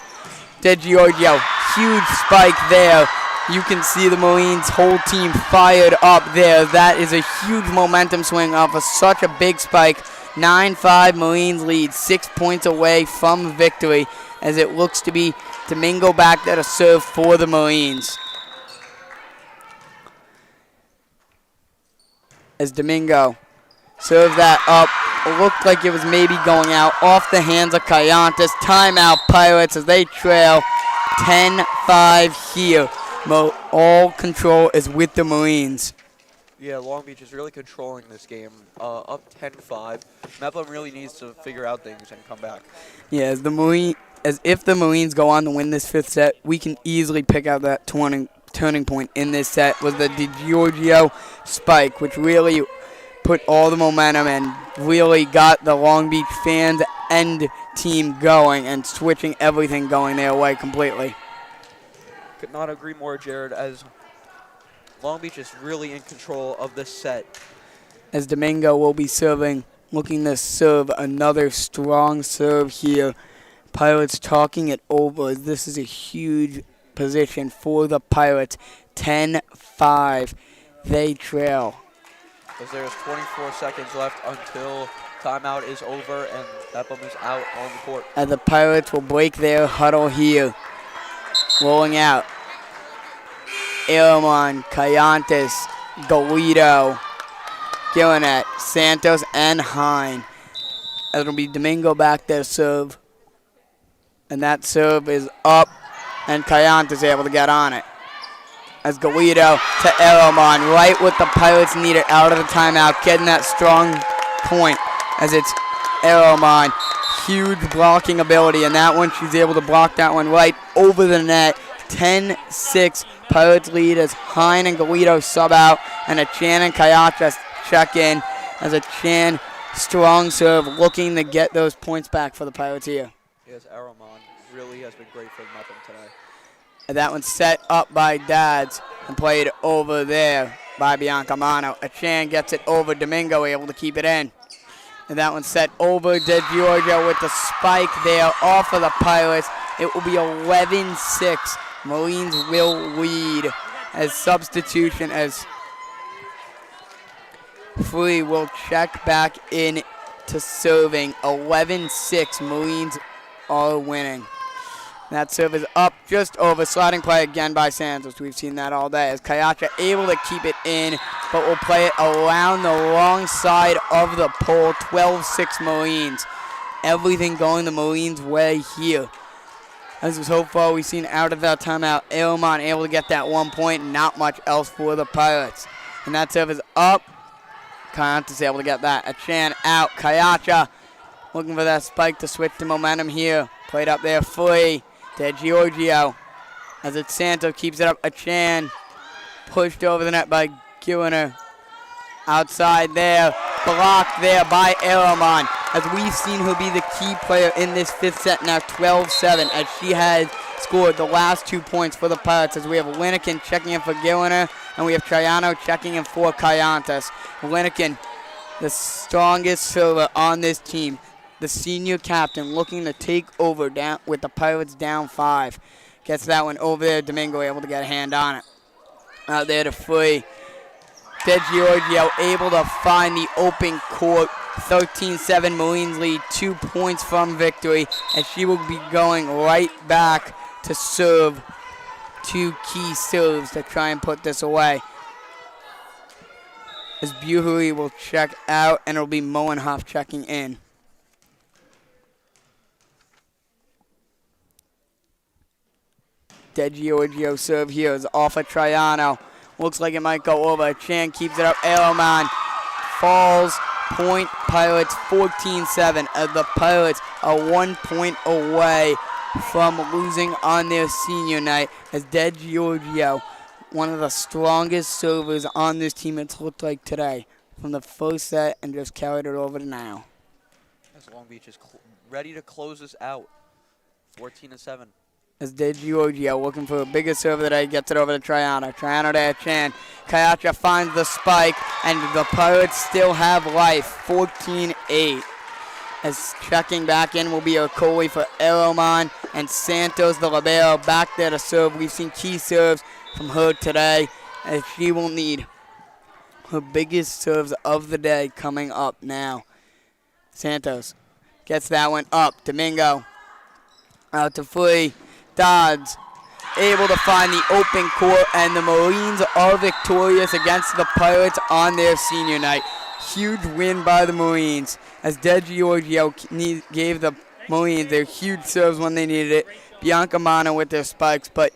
DiGiorgio. Huge spike there. You can see the Marines' whole team fired up there. That is a huge momentum swing off of such a big spike. 9-5 Marines lead. 6 points away from victory, as it looks to be Domingo back there to serve for the Marines. As Domingo serves that up. It looked like it was maybe going out off the hands of Cayantes. Timeout Pirates as they trail 10-5 here. All control is with the Marines. Yeah, Long Beach is really controlling this game. Up 10-5. Mepham really needs to figure out things and come back. Yeah, as if the Marines go on to win this 5th set, we can easily pick out that turning point in this set was the DiGiorgio spike, which really put all the momentum and really got the Long Beach fans and team going and switching everything going their way completely. Could not agree more, Jared, as Long Beach is really in control of this set. As Domingo will be serving, looking to serve another strong serve here. Pirates talking it over. This is a huge position for the Pirates. 10-5. They trail. As there's 24 seconds left until timeout is over and Mepham is out on the court. And the Pirates will break their huddle here. Rolling out. Aramon, Cayantes, Galito, Gillenet, Santos, and Hine. It'll be Domingo back there to serve. And that serve is up, and Cayantes able to get on it. As Galito to Aramon, right what the Pirates needed out of the timeout, getting that strong point as it's Aramon. Huge blocking ability, and that one, she's able to block that one right over the net. 10-6 Pirates lead as Hine and Galito sub out, and a Chan and Kayaka check in as a Chan strong serve looking to get those points back for the Pirates here. Yes, Aramon really has been great for Mepham tonight. And that one's set up by Dads and played over there by Biancamano. A Chan gets it over. Domingo able to keep it in. And that one's set over DiGiorgio with the spike there off of the Pirates. It will be 11-6. Marines will lead as substitution as Free will check back in to serving. 11-6. Marines are winning. That serve is up just over. Sliding play again by Santos. We've seen that all day as Kayacha able to keep it in, but will play it around the wrong side of the pole. 12-6 Marines. Everything going the Marines' way here. As so far we've seen out of that timeout, Aramon able to get that 1 point, not much else for the Pirates. And that serve is up. Kayanta's able to get that. A Chan out. Kayacha looking for that spike to switch the momentum here. Played up there fully. DiGiorgio as it's Santo keeps it up. Achan pushed over the net by Gilner. Outside there, blocked there by Araman. As we've seen her be the key player in this fifth set now, 12-7, as she has scored the last 2 points for the Pirates, as we have Linekin checking in for Gilner, and we have Triano checking in for Kayantas. Linekin, the strongest server on this team, the senior captain, looking to take over down with the Pirates down 5. Gets that one over there. Domingo able to get a hand on it. Out there to free. De Giorgio able to find the open court. 13-7 Marines lead, 2 points from victory, and she will be going right back to serve 2 key serves to try and put this away. As Buhuri will check out, and it'll be Moenhoff checking in. De Giorgio serve here is off of Triano. Looks like it might go over. Chan keeps it up. Edelman falls. Point Pirates 14-7. The Pirates are 1 point away from losing on their senior night, as De Giorgio, one of the strongest servers on this team, it's looked like today, from the first set and just carried it over to now. As Long Beach is ready to close this out. 14-7. As De Giorgio looking for a bigger server today, gets it over to Triano. Triano to Chan. Kayacha finds the spike, and the Pirates still have life. 14-8. As checking back in will be Okoli for Eroman, and Santos, the libero, back there to serve. We've seen key serves from her today, as she will need her biggest serves of the day coming up now. Santos gets that one up. Domingo out to free. Dodds able to find the open court, and the Marines are victorious against the Pirates on their senior night. Huge win by the Marines, as De Giorgio gave the Marines their huge serves when they needed it. Bianca Mana with their spikes, but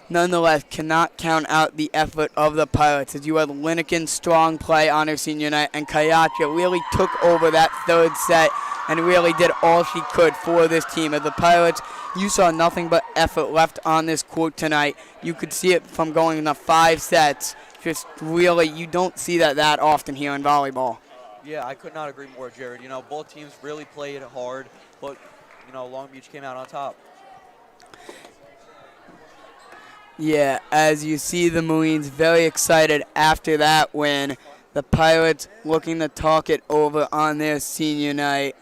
nonetheless cannot count out the effort of the Pirates, as you had Linekin's strong play on her senior night, and Kayacha really took over that third set and really did all she could for this team. As the Pirates, you saw nothing but effort left on this court tonight. You could see it from going into 5 sets. Just really, you don't see that often here in volleyball. Yeah, I could not agree more, Jared. You know, both teams really played hard, but, you know, Long Beach came out on top. Yeah, as you see the Marines very excited after that win. The Pirates looking to talk it over on their senior night.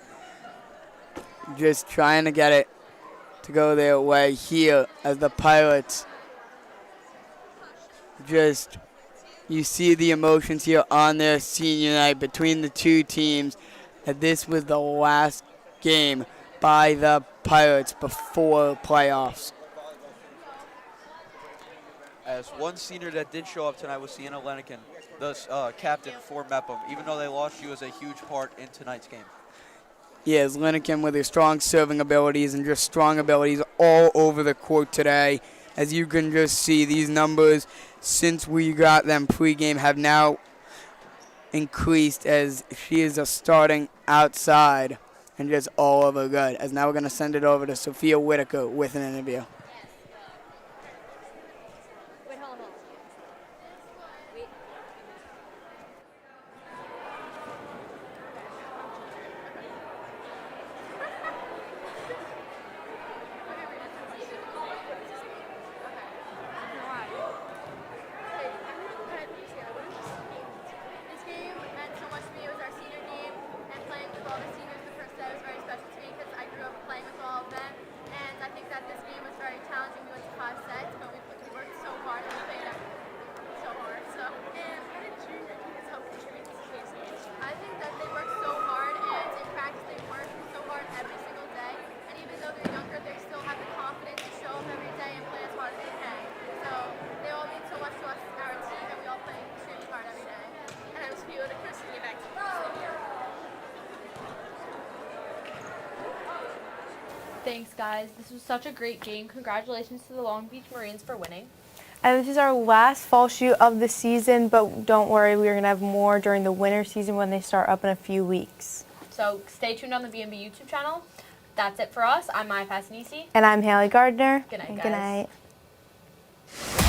Just trying to get it to go their way here, as the Pirates just, you see the emotions here on their senior night between the two teams. And this was the last game by the Pirates before playoffs. As one senior that did show up tonight was Sienna Leniken, the captain for Mepham. Even though they lost, she was a huge part in tonight's game. Yes, Linekin with his strong serving abilities and just strong abilities all over the court today. As you can just see, these numbers since we got them pregame have now increased, as she is a starting outside and just all over good. As now we're going to send it over to Sophia Whitaker with an interview. Thanks, guys. This was such a great game. Congratulations to the Long Beach Marines for winning. And this is our last fall shoot of the season, but don't worry, we're going to have more during the winter season when they start up in a few weeks. So stay tuned on the BMB YouTube channel. That's it for us. I'm Maya Passanisi. And I'm Haley Gardner. Good night, And guys. Good night. Bye.